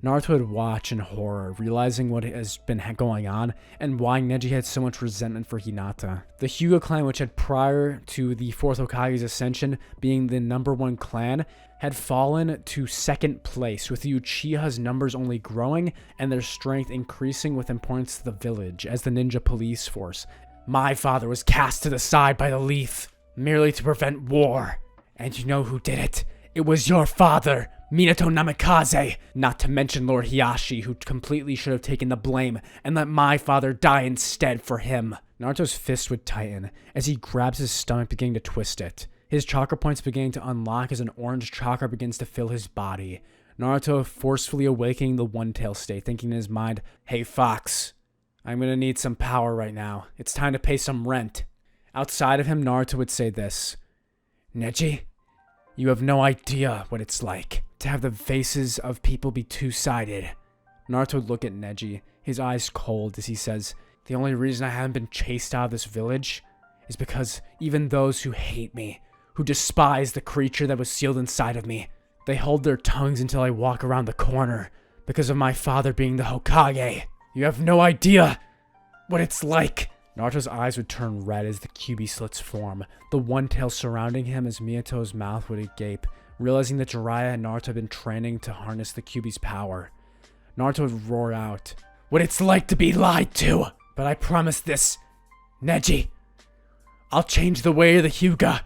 Naruto would watch in horror, realizing what has been going on and why Neji had so much resentment for Hinata. The Hyuga clan, which had prior to the fourth Hokage's ascension being the #1 clan, had fallen to second place, with the Uchihas' numbers only growing and their strength increasing with importance to the village as the ninja police force. My father was cast to the side by the Leaf, merely to prevent war. And you know who did it? It was your father, Minato Namikaze, not to mention Lord Hiashi, who completely should have taken the blame and let my father die instead for him. Naruto's fist would tighten as he grabs his stomach, beginning to twist it. His chakra points beginning to unlock as an orange chakra begins to fill his body. Naruto forcefully awakening the one-tail state, thinking in his mind, hey Fox, I'm gonna need some power right now. It's time to pay some rent. Outside of him, Naruto would say this, Neji, you have no idea what it's like to have the faces of people be two-sided. Naruto would look at Neji, his eyes cold as he says, the only reason I haven't been chased out of this village is because even those who hate me, who despise the creature that was sealed inside of me, they hold their tongues until I walk around the corner because of my father being the Hokage. You have no idea what it's like. Naruto's eyes would turn red as the Kyubii slits form, the one tail surrounding him as Minato's mouth would agape, realizing that Jiraiya and Naruto had been training to harness the Kyuubi's power. Naruto would roar out, what it's like to be lied to! But I promise this, Neji, I'll change the way of the Hyuga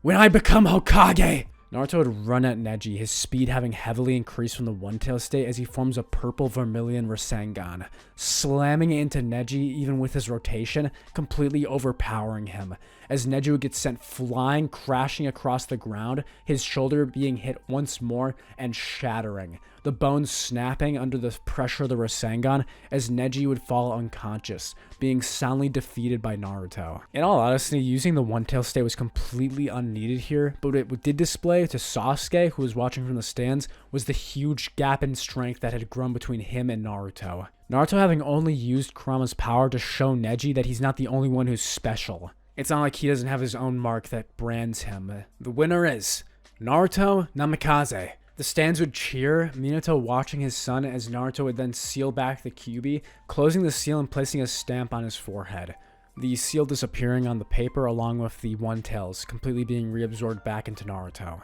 when I become Hokage! Naruto would run at Neji, his speed having heavily increased from the one-tail state as he forms a purple vermilion Rasengan, slamming into Neji even with his rotation, completely overpowering him, as Neji would get sent flying, crashing across the ground, his shoulder being hit once more and shattering, the bones snapping under the pressure of the Rasengan as Neji would fall unconscious, being soundly defeated by Naruto. In all honesty, using the one-tail state was completely unneeded here, but what it did display to Sasuke, who was watching from the stands, was the huge gap in strength that had grown between him and Naruto. Naruto having only used Kurama's power to show Neji that he's not the only one who's special. It's not like he doesn't have his own mark that brands him. The winner is Naruto Namikaze. The stands would cheer, Minato watching his son as Naruto would then seal back the Kyubii, closing the seal and placing a stamp on his forehead. The seal disappearing on the paper along with the one-tails, completely being reabsorbed back into Naruto.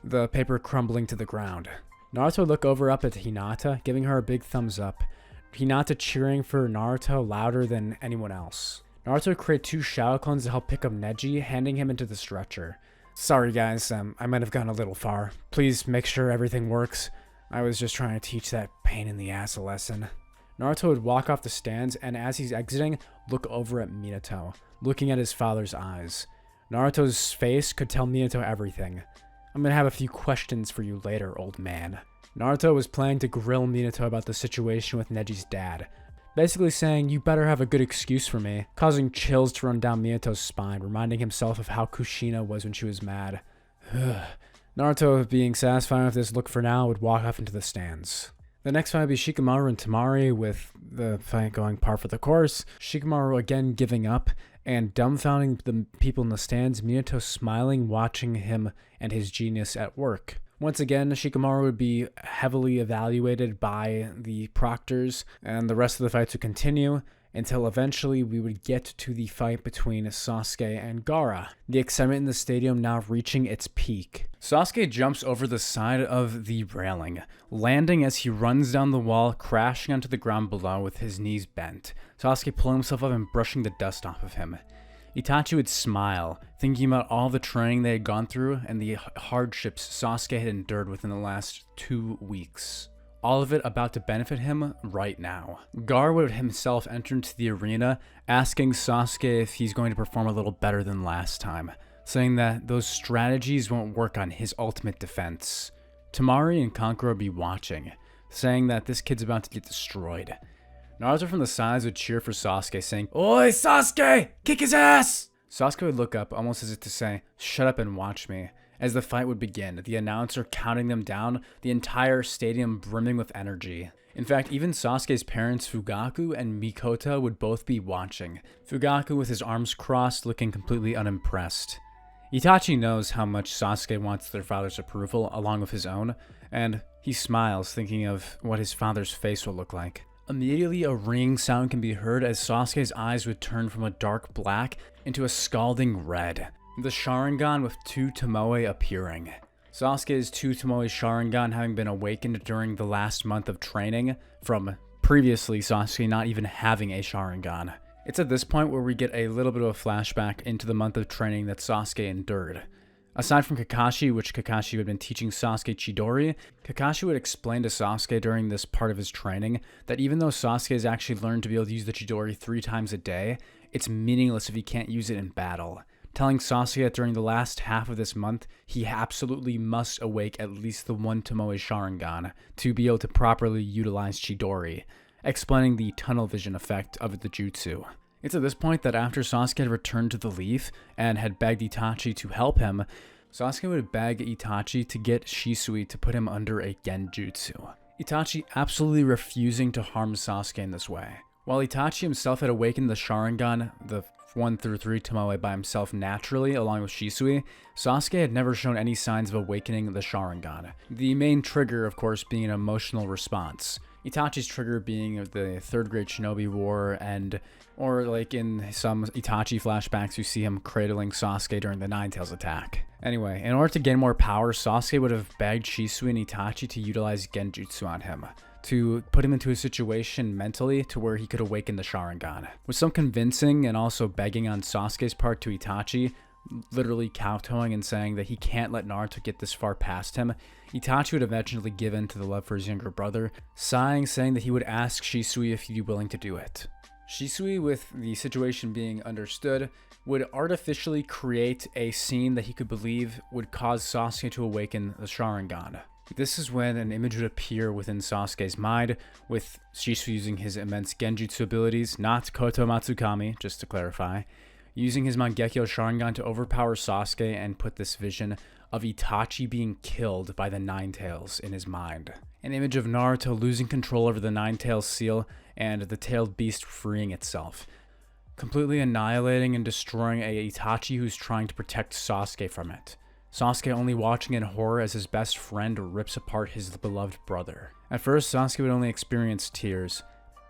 The paper crumbling to the ground. Naruto would look over up at Hinata, giving her a big thumbs up. Hinata cheering for Naruto louder than anyone else. Naruto would create 2 shadow clones to help pick up Neji, handing him into the stretcher. Sorry guys, I might have gone a little far. Please make sure everything works. I was just trying to teach that pain in the ass a lesson. Naruto would walk off the stands and as he's exiting, look over at Minato, looking at his father's eyes. Naruto's face could tell Minato everything. I'm gonna have a few questions for you later, old man. Naruto was planning to grill Minato about the situation with Neji's dad, basically saying, you better have a good excuse for me, causing chills to run down Minato's spine, reminding himself of how Kushina was when she was mad. Naruto, being satisfied with this look for now, would walk off into the stands. The next fight would be Shikamaru and Temari, with the fight going par for the course. Shikamaru again giving up, and dumbfounding the people in the stands, Minato smiling, watching him and his genius at work. Once again, Shikamaru would be heavily evaluated by the proctors, and the rest of the fights would continue, until eventually we would get to the fight between Sasuke and Gaara, the excitement in the stadium now reaching its peak. Sasuke jumps over the side of the railing, landing as he runs down the wall, crashing onto the ground below with his knees bent, Sasuke pulling himself up and brushing the dust off of him. Itachi would smile, thinking about all the training they had gone through and the hardships Sasuke had endured within the last 2 weeks. All of it about to benefit him right now. Gaara would himself enter into the arena, asking Sasuke if he's going to perform a little better than last time, saying that those strategies won't work on his ultimate defense. Temari and Kankuro would be watching, saying that this kid's about to get destroyed. Naruto from the sides would cheer for Sasuke, saying, "Oi, Sasuke! Kick his ass!" Sasuke would look up, almost as if to say, "Shut up and watch me." As the fight would begin, the announcer counting them down, the entire stadium brimming with energy. In fact, even Sasuke's parents, Fugaku and Mikoto, would both be watching, Fugaku with his arms crossed, looking completely unimpressed. Itachi knows how much Sasuke wants their father's approval, along with his own, and he smiles, thinking of what his father's face will look like. Immediately, a ringing sound can be heard as Sasuke's eyes would turn from a dark black into a scalding red. The Sharingan with 2 Tomoe appearing. Sasuke's 2 Tomoe Sharingan having been awakened during the last month of training, from previously Sasuke not even having a Sharingan. It's at this point where we get a little bit of a flashback into the month of training that Sasuke endured. Aside from Kakashi, which Kakashi had been teaching Sasuke Chidori, Kakashi would explain to Sasuke during this part of his training that even though Sasuke has actually learned to be able to use the Chidori 3 times a day, it's meaningless if he can't use it in battle. Telling Sasuke that during the last half of this month, he absolutely must awake at least the 1 Tomoe Sharingan to be able to properly utilize Chidori, explaining the tunnel vision effect of the jutsu. It's at this point that after Sasuke had returned to the Leaf and had begged Itachi to help him, Sasuke would beg Itachi to get Shisui to put him under a genjutsu. Itachi absolutely refusing to harm Sasuke in this way. While Itachi himself had awakened the Sharingan, the 1 through 3 Tomoe by himself naturally along with Shisui, Sasuke had never shown any signs of awakening the Sharingan. The main trigger, of course, being an emotional response. Itachi's trigger being the 3rd Great Shinobi War or like in some Itachi flashbacks you see him cradling Sasuke during the Nine Tails attack. Anyway, in order to gain more power, Sasuke would have begged Shisui and Itachi to utilize genjutsu on him, to put him into a situation mentally to where he could awaken the Sharingan. With some convincing and also begging on Sasuke's part to Itachi, literally kowtowing and saying that he can't let Naruto get this far past him, Itachi would eventually give in to the love for his younger brother, sighing, saying that he would ask Shisui if he'd be willing to do it. Shisui, with the situation being understood, would artificially create a scene that he could believe would cause Sasuke to awaken the Sharingan. This is when an image would appear within Sasuke's mind, with Shisui using his immense genjutsu abilities, not Koto Matsukami, just to clarify, using his Mangekyo Sharingan to overpower Sasuke and put this vision of Itachi being killed by the Nine Tails in his mind. An image of Naruto losing control over the Nine Tails seal and the tailed beast freeing itself, completely annihilating and destroying a Itachi who's trying to protect Sasuke from it. Sasuke only watching in horror as his best friend rips apart his beloved brother. At first, Sasuke would only experience tears.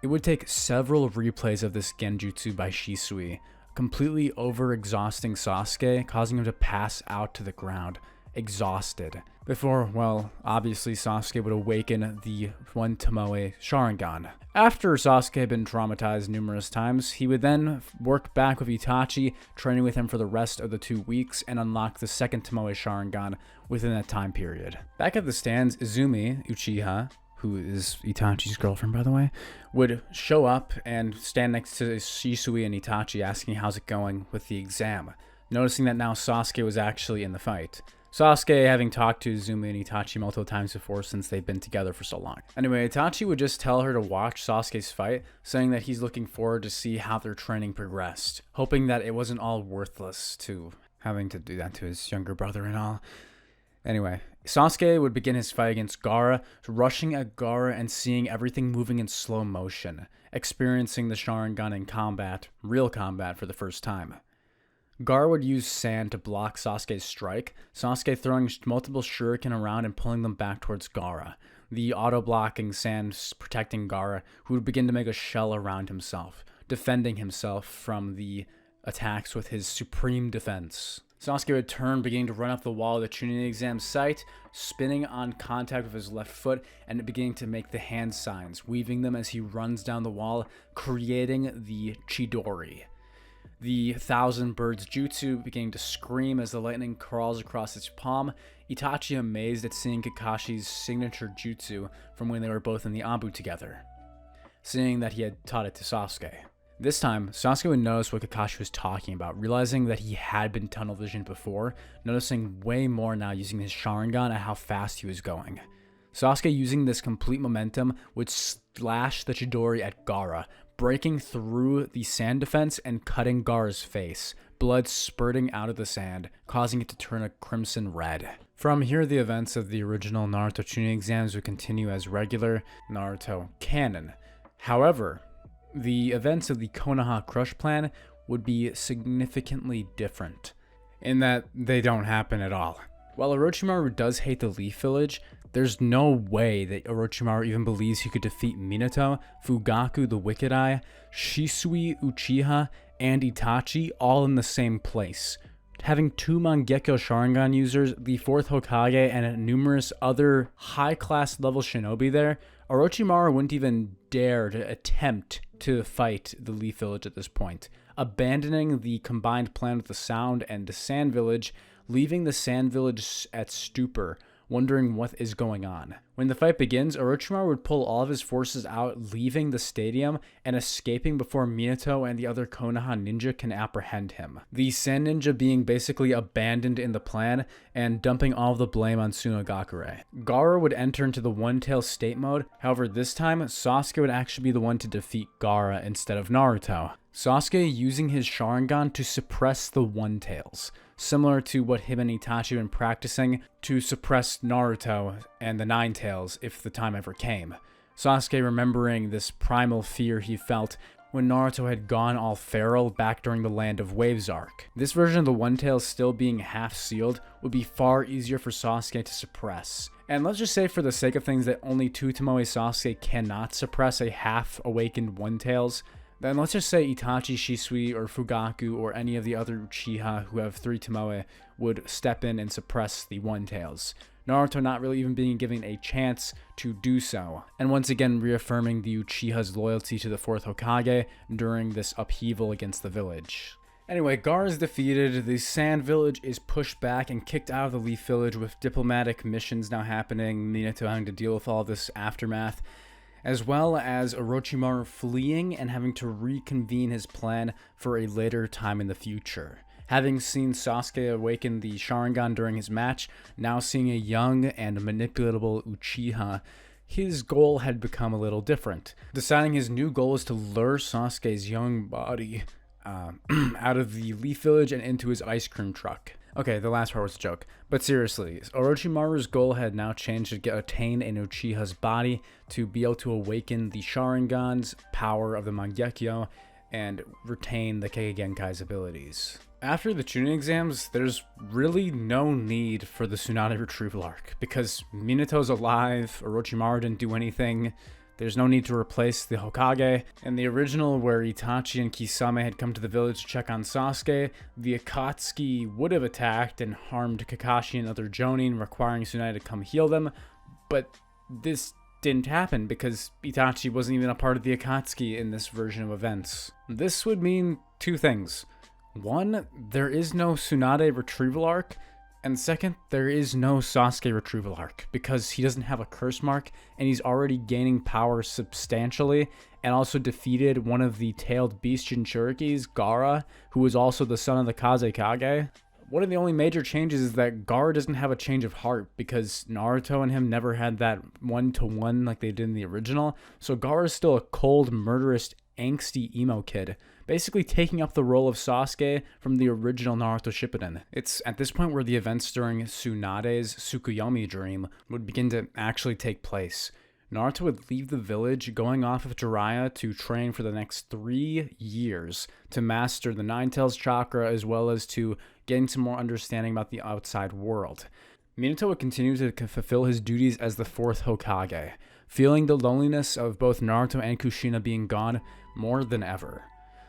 It would take several replays of this genjutsu by Shisui, completely over-exhausting Sasuke, causing him to pass out to the ground, exhausted. Before, well, obviously Sasuke would awaken the 1 Tomoe Sharingan. After Sasuke had been traumatized numerous times, he would then work back with Itachi, training with him for the rest of the 2 weeks, and unlock the 2nd Tomoe Sharingan within that time period. Back at the stands, Izumi Uchiha, who is Itachi's girlfriend, by the way, would show up and stand next to Shisui and Itachi, asking how's it going with the exam, noticing that now Sasuke was actually in the fight. Sasuke having talked to Izumi and Itachi multiple times before since they've been together for so long. Anyway, Itachi would just tell her to watch Sasuke's fight, saying that he's looking forward to see how their training progressed, hoping that it wasn't all worthless to having to do that to his younger brother and all. Anyway, Sasuke would begin his fight against Gaara, rushing at Gaara and seeing everything moving in slow motion, experiencing the Sharingan in combat, real combat, for the first time. Gaara would use sand to block Sasuke's strike, Sasuke throwing multiple shuriken around and pulling them back towards Gaara, the auto-blocking sand protecting Gaara, who would begin to make a shell around himself, defending himself from the attacks with his supreme defense. Sasuke would turn, beginning to run up the wall of the Chunin exam site, spinning on contact with his left foot and beginning to make the hand signs, weaving them as he runs down the wall, creating the Chidori. The Thousand Birds Jutsu beginning to scream as the lightning crawls across its palm, Itachi amazed at seeing Kakashi's signature jutsu from when they were both in the Abu together, seeing that he had taught it to Sasuke. This time, Sasuke would notice what Kakashi was talking about, realizing that he had been tunnel visioned before, noticing way more now using his Sharingan at how fast he was going. Sasuke, using this complete momentum, would slash the Chidori at Gaara, breaking through the sand defense and cutting Gaara's face, blood spurting out of the sand, causing it to turn a crimson red. From here, the events of the original Naruto Chunin exams would continue as regular Naruto canon. However, the events of the Konoha Crush Plan would be significantly different, in that they don't happen at all. While Orochimaru does hate the Leaf Village, there's no way that Orochimaru even believes he could defeat Minato, Fugaku the Wicked Eye, Shisui Uchiha, and Itachi all in the same place. Having 2 Mangekyo Sharingan users, the 4th Hokage, and numerous other high-class level shinobi there, Orochimaru wouldn't even dare to attempt to fight the Leaf Village at this point, abandoning the combined plan with the Sound and the Sand Village, leaving the Sand Village at stupor, wondering what is going on. When the fight begins, Orochimaru would pull all of his forces out, leaving the stadium and escaping before Minato and the other Konoha ninja can apprehend him. The Sand Ninja being basically abandoned in the plan and dumping all of the blame on Tsunagakure. Gaara would enter into the One-Tail state mode, however this time Sasuke would actually be the one to defeat Gaara instead of Naruto. Sasuke using his Sharingan to suppress the One-Tails, similar to what him and Itachi had been practicing to suppress Naruto and the Nine-Tails if the time ever came. Sasuke remembering this primal fear he felt when Naruto had gone all feral back during the Land of Waves arc. This version of the One-Tail still being half-sealed would be far easier for Sasuke to suppress. And let's just say for the sake of things that only 2 Tomoe Sasuke cannot suppress a half-awakened One-Tails, then let's just say Itachi, Shisui, or Fugaku, or any of the other Uchiha who have 3 Tomoe would step in and suppress the One-Tails. Naruto not really even being given a chance to do so, and once again reaffirming the Uchiha's loyalty to the 4th Hokage during this upheaval against the village. Anyway, Gaara is defeated, the Sand Village is pushed back and kicked out of the Leaf Village with diplomatic missions now happening, Minato having to deal with all this aftermath, as well as Orochimaru fleeing and having to reconvene his plan for a later time in the future. Having seen Sasuke awaken the Sharingan during his match, now seeing a young and manipulatable Uchiha, his goal had become a little different. Deciding his new goal is to lure Sasuke's young body out of the Leaf Village and into his ice cream truck. Okay, the last part was a joke. But seriously, Orochimaru's goal had now changed to attain an Uchiha's body to be able to awaken the Sharingan's power of the Mangekyo and retain the Keigenkai's abilities. After the Chunin exams, there's really no need for the Tsunade retrieval arc, because Minato's alive, Orochimaru didn't do anything, there's no need to replace the Hokage. In the original, where Itachi and Kisame had come to the village to check on Sasuke, the Akatsuki would have attacked and harmed Kakashi and other Jonin, requiring Tsunade to come heal them, but this didn't happen because Itachi wasn't even a part of the Akatsuki in this version of events. This would mean 2 things. 1, there is no Tsunade retrieval arc, and second, there is no Sasuke retrieval arc, because he doesn't have a curse mark, and he's already gaining power substantially, and also defeated one of the tailed beast Jinchurikis, Gaara, who was also the son of the Kazekage. One of the only major changes is that Gaara doesn't have a change of heart, because Naruto and him never had that 1-to-1 like they did in the original, so Gaara is still a cold, murderous, angsty emo kid, basically taking up the role of Sasuke from the original Naruto Shippuden. It's at this point where the events during Tsunade's Tsukuyomi dream would begin to actually take place. Naruto would leave the village, going off of Jiraiya to train for the next 3 years to master the Nine-Tails chakra, as well as to gain some more understanding about the outside world. Minato would continue to fulfill his duties as the 4th Hokage, feeling the loneliness of both Naruto and Kushina being gone more than ever.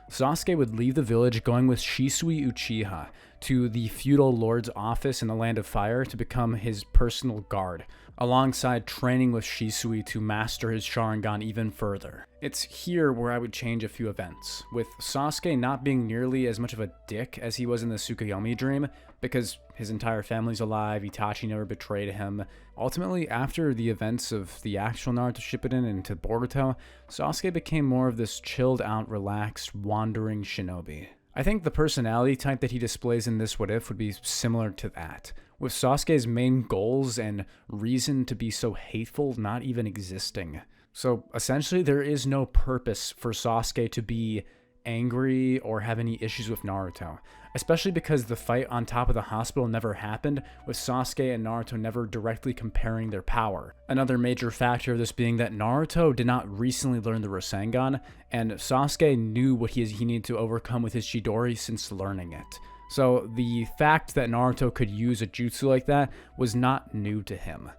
Sasuke would leave the village going with Shisui Uchiha to the feudal lord's office in the Land of Fire to become his personal guard, alongside training with Shisui to master his Sharingan even further. It's here where I would change a few events, with Sasuke not being nearly as much of a dick as he was in the Tsukuyomi dream, because his entire family's alive, Itachi never betrayed him. Ultimately, after the events of the actual Naruto Shippuden into Boruto, Sasuke became more of this chilled out, relaxed, wandering shinobi. I think the personality type that he displays in this What If would be similar to that, with Sasuke's main goals and reason to be so hateful not even existing. So essentially there is no purpose for Sasuke to be angry or have any issues with Naruto, especially because the fight on top of the hospital never happened, with Sasuke and Naruto never directly comparing their power. Another major factor of this being that Naruto did not recently learn the Rasengan, and Sasuke knew what he needed to overcome with his Chidori since learning it. So the fact that Naruto could use a jutsu like that was not new to him.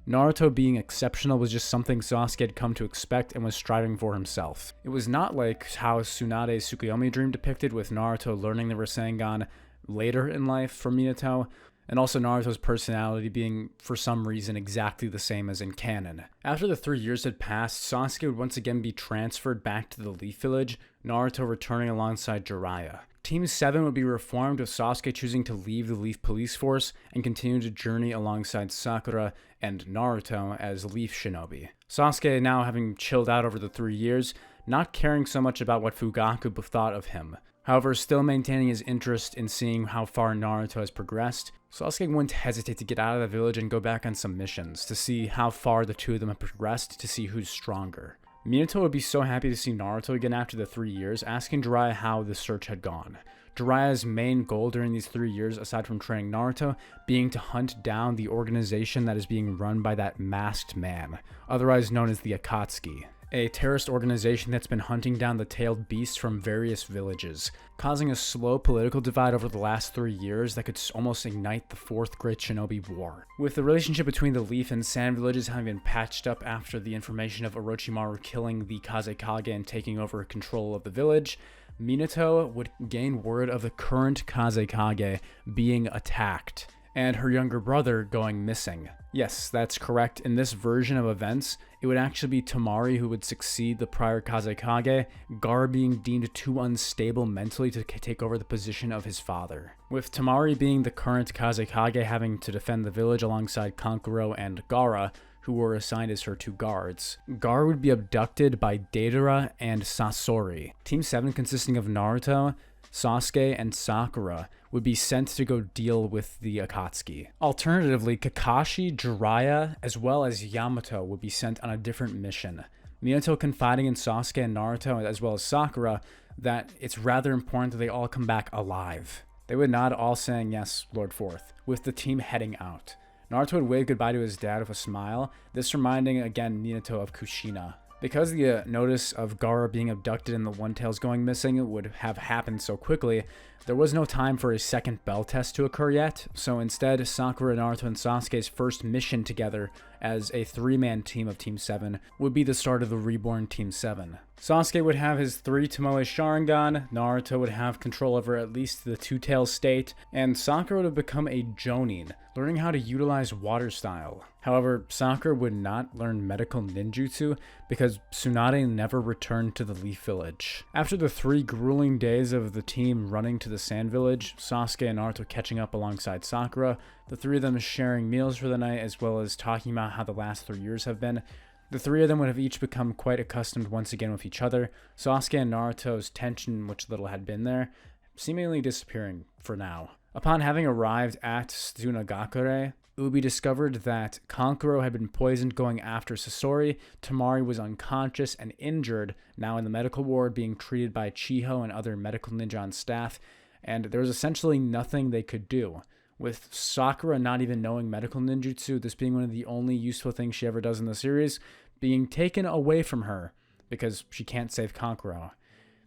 Naruto being exceptional was just something Sasuke had come to expect and was striving for himself. It was not like how Tsunades Tsukuyomi dream depicted, with Naruto learning the Rasengan later in life from Minato, and also Naruto's personality being, for some reason, exactly the same as in canon. After the 3 years had passed, Sasuke would once again be transferred back to the Leaf Village, Naruto returning alongside Jiraiya. Team 7 would be reformed, with Sasuke choosing to leave the Leaf Police Force and continue to journey alongside Sakura and Naruto as Leaf Shinobi. Sasuke, now having chilled out over the 3 years, not caring so much about what Fugaku thought of him. However, still maintaining his interest in seeing how far Naruto has progressed, Sasuke wouldn't hesitate to get out of the village and go back on some missions to see how far the two of them have progressed, to see who's stronger. Minato would be so happy to see Naruto again after the 3 years, asking Jiraiya how the search had gone. Jiraiya's main goal during these 3 years, aside from training Naruto, being to hunt down the organization that is being run by that masked man, otherwise known as the Akatsuki, a terrorist organization that's been hunting down the tailed beasts from various villages, causing a slow political divide over the last 3 years that could almost ignite the Fourth Great Shinobi War. With the relationship between the Leaf and Sand villages having been patched up after the information of Orochimaru killing the Kazekage and taking over control of the village, Minato would gain word of the current Kazekage being attacked, and her younger brother going missing. Yes, that's correct. In this version of events, it would actually be Temari who would succeed the prior Kazekage, Gaara being deemed too unstable mentally to take over the position of his father. With Temari being the current Kazekage having to defend the village alongside Kankuro and Gaara, who were assigned as her two guards, Gaara would be abducted by Deidara and Sasori. Team 7, consisting of Naruto, Sasuke, and Sakura, would be sent to go deal with the Akatsuki. Alternatively, Kakashi, Jiraiya, as well as Yamato would be sent on a different mission. Minato confiding in Sasuke and Naruto, as well as Sakura, that it's rather important that they all come back alive. They would nod, all saying yes, Lord Fourth, with the team heading out. Naruto would wave goodbye to his dad with a smile, this reminding again Minato of Kushina. Because the notice of Gaara being abducted and the One-Tails going missing would have happened so quickly, there was no time for a second bell test to occur yet, so instead Sakura, Naruto, and Sasuke's first mission together as a 3-man team of Team 7 would be the start of the reborn Team 7. Sasuke would have his 3 Tomoe Sharingan, Naruto would have control over at least the Two-Tails state, and Sakura would have become a Jonin, learning how to utilize water style. However, Sakura would not learn medical ninjutsu because Tsunade never returned to the Leaf Village. After the 3 grueling days of the team running to the Sand Village, Sasuke and Naruto catching up alongside Sakura, the 3 of them sharing meals for the night as well as talking about how the last 3 years have been, the 3 of them would have each become quite accustomed once again with each other, Sasuke and Naruto's tension, which little had been there, seemingly disappearing for now. Upon having arrived at Tsunagakure, it would be discovered that Kankuro had been poisoned going after Sasori, Temari was unconscious and injured, now in the medical ward being treated by Chiho and other medical ninja on staff, and there was essentially nothing they could do. With Sakura not even knowing medical ninjutsu, this being one of the only useful things she ever does in the series, being taken away from her because she can't save Kankuro.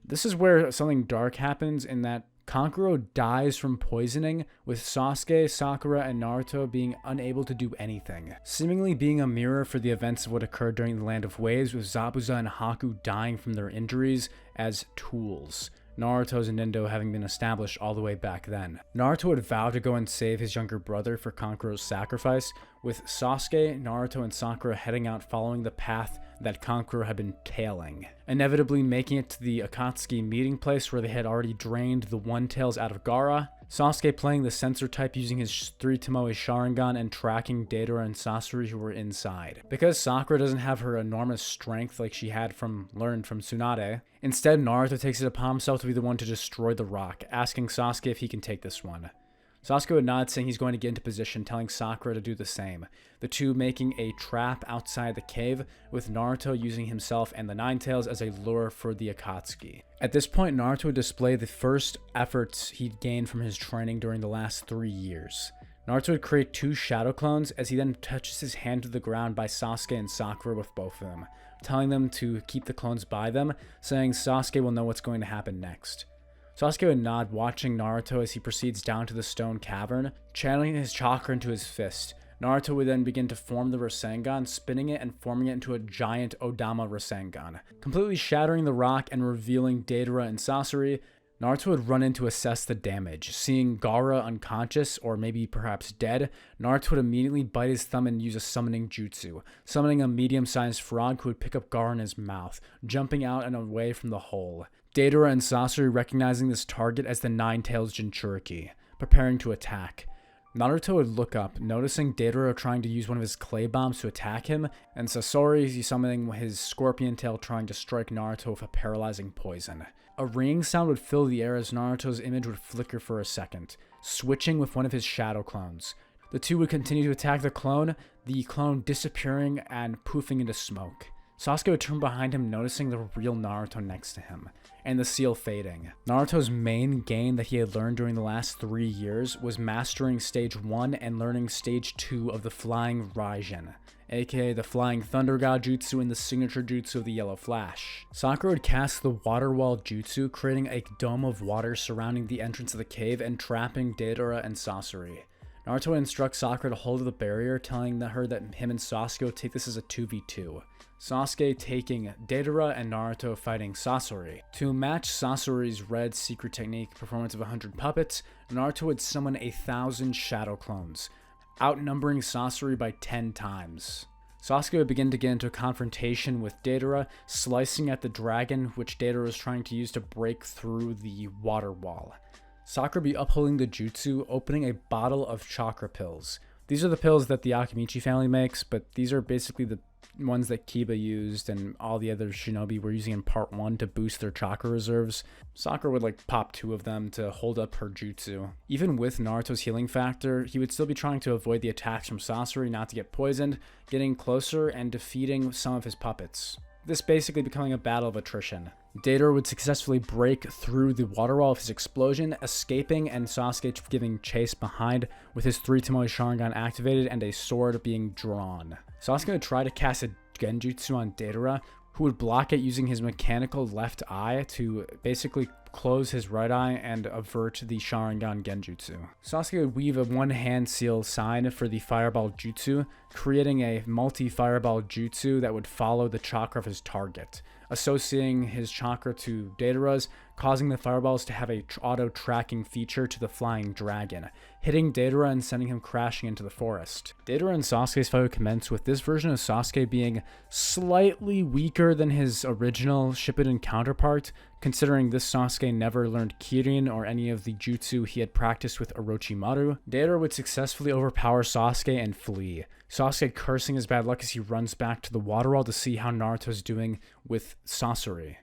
This is where something dark happens, in that Kankuro dies from poisoning, with Sasuke, Sakura, and Naruto being unable to do anything, seemingly being a mirror for the events of what occurred during the Land of Waves, with Zabuza and Haku dying from their injuries as tools. Naruto's Nindo having been established all the way back then. Naruto would vow to go and save his younger brother for Kankuro's sacrifice, with Sasuke, Naruto, and Sakura heading out following the path that Kankuro had been tailing, inevitably making it to the Akatsuki meeting place where they had already drained the One-Tails out of Gaara, Sasuke playing the sensor type using his 3 Tomoe Sharingan and tracking Deidara and Sasori who were inside. Because Sakura doesn't have her enormous strength like she had learned from Tsunade, instead Naruto takes it upon himself to be the one to destroy the rock, asking Sasuke if he can take this one. Sasuke would nod, saying he's going to get into position, telling Sakura to do the same. The two making a trap outside the cave, with Naruto using himself and the Nine-Tails as a lure for the Akatsuki. At this point, Naruto would display the first efforts he'd gained from his training during the last 3 years. Naruto would create 2 shadow clones as he then touches his hand to the ground by Sasuke and Sakura with both of them, telling them to keep the clones by them, saying Sasuke will know what's going to happen next. Sasuke would nod, watching Naruto as he proceeds down to the stone cavern, channeling his chakra into his fist. Naruto would then begin to form the Rasengan, spinning it and forming it into a giant Odama Rasengan. Completely shattering the rock and revealing Deidara and Sasori, Naruto would run in to assess the damage. Seeing Gaara unconscious, or maybe perhaps dead, Naruto would immediately bite his thumb and use a summoning jutsu, summoning a medium-sized frog who would pick up Gaara in his mouth, jumping out and away from the hole. Deidara and Sasori recognizing this target as the Nine-Tails Jinchuriki, preparing to attack. Naruto would look up, noticing Deidara trying to use one of his clay bombs to attack him, and Sasori summoning his scorpion tail trying to strike Naruto with a paralyzing poison. A ringing sound would fill the air as Naruto's image would flicker for a second, switching with one of his shadow clones. The two would continue to attack the clone disappearing and poofing into smoke. Sasuke would turn behind him, noticing the real Naruto next to him, and the seal fading. Naruto's main gain that he had learned during the last 3 years was mastering Stage 1 and learning Stage 2 of the Flying Raijin, aka the Flying Thunder God Jutsu and the signature jutsu of the Yellow Flash. Sakura would cast the Water Wall Jutsu, creating a dome of water surrounding the entrance of the cave and trapping Deidara and Sasori. Naruto would instruct Sakura to hold the barrier, telling her that him and Sasuke would take this as a 2v2. Sasuke taking Deidara and Naruto fighting Sasori. To match Sasori's red secret technique performance of 100 puppets, Naruto would summon 1,000 shadow clones, outnumbering Sasori by 10 times. Sasuke would begin to get into a confrontation with Deidara, slicing at the dragon which Deidara was trying to use to break through the water wall. Sakura would be upholding the jutsu, opening a bottle of chakra pills. These are the pills that the Akimichi family makes, but these are basically the ones that Kiba used and all the other shinobi were using in part 1 to boost their chakra reserves. Sakura would pop 2 of them to hold up her jutsu. Even with Naruto's healing factor, he would still be trying to avoid the attacks from Sasori not to get poisoned, getting closer and defeating some of his puppets. This basically becoming a battle of attrition. Deidara would successfully break through the water wall of his explosion, escaping, and Sasuke giving chase behind with his 3 Tomoe Sharingan activated and a sword being drawn. Sasuke would try to cast a genjutsu on Deidara, who would block it using his mechanical left eye to basically close his right eye and avert the Sharingan genjutsu. Sasuke would weave a one-hand seal sign for the fireball jutsu, creating a multi-fireball jutsu that would follow the chakra of his target, associating his chakra to Deidara's, causing the fireballs to have a auto-tracking feature to the flying dragon, hitting Deidara and sending him crashing into the forest. Deidara and Sasuke's fight would commence with this version of Sasuke being slightly weaker than his original Shippuden counterpart, considering this Sasuke never learned Kirin or any of the jutsu he had practiced with Orochimaru. Deidara would successfully overpower Sasuke and flee, Sasuke cursing his bad luck as he runs back to the water wall to see how Naruto's doing with Sasori.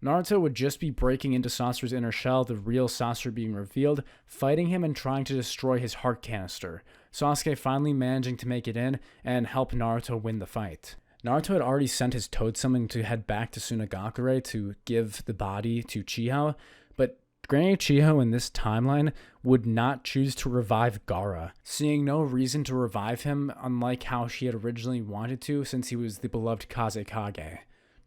Naruto would just be breaking into Sasori's inner shell, the real Sasori being revealed, fighting him and trying to destroy his heart canister. Sasuke finally managing to make it in and help Naruto win the fight. Naruto had already sent his toad summoning to head back to Sunagakure to give the body to Chiho, but Granny Chiho in this timeline would not choose to revive Gaara, seeing no reason to revive him unlike how she had originally wanted to since he was the beloved Kazekage.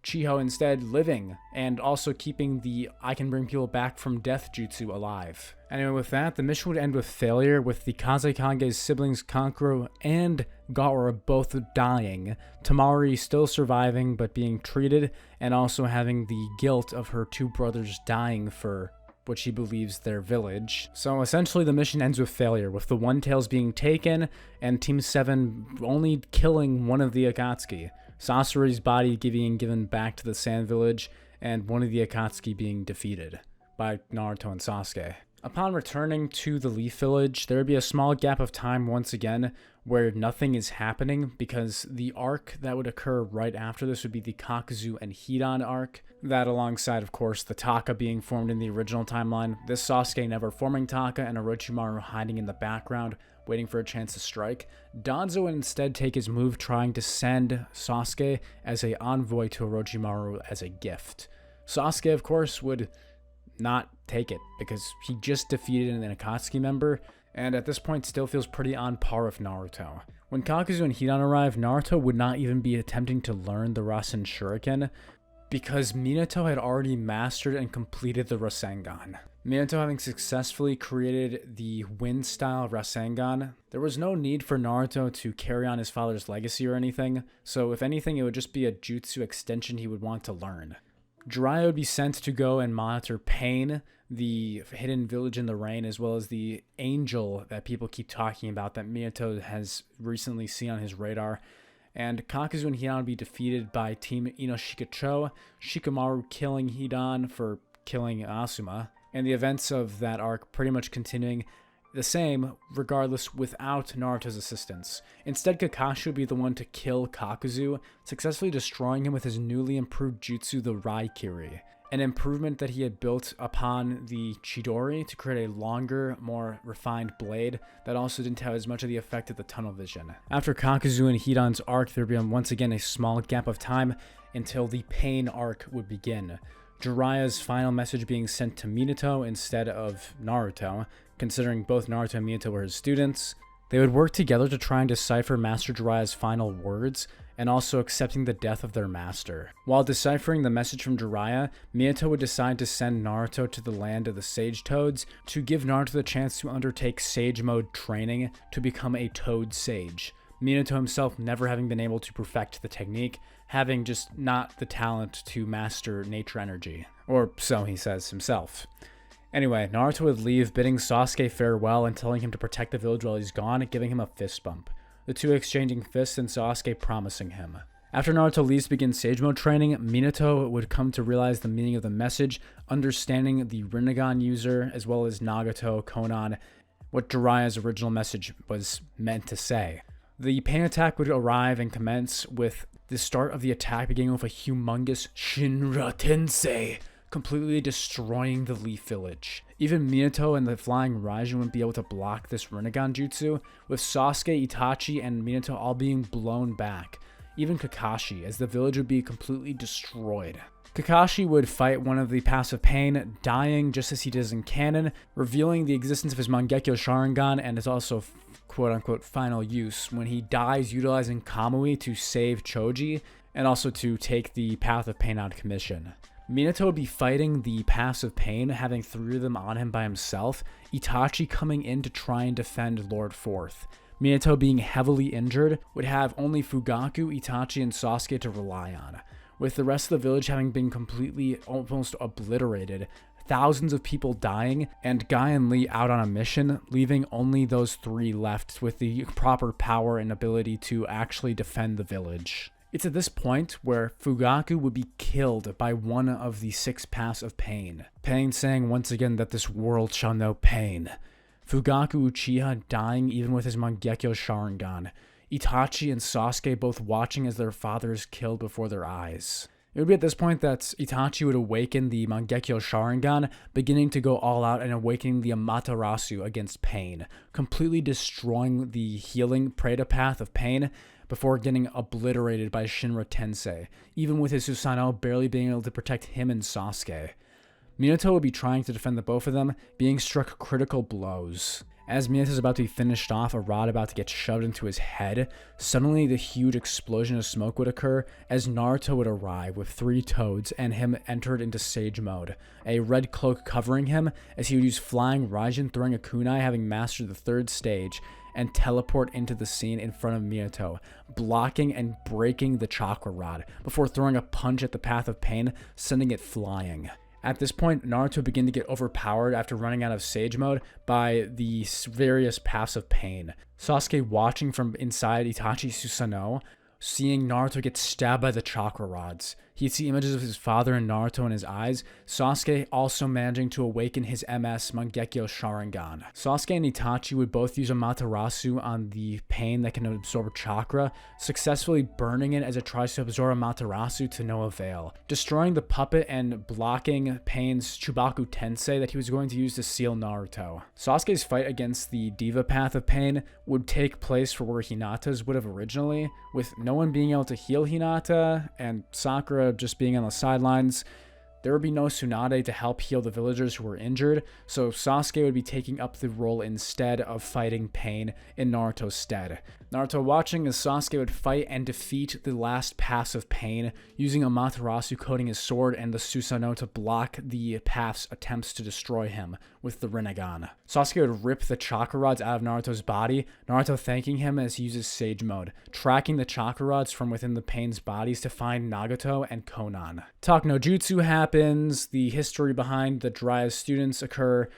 Chiho instead living and also keeping the I can bring people back from death jutsu alive. Anyway, with that, the mission would end with failure, with the Kazekage's siblings Kankuro and Gaara both dying, Tamari still surviving but being treated, and also having the guilt of her two brothers dying for what she believes their village. So essentially the mission ends with failure, with the One Tails being taken and Team 7 only killing one of the Akatsuki. Sasori's body being given back to the Sand Village, and one of the Akatsuki being defeated by Naruto and Sasuke. Upon returning to the Leaf Village, there would be a small gap of time once again where nothing is happening, because the arc that would occur right after this would be the Kakuzu and Hidan arc. That alongside, of course, the Taka being formed in the original timeline, this Sasuke never forming Taka, and Orochimaru hiding in the background, waiting for a chance to strike. Danzo would instead take his move trying to send Sasuke as an envoy to Orochimaru as a gift. Sasuke, of course, would not take it because he just defeated an Akatsuki member, and at this point still feels pretty on par with Naruto. When Kakuzu and Hidan arrive, Naruto would not even be attempting to learn the Rasen Shuriken because Minato had already mastered and completed the Rasengan. Minato having successfully created the Wind-style Rasengan, there was no need for Naruto to carry on his father's legacy or anything, so if anything it would just be a jutsu extension he would want to learn. Jiraiya would be sent to go and monitor Pain, the hidden village in the rain, as well as the angel that people keep talking about that Minato has recently seen on his radar. And Kakuzu and Hidan would be defeated by Team Inoshikacho, Shikamaru killing Hidan for killing Asuma, and the events of that arc pretty much continuing the same, regardless, without Naruto's assistance. Instead, Kakashi would be the one to kill Kakuzu, successfully destroying him with his newly improved jutsu, the Raikiri, an improvement that he had built upon the Chidori to create a longer, more refined blade that also didn't have as much of the effect of the tunnel vision. After Kakuzu and Hidan's arc, there would be once again a small gap of time until the Pain arc would begin. Jiraiya's final message being sent to Minato instead of Naruto, considering both Naruto and Minato were his students. They would work together to try and decipher Master Jiraiya's final words, and also accepting the death of their master. While deciphering the message from Jiraiya, Minato would decide to send Naruto to the land of the Sage Toads to give Naruto the chance to undertake Sage Mode training to become a Toad Sage. Minato himself never having been able to perfect the technique, having just not the talent to master nature energy. Or so he says himself. Anyway, Naruto would leave, bidding Sasuke farewell and telling him to protect the village while he's gone, giving him a fist bump. The two exchanging fists and Sasuke promising him. After Naruto leaves to begin Sage Mode training, Minato would come to realize the meaning of the message, understanding the Rinnegan user, as well as Nagato, Konan, what Jiraiya's original message was meant to say. The Pain attack would arrive and commence with the start of the attack beginning with a humongous Shinra Tensei, completely destroying the Leaf Village. Even Minato and the Flying Raijin wouldn't be able to block this Rinnegan jutsu, with Sasuke, Itachi, and Minato all being blown back. Even Kakashi, as the village would be completely destroyed. Kakashi would fight one of the passive Pain, dying just as he does in canon, revealing the existence of his Mangekyo Sharingan and his also quote-unquote final use when he dies utilizing Kamui to save Choji and also to take the Path of Pain out of commission. Minato would be fighting the passive Pain, having three of them on him by himself, Itachi coming in to try and defend Lord Fourth. Minato being heavily injured would have only Fugaku, Itachi, and Sasuke to rely on, with the rest of the village having been completely almost obliterated, thousands of people dying, and Guy and Lee out on a mission, leaving only those three left with the proper power and ability to actually defend the village. It's at this point where Fugaku would be killed by one of the 6 Paths of Pain. Pain saying once again that this world shall know pain. Fugaku Uchiha dying even with his Mangekyo Sharingan. Itachi and Sasuke both watching as their father is killed before their eyes. It would be at this point that Itachi would awaken the Mangekyo Sharingan, beginning to go all out and awakening the Amaterasu against Pain, completely destroying the healing Preta Path of Pain before getting obliterated by Shinra Tensei, even with his Susanoo barely being able to protect him and Sasuke. Minato would be trying to defend the both of them, being struck critical blows. As Minato's about to be finished off, a rod about to get shoved into his head, suddenly the huge explosion of smoke would occur as Naruto would arrive with 3 toads and him entered into Sage Mode, a red cloak covering him as he would use Flying Raijin, throwing a kunai, having mastered the 3rd stage, and teleport into the scene in front of Minato, blocking and breaking the chakra rod before throwing a punch at the Path of Pain, sending it flying. At this point, Naruto began to get overpowered after running out of Sage Mode by the various Paths of Pain. Sasuke watching from inside Itachi's Susanoo, seeing Naruto get stabbed by the chakra rods. He'd see images of his father and Naruto in his eyes, Sasuke also managing to awaken his MS Mangekyo Sharingan. Sasuke and Itachi would both use Amaterasu on the pain that can absorb chakra, successfully burning it as it tries to absorb Amaterasu to no avail, destroying the puppet and blocking Pain's Chubaku Tensei that he was going to use to seal Naruto. Sasuke's fight against the Diva Path of Pain would take place for where Hinata's would have originally, with no one being able to heal Hinata and Sakura just being on the sidelines. There would be no Tsunade to help heal the villagers who were injured, so Sasuke would be taking up the role instead of fighting Pain in Naruto's stead. Naruto watching as Sasuke would fight and defeat the last Paths of Pain, using Amaterasu coating his sword and the Susanoo to block the Path's attempts to destroy him with the Rinnegan. Sasuke would rip the chakra rods out of Naruto's body, Naruto thanking him as he uses Sage Mode, tracking the chakra rods from within the Pain's bodies to find Nagato and Konan. Talk no Jutsu happens, the history behind the Jiraiya students occur.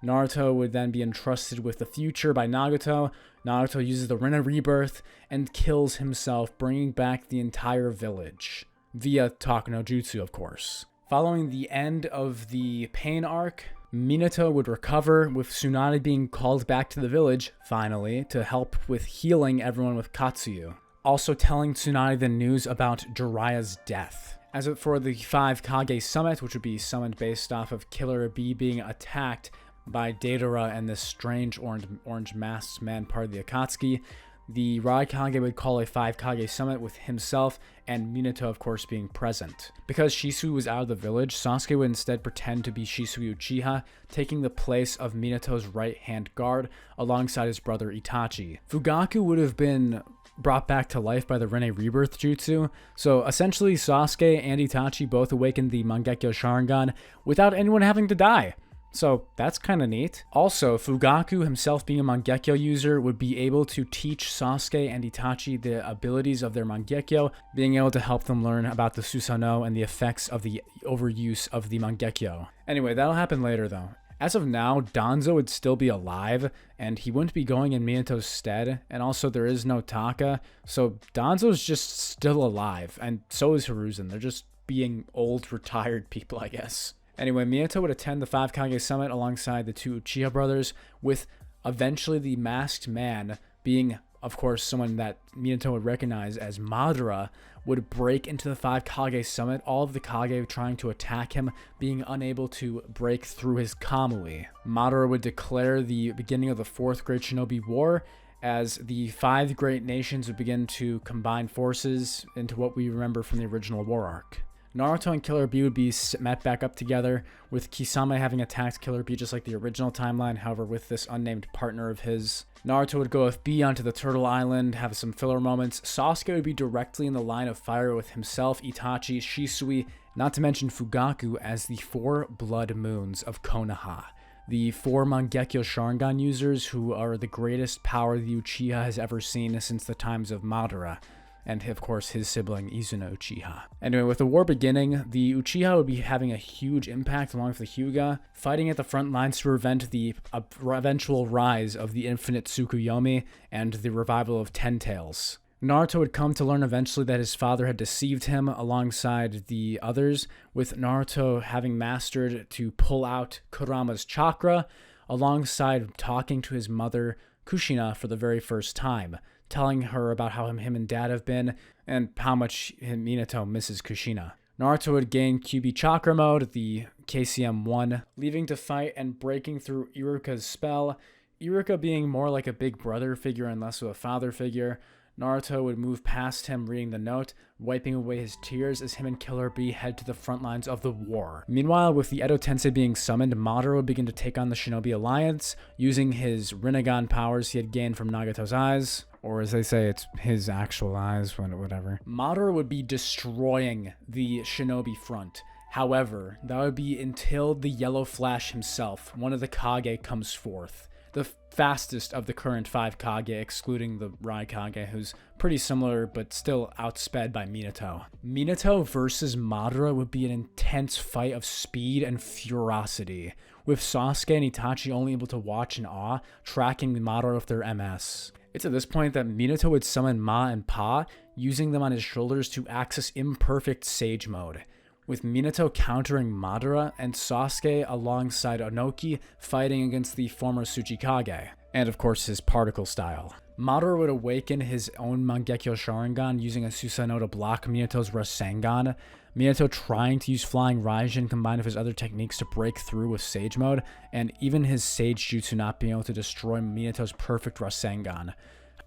Naruto would then be entrusted with the future by Nagato. Naruto uses the Rinne Rebirth and kills himself, bringing back the entire village. Via Talk no Jutsu, of course. Following the end of the Pain arc, Minato would recover, with Tsunade being called back to the village, finally, to help with healing everyone with Katsuyu. Also telling Tsunade the news about Jiraiya's death. As for the 5 Kage Summit, which would be summoned based off of Killer Bee being attacked by Deidara and this strange orange masked man part of the Akatsuki, the Raikage would call a 5 Kage Summit with himself and Minato, of course, being present. Because Shisui was out of the village, Sasuke would instead pretend to be Shisui Uchiha, taking the place of Minato's right-hand guard alongside his brother Itachi. Fugaku would have been brought back to life by the Rinne Rebirth Jutsu, so essentially Sasuke and Itachi both awakened the Mangekyo Sharingan without anyone having to die. So that's kind of neat. Also, Fugaku himself being a Mangekyo user would be able to teach Sasuke and Itachi the abilities of their Mangekyo, being able to help them learn about the Susanoo and the effects of the overuse of the Mangekyo. Anyway, that'll happen later though. As of now, Danzo would still be alive, and he wouldn't be going in Minato's stead, and also there is no Taka, so Danzo's just still alive, and so is Hiruzen. They're just being old, retired people, I guess. Anyway, Minato would attend the 5 Kage Summit alongside the 2 Uchiha brothers, with eventually the Masked Man being, of course, someone that Minato would recognize as Madara, would break into the 5 Kage Summit, all of the Kage trying to attack him, being unable to break through his Kamui. Madara would declare the beginning of the 4th Great Shinobi War, as the 5 great nations would begin to combine forces into what we remember from the original war arc. Naruto and Killer Bee would be met back up together, with Kisame having attacked Killer Bee just like the original timeline, however with this unnamed partner of his. Naruto would go with Bee onto the Turtle Island, have some filler moments. Sasuke would be directly in the line of fire with himself, Itachi, Shisui, not to mention Fugaku as the 4 Blood Moons of Konoha. The 4 Mangekyo Sharingan users who are the greatest power the Uchiha has ever seen since the times of Madara, and of course his sibling Izuna Uchiha. Anyway, with the war beginning, the Uchiha would be having a huge impact along with the Hyuga, fighting at the front lines to prevent the eventual rise of the Infinite Tsukuyomi and the revival of Ten Tails. Naruto would come to learn eventually that his father had deceived him alongside the others, with Naruto having mastered to pull out Kurama's chakra, alongside talking to his mother Kushina for the very first time, telling her about how him and dad have been, and how much Minato misses Kushina. Naruto would gain Kyubii chakra mode, the KCM-1, leaving to fight and breaking through Iruka's spell, Iruka being more like a big brother figure and less of a father figure. Naruto would move past him reading the note, wiping away his tears as him and Killer Bee head to the front lines of the war. Meanwhile, with the Edo Tensei being summoned, Madara would begin to take on the Shinobi Alliance, using his Rinnegan powers he had gained from Nagato's eyes. Or as they say, it's his actual eyes, whatever. Madara would be destroying the Shinobi front. However, that would be until the Yellow Flash himself, one of the Kage, comes forth. The fastest of the current 5 Kage, excluding the Raikage, who's pretty similar but still outsped by Minato. Minato versus Madara would be an intense fight of speed and ferocity, with Sasuke and Itachi only able to watch in awe, tracking Madara with their MS. It's at this point that Minato would summon Ma and Pa, using them on his shoulders to access imperfect Sage Mode, with Minato countering Madara and Sasuke alongside Onoki fighting against the former Tsuchikage, and of course his particle style. Madara would awaken his own Mangekyo Sharingan using a Susanoo to block Minato's Rasengan, Minato trying to use Flying Raijin combined with his other techniques to break through with Sage Mode, and even his Sage Jutsu not being able to destroy Minato's perfect Rasengan.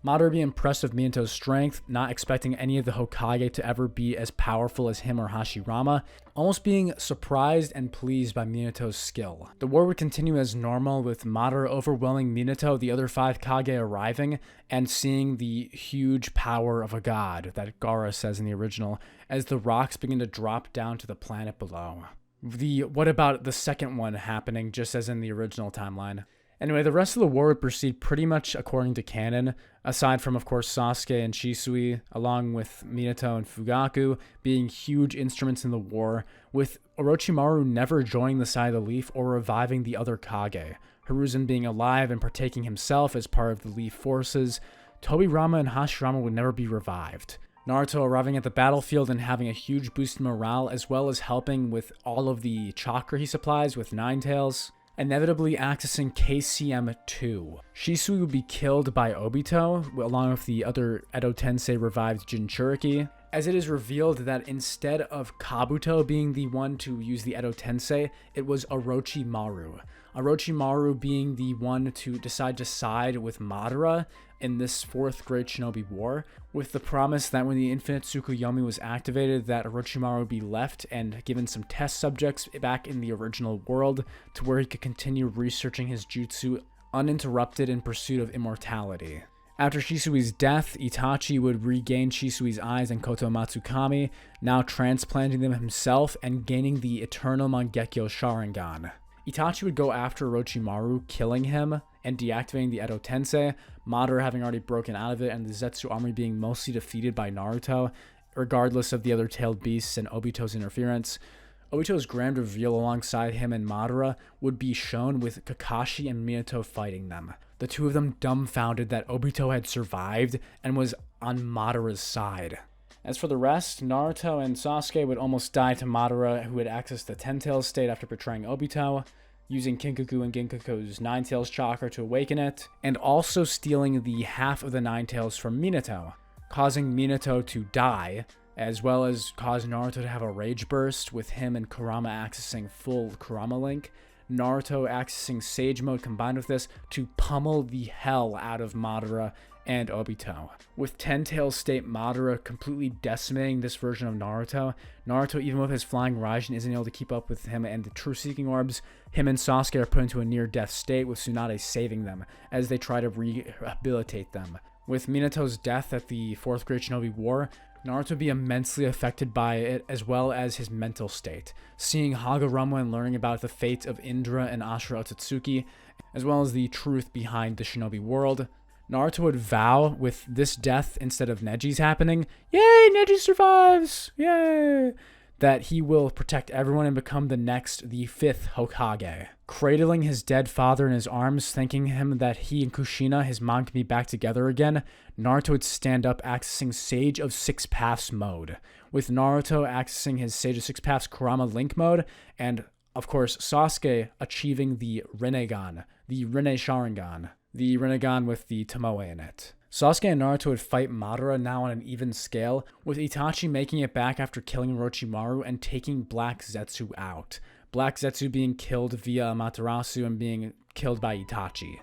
Madara would be impressed with Minato's strength, not expecting any of the Hokage to ever be as powerful as him or Hashirama, almost being surprised and pleased by Minato's skill. The war would continue as normal, with Madara overwhelming Minato, the other 5 Kage arriving, and seeing the huge power of a god, that Gaara says in the original, as the rocks begin to drop down to the planet below. What about the second one happening just as in the original timeline? Anyway, the rest of the war would proceed pretty much according to canon, aside from, of course, Sasuke and Shisui, along with Minato and Fugaku, being huge instruments in the war, with Orochimaru never joining the side of the Leaf or reviving the other Kage, Hiruzen being alive and partaking himself as part of the Leaf forces. Tobirama and Hashirama would never be revived. Naruto arriving at the battlefield and having a huge boost in morale, as well as helping with all of the chakra he supplies with Ninetales, inevitably accessing KCM2. Shisui would be killed by Obito, along with the other Edo Tensei revived Jinchuriki, as it is revealed that instead of Kabuto being the one to use the Edo Tensei, it was Orochimaru. Orochimaru being the one to decide to side with Madara in this Fourth Great Shinobi War, with the promise that when the Infinite Tsukuyomi was activated, that Orochimaru would be left and given some test subjects back in the original world to where he could continue researching his jutsu uninterrupted in pursuit of immortality. After Shisui's death, Itachi would regain Shisui's eyes and Koto Matsukami, now transplanting them himself and gaining the Eternal Mangekyo Sharingan. Itachi would go after Orochimaru, killing him and deactivating the Edo Tensei, Madara having already broken out of it and the Zetsu army being mostly defeated by Naruto, regardless of the other tailed beasts and Obito's interference. Obito's grand reveal alongside him and Madara would be shown with Kakashi and Minato fighting them, the two of them dumbfounded that Obito had survived and was on Madara's side. As for the rest, Naruto and Sasuke would almost die to Madara, who had accessed the Ten-Tails state after betraying Obito, using Kinkaku and Ginkaku's Nine-Tails chakra to awaken it, and also stealing the half of the Nine-Tails from Minato, causing Minato to die, as well as cause Naruto to have a rage burst, with him and Kurama accessing full Kurama Link, Naruto accessing Sage Mode combined with this to pummel the hell out of Madara and Obito. With Ten-Tails state Madara completely decimating this version of Naruto, even with his Flying Raijin isn't able to keep up with him and the True Seeking Orbs, him and Sasuke are put into a near-death state, with Tsunade saving them as they try to rehabilitate them. With Minato's death at the Fourth Great Shinobi War, Naruto would be immensely affected by it, as well as his mental state, seeing Hagoromo and learning about the fate of Indra and Ashura Otsutsuki, as well as the truth behind the shinobi world. Naruto would vow, with this death instead of Neji's happening, yay, Neji survives, yay, that he will protect everyone and become the 5th Hokage. Cradling his dead father in his arms, thanking him that he and Kushina, his mom, can be back together again, Naruto would stand up accessing Sage of Six Paths mode, with Naruto accessing his Sage of Six Paths Kurama Link mode, and of course Sasuke achieving the Rinnegan, the Rinne Sharingan, the Rinnegan with the Tomoe in it. Sasuke and Naruto would fight Madara now on an even scale, with Itachi making it back after killing Orochimaru and taking Black Zetsu out. Black Zetsu being killed via Amaterasu and being killed by Itachi.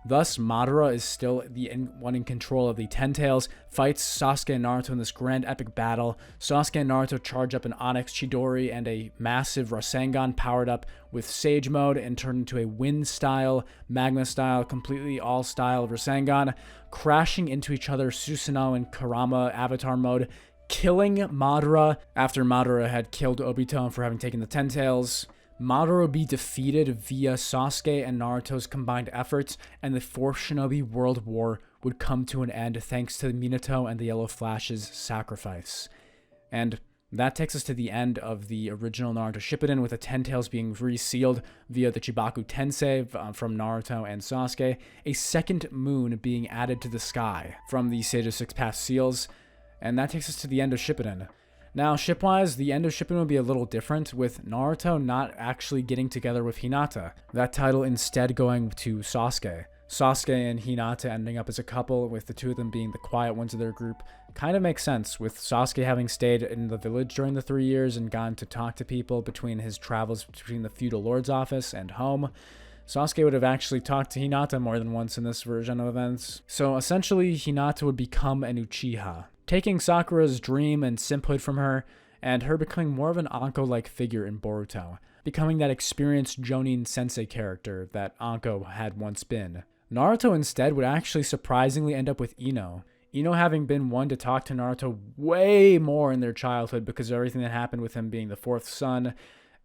Thus, Madara is still the one in control of the Ten Tails, fights Sasuke and Naruto in this grand epic battle. Sasuke and Naruto charge up an Onyx Chidori and a massive Rasengan powered up with Sage mode and turn into a Wind style, Magma style, completely all style Rasengan, crashing into each other Susanoo and Kurama avatar mode, killing Madara after Madara had killed Obito for having taken the Ten Tails. Madara would be defeated via Sasuke and Naruto's combined efforts, and the Fourth Shinobi World War would come to an end thanks to Minato and the Yellow Flash's sacrifice. And that takes us to the end of the original Naruto Shippuden, with the Ten Tails being resealed via the Chibaku Tensei from Naruto and Sasuke, a second moon being added to the sky from the Sage of Six Paths seals, and that takes us to the end of Shippuden. Now, ship-wise, the end of Shippuden would be a little different, with Naruto not actually getting together with Hinata. That title instead going to Sasuke. Sasuke and Hinata ending up as a couple, with the two of them being the quiet ones of their group. Kind of makes sense, with Sasuke having stayed in the village during the 3 years and gone to talk to people between his travels between the feudal lord's office and home. Sasuke would have actually talked to Hinata more than once in this version of events. So essentially, Hinata would become an Uchiha, taking Sakura's dream and simphood from her, and her becoming more of an Anko-like figure in Boruto, becoming that experienced Jonin sensei character that Anko had once been. Naruto instead would actually surprisingly end up with Ino. Ino having been one to talk to Naruto way more in their childhood because of everything that happened with him being the fourth son,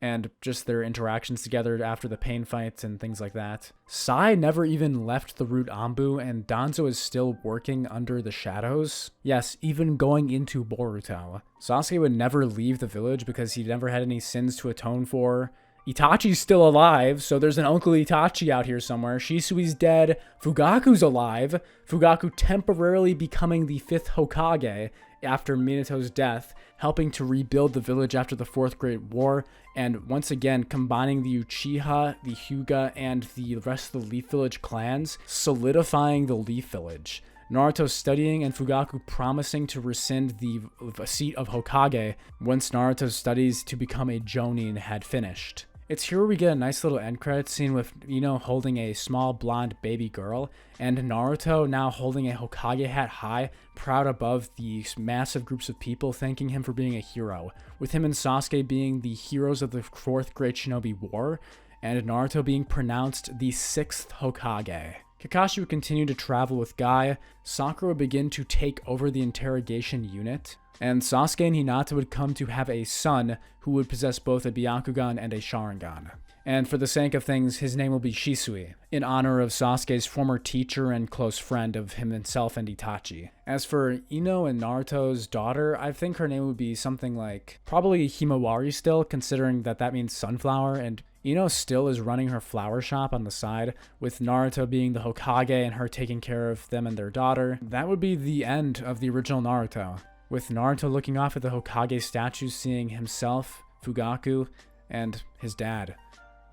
and just their interactions together after the pain fights and things like that. Sai never even left the root Anbu, and Danzo is still working under the shadows. Yes, even going into Boruto. Sasuke would never leave the village because he never had any sins to atone for. Itachi's still alive, so there's an Uncle Itachi out here somewhere. Shisui's dead. Fugaku's alive. Fugaku temporarily becoming the 5th Hokage after Minato's death, helping to rebuild the village after the Fourth Great War, and once again combining the Uchiha, the Hyuga, and the rest of the Leaf Village clans, solidifying the Leaf Village. Naruto studying and Fugaku promising to rescind the seat of Hokage once Naruto's studies to become a Jonin had finished. It's here where we get a nice little end credit scene with Ino holding a small blonde baby girl, and Naruto now holding a Hokage hat high, proud above the massive groups of people thanking him for being a hero, with him and Sasuke being the heroes of the Fourth Great Shinobi War, and Naruto being pronounced the 6th Hokage. Kakashi would continue to travel with Guy, Sakura would begin to take over the interrogation unit, and Sasuke and Hinata would come to have a son who would possess both a Byakugan and a Sharingan. And for the sake of things, his name will be Shisui, in honor of Sasuke's former teacher and close friend of himself and Itachi. As for Ino and Naruto's daughter, I think her name would be something like, probably Himawari still, considering that means sunflower, and Ino still is running her flower shop on the side, with Naruto being the Hokage and her taking care of them and their daughter. That would be the end of the original Naruto, with Naruto looking off at the Hokage statues, seeing himself, Fugaku, and his dad.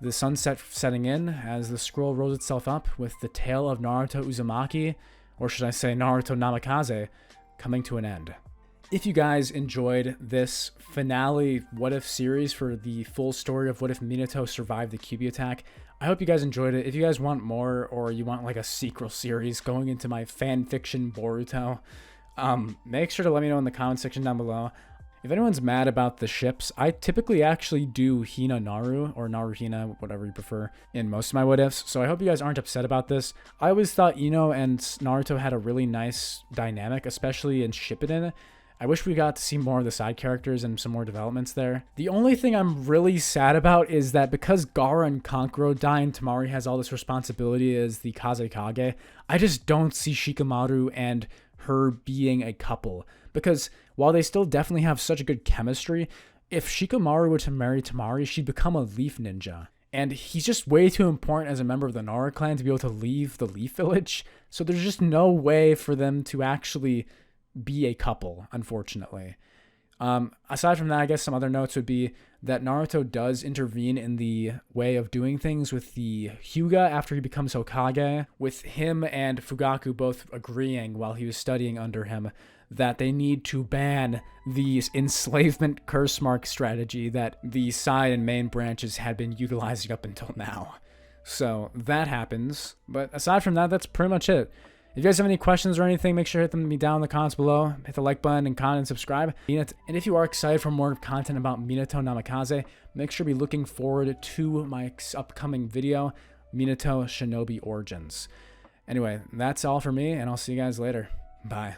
The sunset setting in as the scroll rolls itself up, with the tale of Naruto Uzumaki, or should I say Naruto Namikaze, coming to an end. If you guys enjoyed this finale What If series for the full story of what if Minato survived the Kyubii attack, I hope you guys enjoyed it. If you guys want more, or you want like a sequel series going into my fanfiction Boruto, make sure to let me know in the comment section down below. If anyone's mad about the ships, I typically actually do Hina Naru, or Naru Hina, whatever you prefer, in most of my what ifs, so I hope you guys aren't upset about this. I always thought Ino and Naruto had a really nice dynamic, especially in Shippuden. I wish we got to see more of the side characters and some more developments there. The only thing I'm really sad about is that because Gaara and Kankuro die and Temari has all this responsibility as the Kazekage, I just don't see Shikamaru and her being a couple. Because while they still definitely have such a good chemistry, if Shikamaru were to marry Temari, she'd become a Leaf Ninja. And he's just way too important as a member of the Nara clan to be able to leave the Leaf Village. So there's just no way for them to actually be a couple, unfortunately. Aside from that, I guess some other notes would be that Naruto does intervene in the way of doing things with the Hyuga after he becomes Hokage, with him and Fugaku both agreeing while he was studying under him that they need to ban the enslavement curse mark strategy that the side and main branches had been utilizing up until now. So that happens. But aside from that, that's pretty much it. If you guys have any questions or anything, make sure to hit them down in the comments below. Hit the like button and comment and subscribe. And if you are excited for more content about Minato Namikaze, make sure to be looking forward to my upcoming video, Minato Shinobi Origins. Anyway, that's all for me, and I'll see you guys later. Bye.